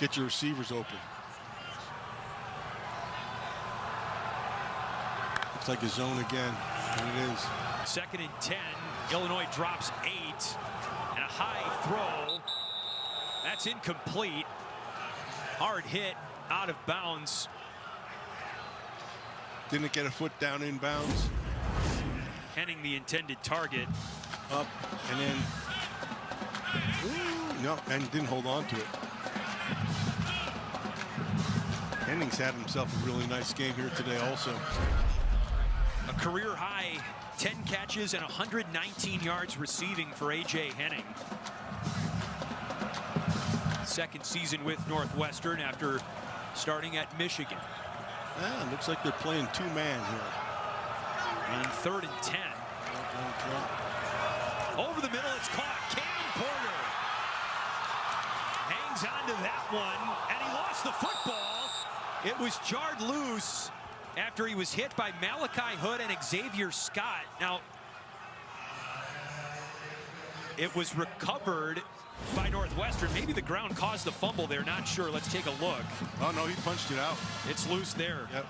get your receivers open. Looks like a zone again, and it is. 2nd and 10. Illinois drops 8, and a high throw. That's incomplete. Hard hit, out of bounds. Didn't get a foot down in bounds. Henning the intended target. Up and in. No, and didn't hold on to it. Henning's had himself a really nice game here today also. A career high 10 catches and 119 yards receiving for A.J. Henning. 2nd season with Northwestern after starting at Michigan. Yeah, looks like they're playing 2-man here. On 3rd and 10. Over the middle, it's caught. Cam Porter hangs on to that one, and he lost the football. It was jarred loose after he was hit by Malachi Hood and Xavier Scott. Now, it was recovered by Northwestern. Maybe the ground caused the fumble there, not sure. Let's take a look. Oh, no, he punched it out. It's loose there. Yep.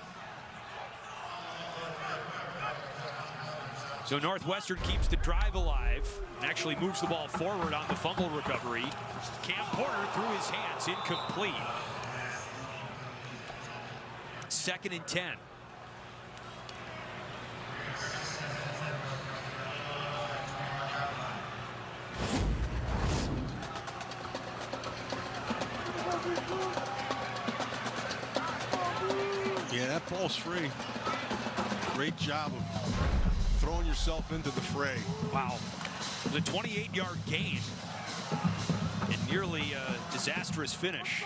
So Northwestern keeps the drive alive and actually moves the ball forward on the fumble recovery. Cam Porter through his hands, incomplete. 2nd and 10. almost free. Great job of throwing yourself into the fray. Wow. It was a 28-yard gain and nearly a disastrous finish.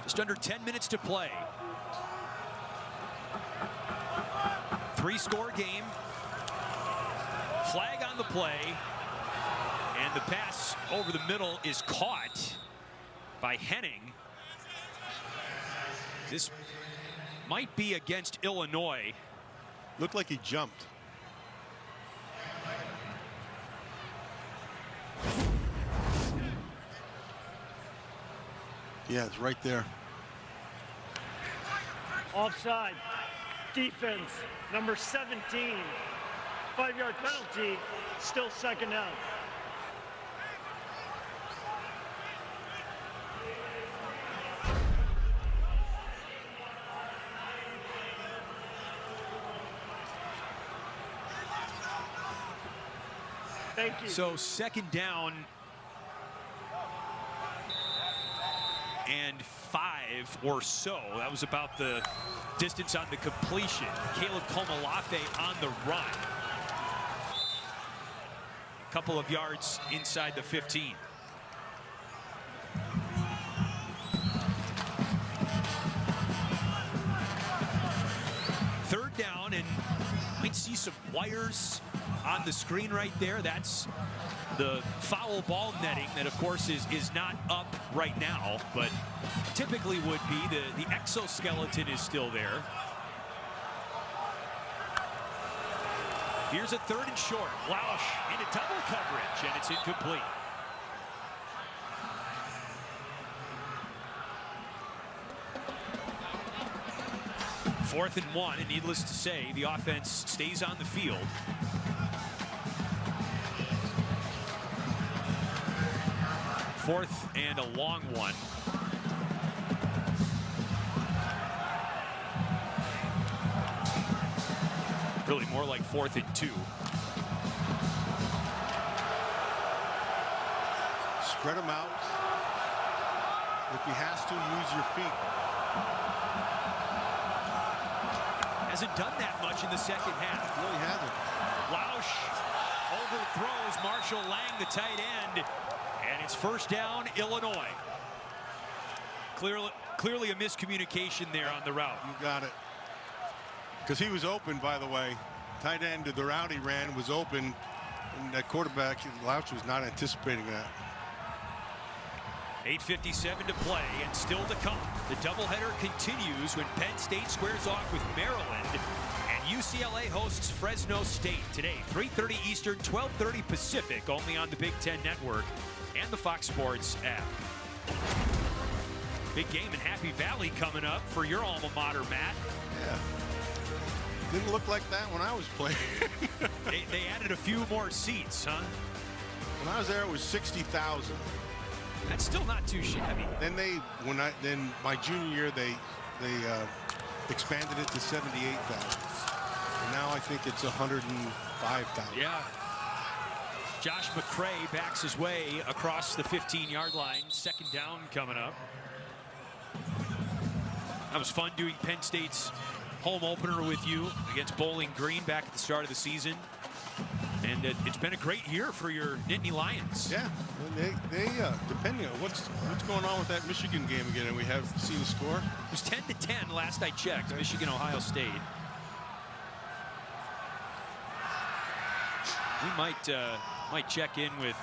Just under 10 minutes to play. 3-score game. Flag on the play. And the pass over the middle is caught by Henning. This might be against Illinois. Looked like he jumped. Yeah, it's right there. Offside. Defense, number 17. 5-yard penalty, still second down. Thank you. So second down and 5 or so. That was about the distance on the completion. Caleb Komalafe on the run. A couple of yards inside the 15. Third down, and might see some wires on the screen right there. That's the foul ball netting that, of course, is not up right now, but typically would be. The exoskeleton is still there. Here's a 3rd and short. Lausch into double coverage, and it's incomplete. Fourth and 1, and needless to say, the offense stays on the field. Fourth and a long one. Really more like 4th and 2. Spread him out. If he has to, use your feet. Hasn't done that much in the second half. Really hasn't. Lausch overthrows Marshall Lang, the tight end. And it's first down, Illinois. Clearly a miscommunication there on the route. You got it. Because he was open, by the way. Tight end to the route he ran was open. And that quarterback, Lausch, was not anticipating that. 8:57 to play and still to come. The doubleheader continues when Penn State squares off with Maryland. And UCLA hosts Fresno State today, 3:30 Eastern, 12:30 Pacific, only on the Big Ten Network and the Fox Sports app. Big game in Happy Valley coming up for your alma mater, Matt. Yeah. Didn't look like that when I was playing. they added a few more seats, huh? When I was there, it was 60,000. That's still not too shabby. Then my junior year, they expanded it to 78,000. And now I think it's 105,000. Yeah. Josh McCray backs his way across the 15-yard line. Second down coming up. That was fun doing Penn State's home opener with you against Bowling Green back at the start of the season. And it's been a great year for your Nittany Lions. Yeah, they depending on what's going on with that Michigan game again, and we have seen the score. It was 10-10 last I checked. Okay. Michigan, Ohio State. We might check in with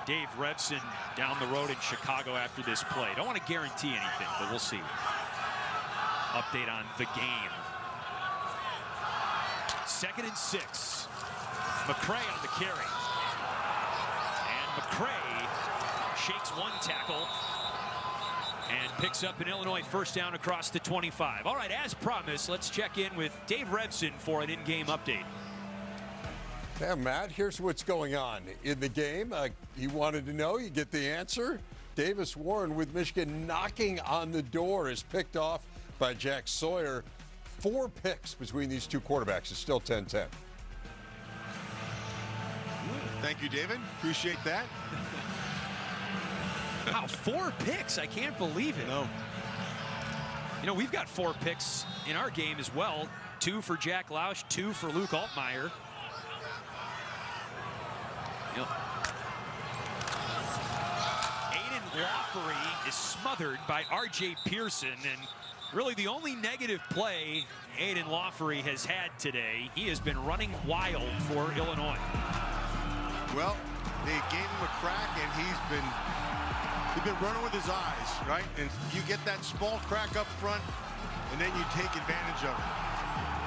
Dave Revson down the road in Chicago after this play. Don't want to guarantee anything, but we'll see. Update on the game. 2nd and 6. McCray on the carry. And McCray shakes one tackle and picks up an Illinois first down across the 25. All right, as promised, let's check in with Dave Revson for an in-game update. Yeah, Matt, here's what's going on in the game. You wanted to know, you get the answer. Davis Warren with Michigan knocking on the door is picked off by Jack Sawyer. 4 picks between these two quarterbacks. It's still 10-10. Thank you, David. Appreciate that. Wow, 4 picks. I can't believe it. No. You know, we've got 4 picks in our game as well. 2 for Jack Lausch, 2 for Luke Altmyer. Yep. Aidan Laughery is smothered by R.J. Pearson, and really the only negative play Aidan Laughery has had today. He has been running wild for Illinois. Well, they gave him a crack, and he's been running with his eyes, right? And you get that small crack up front, and then you take advantage of it.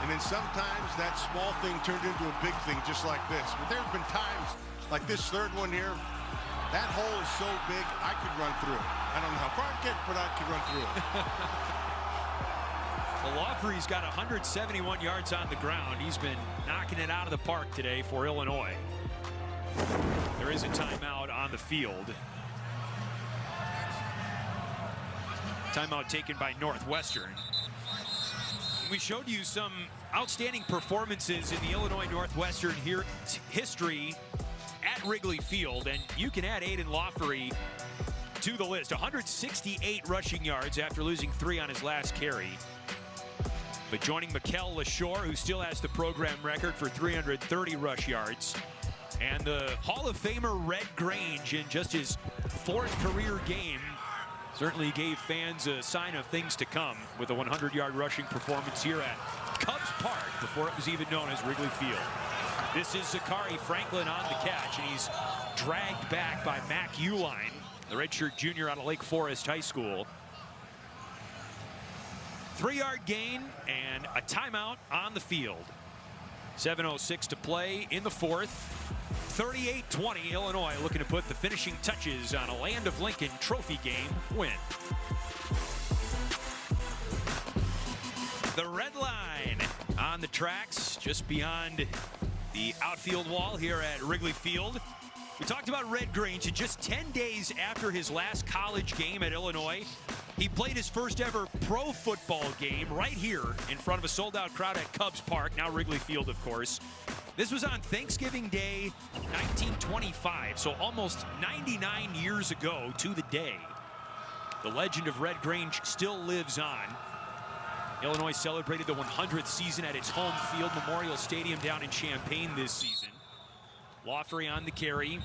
And then sometimes that small thing turned into a big thing, just like this. But there have been times, like this third one here, that hole is so big, I could run through it. I don't know how far I'd get, but I could run through it. Well, Laughery's got 171 yards on the ground. He's been knocking it out of the park today for Illinois. There is a timeout on the field. Timeout taken by Northwestern. We showed you some outstanding performances in the Illinois Northwestern history at Wrigley Field, and you can add Aidan Laughery to the list. 168 rushing yards after losing 3 on his last carry. But joining Mikel LaShore, who still has the program record for 330 rush yards, and the Hall of Famer Red Grange in just his 4th career game, certainly gave fans a sign of things to come with a 100-yard rushing performance here at Cubs Park before it was even known as Wrigley Field. This is Zakhari Franklin on the catch, and he's dragged back by Mac Uline, the redshirt junior out of Lake Forest High School. 3-yard gain and a timeout on the field. 7:06 to play in the 4th. 38-20, Illinois looking to put the finishing touches on a Land of Lincoln trophy game win. The red line on the tracks just beyond the outfield wall here at Wrigley Field. We talked about Red Grange, and just 10 days after his last college game at Illinois, he played his first ever pro football game right here in front of a sold-out crowd at Cubs Park, now Wrigley Field, of course. This was on Thanksgiving Day, 1925, so almost 99 years ago to the day. The legend of Red Grange still lives on. Illinois celebrated the 100th season at its home field, Memorial Stadium down in Champaign this season. Laughery on the carry.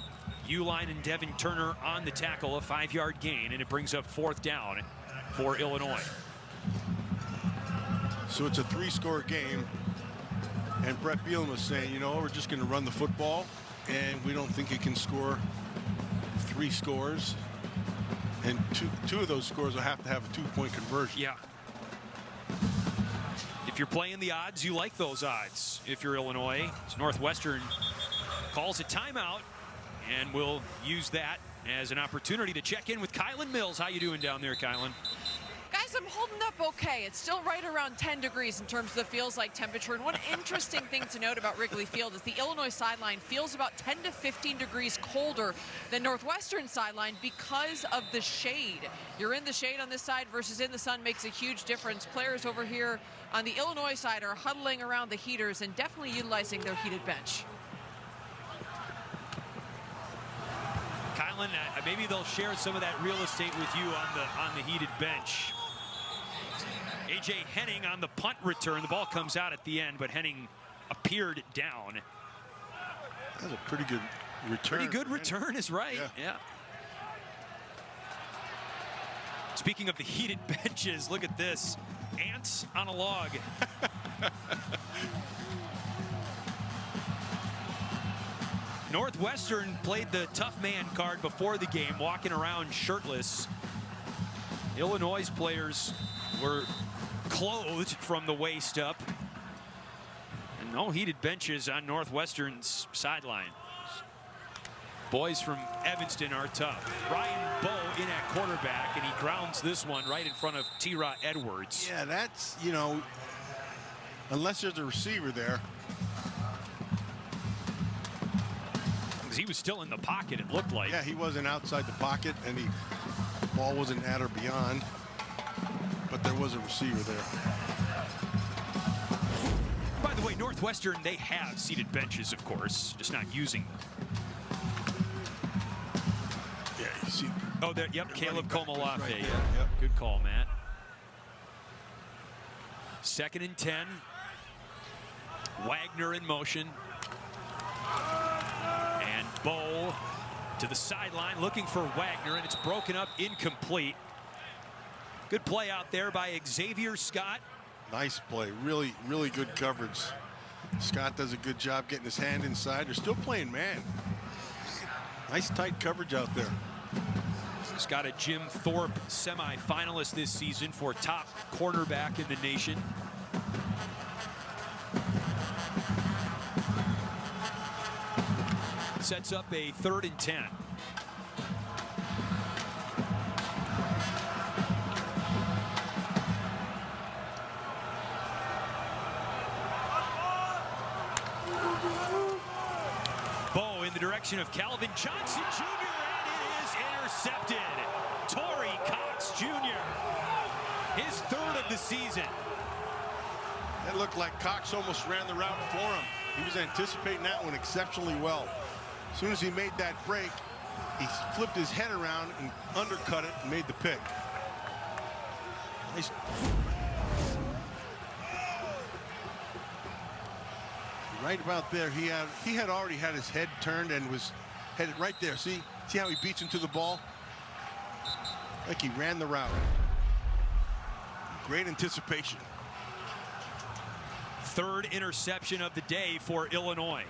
Uline and Devin Turner on the tackle, a 5-yard gain, and it brings up 4th down for Illinois. So it's a 3-score game, and Brett Bielema was saying, you know, we're just going to run the football, and we don't think it can score 3 scores, and two of those scores will have to have a 2-point conversion. Yeah. If you're playing the odds, you like those odds. If you're Illinois, it's Northwestern calls a timeout, and we'll use that as an opportunity to check in with Kylan Mills. How you doing down there, Kylan? Guys, I'm holding up okay. It's still right around 10 degrees in terms of the feels like temperature. And one interesting thing to note about Wrigley Field is the Illinois sideline feels about 10 to 15 degrees colder than Northwestern sideline because of the shade. You're in the shade on this side versus in the sun makes a huge difference. Players over here on the Illinois side are huddling around the heaters and definitely utilizing their heated bench. Kylan, maybe they'll share some of that real estate with you on the heated bench. A.J. Henning on the punt return. The ball comes out at the end, but Henning appeared down. That's a pretty good return. Pretty good return is right, yeah. Speaking of the heated benches, look at this. Ants on a log. Northwestern played the tough man card before the game, walking around shirtless. Illinois players were clothed from the waist up. And no heated benches on Northwestern's sideline. Boys from Evanston are tough. Ryan Bowe in at quarterback, and he grounds this one right in front of T-Rod Edwards. Yeah, that's, you know, unless there's a receiver there. He was still in the pocket, it looked like. Yeah, he wasn't outside the pocket, and the ball wasn't at or beyond, but there was a receiver there. By the way, Northwestern, they have seated benches, of course, just not using them. Yeah, you see. Oh, there, yep, Caleb Komalafe. Right, yep. Good call, Matt. 2nd and 10. Wagner in motion. And Bo to the sideline looking for Wagner, and it's broken up, incomplete. Good play out there by Xavier Scott. Nice play, really, really good coverage. Scott does a good job getting his hand inside. They're still playing man. Nice tight coverage out there. He's got a Jim Thorpe semi-finalist this season for top cornerback in the nation. Sets up a 3rd and 10. Bo in the direction of Calvin Johnson Jr. and it is intercepted. Torrie Cox Jr. His 3rd of the season. That looked like Cox almost ran the route for him. He was anticipating that one exceptionally well. As soon as he made that break, he flipped his head around and undercut it and made the pick. Nice. Right about there, he had already had his head turned and was headed right there. See how he beats him to the ball? Like he ran the route. Great anticipation. 3rd interception of the day for Illinois.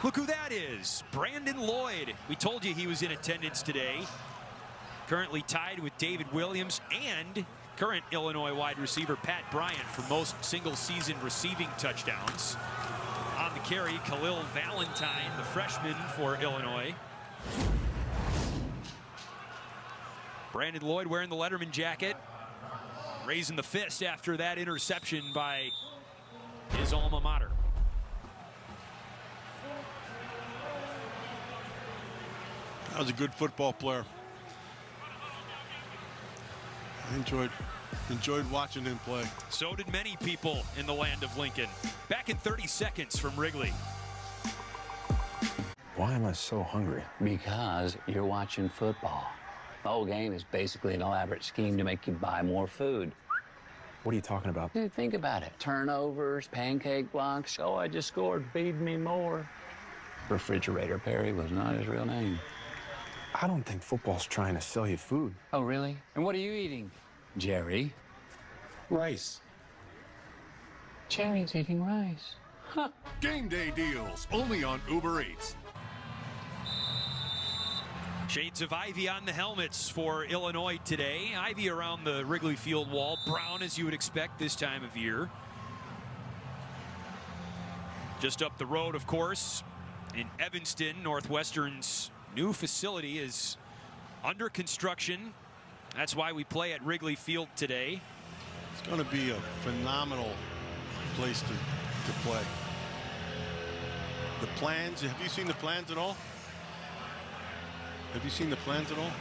Look who that is, Brandon Lloyd. We told you he was in attendance today. Currently tied with David Williams and current Illinois wide receiver Pat Bryant for most single-season receiving touchdowns. On the carry, Khalil Valentine, the freshman for Illinois. Brandon Lloyd wearing the Letterman jacket, raising the fist after that interception by his alma mater. That was a good football player. I enjoyed watching him play. So did many people in the land of Lincoln. Back in 30 seconds from Wrigley. Why am I so hungry? Because you're watching football. The whole game is basically an elaborate scheme to make you buy more food. What are you talking about? Dude, think about it. Turnovers, pancake blocks. Oh, I just scored. Feed me more. Refrigerator Perry was not his real name. I don't think football's trying to sell you food. Oh, really? And what are you eating, Jerry? Rice. Jerry's eating rice. Huh. Game day deals only on Uber Eats. Shades of ivy on the helmets for Illinois today. Ivy around the Wrigley Field wall. Brown, as you would expect this time of year. Just up the road, of course, in Evanston, Northwestern's new facility is under construction. That's why we play at Wrigley Field today. It's going to be a phenomenal place to play. The plans, have you seen the plans at all? Have you seen the plans at all?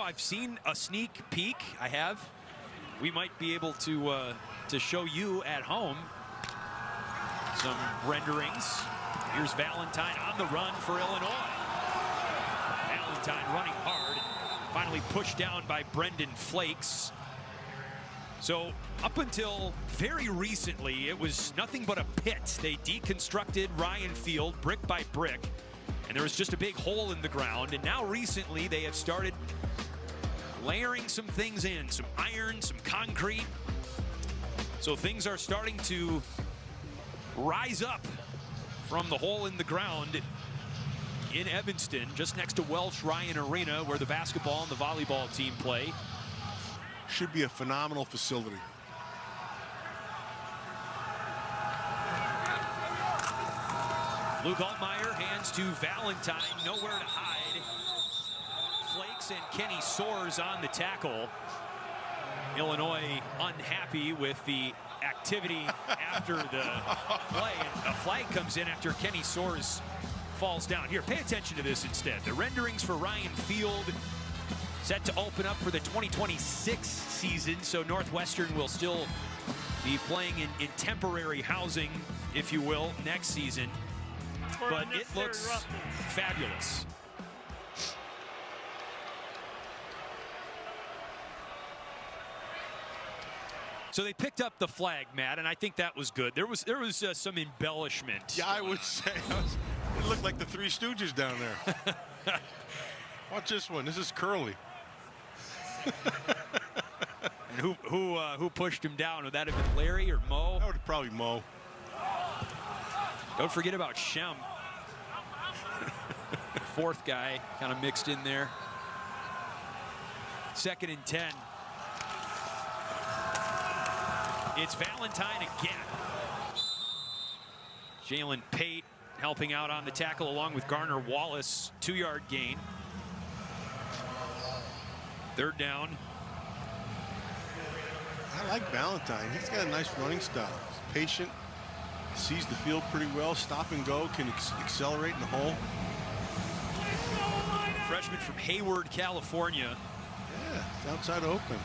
I've seen a sneak peek. I have. We might be able to show you at home some renderings. Here's Valentine on the run for Illinois. Valentine running hard, finally pushed down by Brendan Flakes. So up until very recently, it was nothing but a pit. They deconstructed Ryan Field brick by brick, and there was just a big hole in the ground. And now recently, they have started layering some things in, some iron, some concrete. So things are starting to rise up from the hole in the ground in Evanston, just next to Welsh Ryan Arena, where the basketball and the volleyball team play. Should be a phenomenal facility. Luke Altmyer hands to Valentine, nowhere to hide. Flakes and Kenny Soares on the tackle. Illinois unhappy with the activity after the play, and a flag comes in after Kenny Soares falls down. Here, pay attention to this instead. The renderings for Ryan Field set to open up for the 2026 season, so Northwestern will still be playing in temporary housing, if you will, next season. But it looks fabulous. So they picked up the flag, Matt, and I think that was good. There was some embellishment. Yeah, I would say. It looked like the Three Stooges down there. Watch this one. This is Curly. And who pushed him down? Would that have been Larry or Mo? That would have probably Mo. Don't forget about Shem. Fourth guy kind of mixed in there. 2nd and 10. It's Valentine again. Jalen Pate helping out on the tackle along with Garner Wallace. 2-yard gain. 3rd down. I like Valentine. He's got a nice running style. He's patient, sees the field pretty well, stop and go, can accelerate in the hole. Freshman from Hayward, California. Yeah, it's outside open.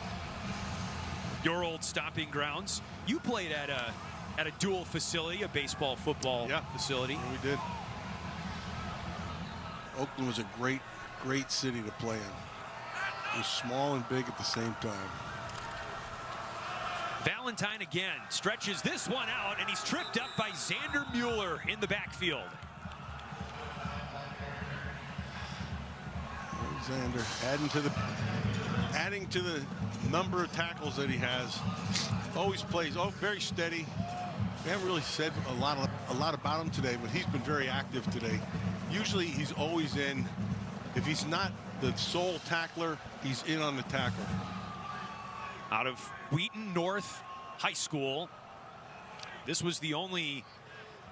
Your old stomping grounds. You played at a dual facility, a baseball football facility. Yeah, we did. Oakland was a great city to play in. It was small and big at the same time. Valentine again stretches this one out, and he's tripped up by Xander Mueller in the backfield. Xander adding to the number of tackles that he has. Always plays very steady. We haven't really said a lot about him today, but he's been very active today. Usually he's always in. If he's not the sole tackler, he's in on the tackle. Out of Wheaton North High School. This was the only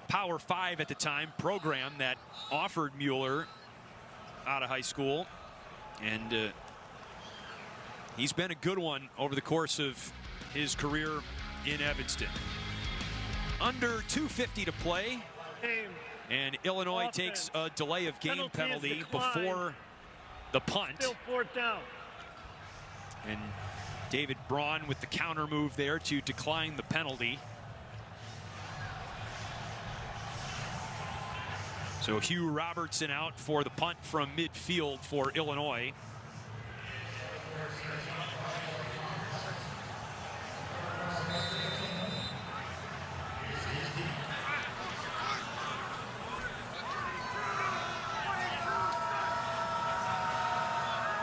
Power 5 at the time program that offered Mueller out of high school. And he's been a good one over the course of his career in Evanston. Under 2:50 to play. And Illinois takes a delay of game penalty before the punt. Still 4th down. And David Braun with the counter move there to decline the penalty. So Hugh Robertson out for the punt from midfield for Illinois.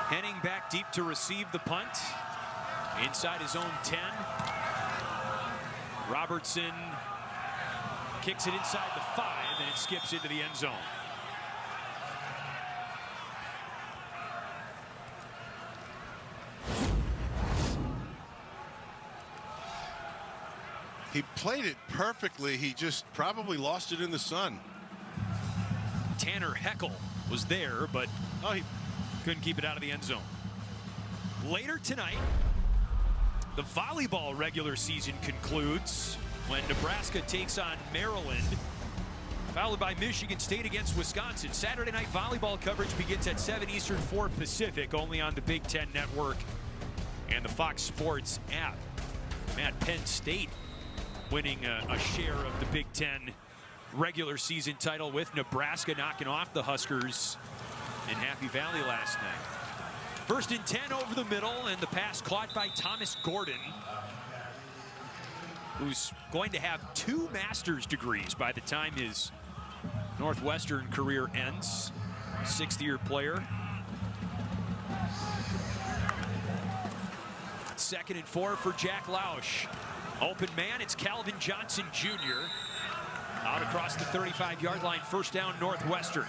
Henning back deep to receive the punt. Inside his own 10. Robertson kicks it inside the 5, and it skips into the end zone. He played it perfectly. He just probably lost it in the sun. Tanner Heckel was there, but he couldn't keep it out of the end zone. Later tonight, the volleyball regular season concludes when Nebraska takes on Maryland, followed by Michigan State against Wisconsin. Saturday night volleyball coverage begins at 7 Eastern, 4 Pacific, only on the Big Ten Network and the Fox Sports app. Matt, Penn State winning a share of the Big Ten regular season title with Nebraska knocking off the Huskers in Happy Valley last night. 1st and 10 over the middle, and the pass caught by Thomas Gordon, who's going to have 2 master's degrees by the time his Northwestern career ends. 6th-year player. 2nd and 4 for Jack Lausch. Open man, it's Calvin Johnson Jr. Out across the 35-yard line, 1st down Northwestern.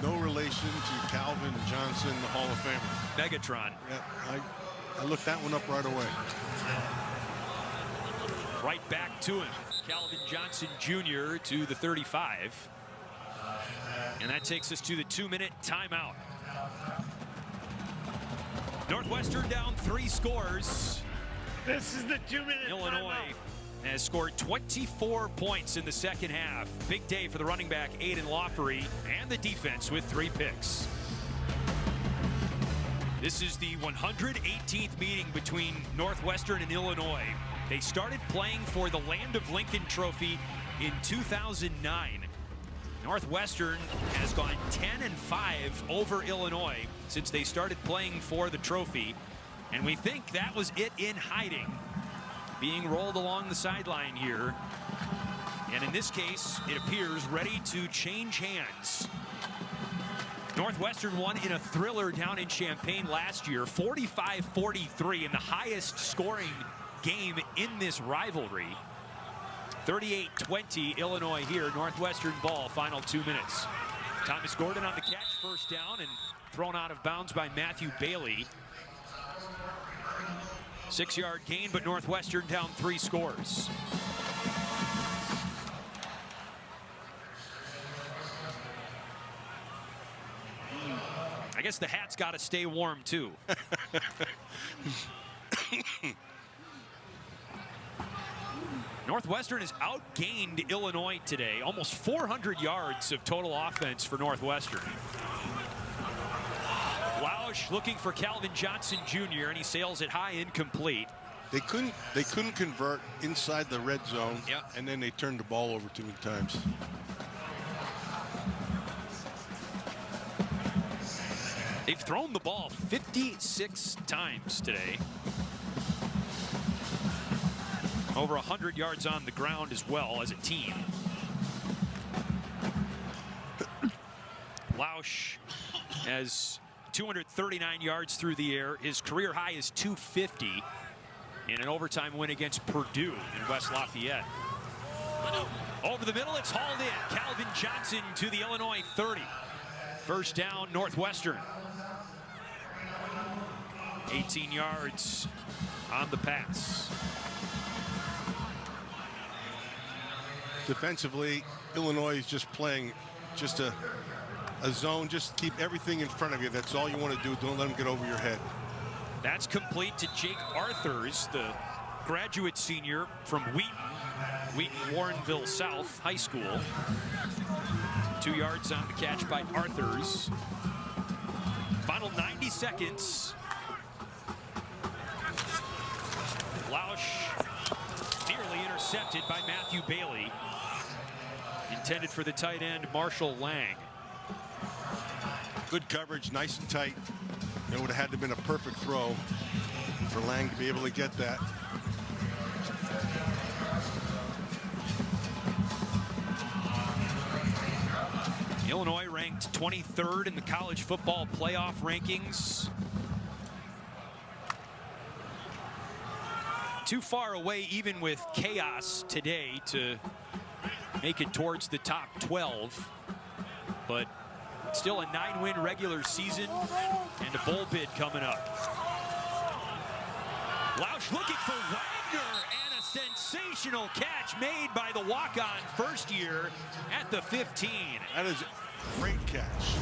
No relation to Calvin Johnson, the Hall of Famer. Megatron. Yeah, I looked that one up right away. Right back to him. Calvin Johnson Jr. to the 35. And that takes us to the 2-minute timeout. Northwestern down 3 scores. This is the 2-minute Illinois timeout. has scored 24 points in the second half. Big day for the running back, Aidan Laughery, and the defense with 3 picks. This is the 118th meeting between Northwestern and Illinois. They started playing for the Land of Lincoln Trophy in 2009. Northwestern has gone 10-5 over Illinois since they started playing for the trophy. And we think that was it in hiding. being rolled along the sideline here. And in this case, it appears ready to change hands. Northwestern won in a thriller down in Champaign last year, 45-43, in the highest scoring game in this rivalry. 38-20 Illinois here, Northwestern ball, final 2 minutes. Thomas Gordon on the catch, first down, and thrown out of bounds by Matthew Bailey. 6-yard gain, but Northwestern down 3 scores. I guess the hat's got to stay warm, too. Northwestern has outgained Illinois today. Almost 400 yards of total offense for Northwestern. Lausch looking for Calvin Johnson Jr., and he sails it high, incomplete. They couldn't convert inside the red zone, and then they turned the ball over too many times. They've thrown the ball 56 times today. Over 100 yards on the ground as well as a team. Lausch has 239 yards through the air. His career high is 250 in an overtime win against Purdue in West Lafayette. Over the middle, it's hauled in. Calvin Johnson to the Illinois 30. First down, Northwestern. 18 yards on the pass. Defensively, Illinois is just playing just a zone. Just keep everything in front of you. That's all you want to do. Don't let them get over your head. That's complete to Jake Arthurs, the graduate senior from Wheaton Warrenville South High School. 2 yards on the catch by Arthurs. Final 90 seconds. Lausch nearly intercepted by Matthew Bailey. Intended for the tight end, Marshall Lang. Good coverage, nice and tight. It would have had to have been a perfect throw for Lang to be able to get that. Illinois ranked 23rd in the college football playoff rankings. Too far away, even with chaos today, to make it towards the top 12. But still a 9-win regular season and a bowl bid coming up. Lausch looking for Wagner, and a sensational catch made by the walk-on first year at the 15. That is a great catch.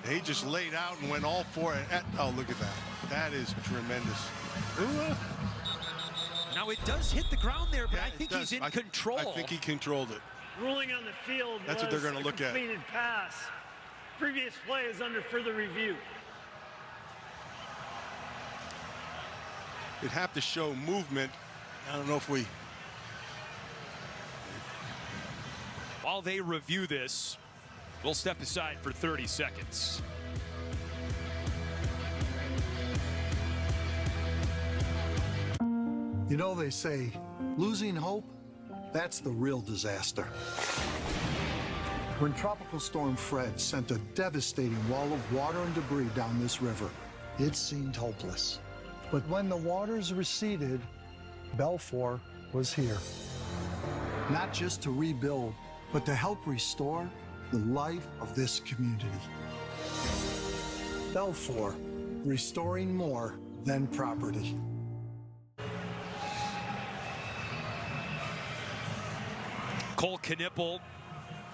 He just laid out and went all for it. Oh, look at that. That is tremendous. Now it does hit the ground there, but I think he's in control. I think he controlled it. Ruling on the field. That's what they're going to look at. Completed pass. Previous play is under further review. It'd have to show movement. I don't know if we. While they review this, we'll step aside for 30 seconds. You know, they say, losing hope, that's the real disaster. When Tropical Storm Fred sent a devastating wall of water and debris down this river, it seemed hopeless. But when the waters receded, Belfour was here. Not just to rebuild, but to help restore the life of this community. Belfour, restoring more than property. Cole Knippel,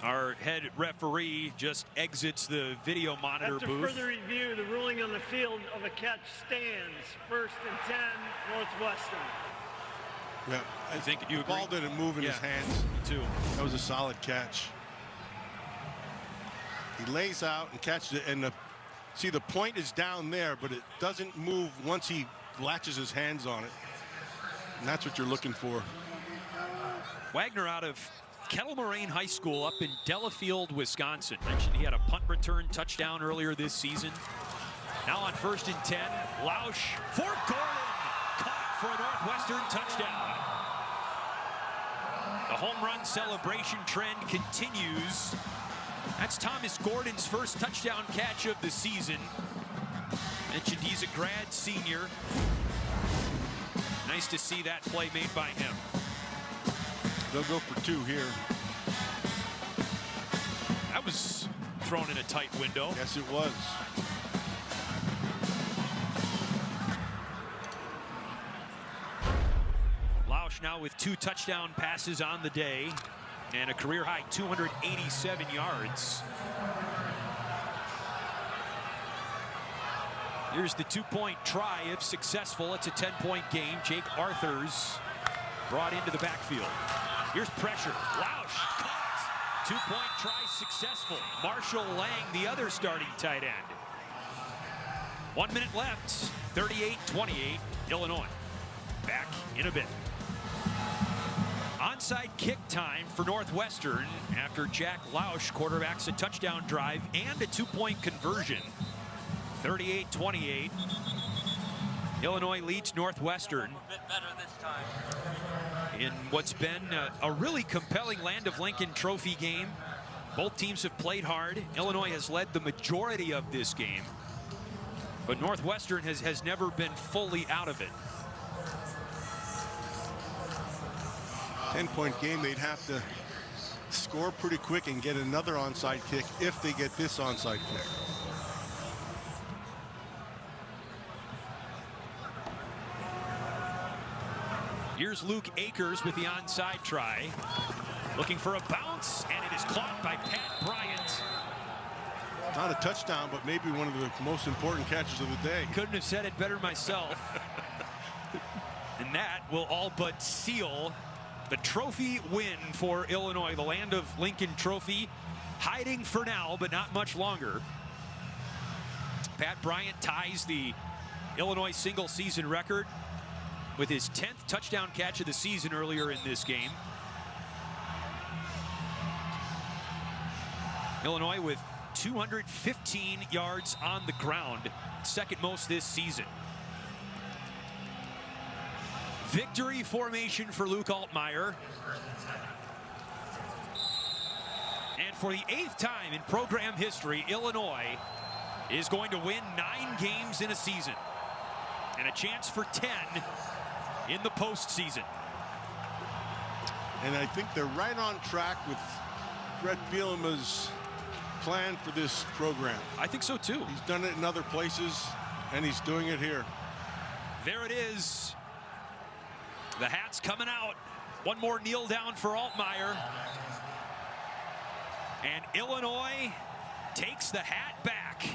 our head referee, just exits the video monitor booth. After further review, the ruling on the field of a catch stands. 1st and 10, Northwestern. Yeah, I think you the ball didn't move in his hands, too. That was a solid catch. He lays out and catches it, and see, the point is down there, but it doesn't move once he latches his hands on it. And that's what you're looking for. Wagner out of Kettle Moraine High School up in Delafield, Wisconsin. Mentioned he had a punt return touchdown earlier this season. Now on 1st and 10, Lausch for Gordon. Caught for a Northwestern touchdown. The home run celebration trend continues. That's Thomas Gordon's first touchdown catch of the season. Mentioned he's a grad senior. Nice to see that play made by him. They'll go for 2 here. That was thrown in a tight window. Yes, it was. Lausch now with 2 touchdown passes on the day and a career high 287 yards. Here's the 2-point try. If successful, it's a 10-point game. Jake Arthurs brought into the backfield. Here's pressure. Lausch caught. 2-point try successful. Marshall Lang, the other starting tight end. 1 minute left. 38-28, Illinois. Back in a bit. Onside kick time for Northwestern after Jack Lausch quarterbacks a touchdown drive and a 2-point conversion. 38-28. Illinois leads Northwestern in what's been a really compelling Land of Lincoln Trophy game. Both teams have played hard. Illinois has led the majority of this game, but Northwestern has never been fully out of it. 10-point game, they'd have to score pretty quick and get another onside kick if they get this onside kick. Here's Luke Akers with the onside try. Looking for a bounce, and it is caught by Pat Bryant. Not a touchdown, but maybe one of the most important catches of the day. Couldn't have said it better myself. And that will all but seal the trophy win for Illinois. The Land of Lincoln Trophy hiding for now, but not much longer. Pat Bryant ties the Illinois single season record with his 10th touchdown catch of the season earlier in this game. Illinois with 215 yards on the ground, second most this season. Victory formation for Luke Altmyer. And for the 8th time in program history, Illinois is going to win 9 games in a season and a chance for 10 in the postseason. And I think they're right on track with Brett Bielema's plan for this program. I think so too. He's done it in other places, and he's doing it here. There it is. The hat's coming out. One more kneel down for Altmyer. And Illinois takes the hat back.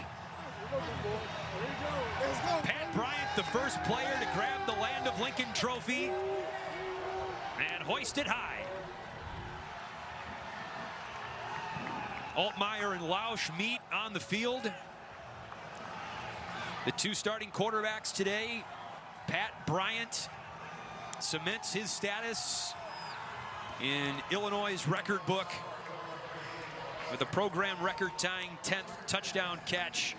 Pat Bryant, the first player to grab the Land of Lincoln Trophy and hoist it high. Altmyer and Lausch meet on the field. The 2 starting quarterbacks today. Pat Bryant cements his status in Illinois' record book with a program record-tying 10th touchdown catch,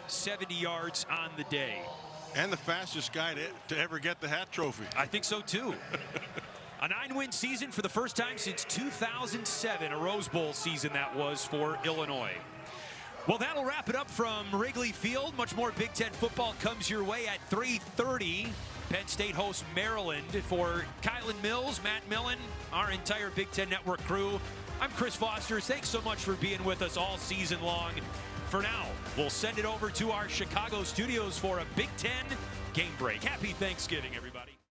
70 yards on the day. And the fastest guy to ever get the hat trophy. I think so too. A 9-win season for the first time since 2007, a Rose Bowl season that was for Illinois. Well, that'll wrap it up from Wrigley Field. Much more Big Ten football comes your way at 3:30. Penn State hosts Maryland. For Kylan Mills, Matt Millen, our entire Big Ten Network crew, I'm Chris Foster. Thanks so much for being with us all season long. For now, we'll send it over to our Chicago studios for a Big Ten game break. Happy Thanksgiving, everybody.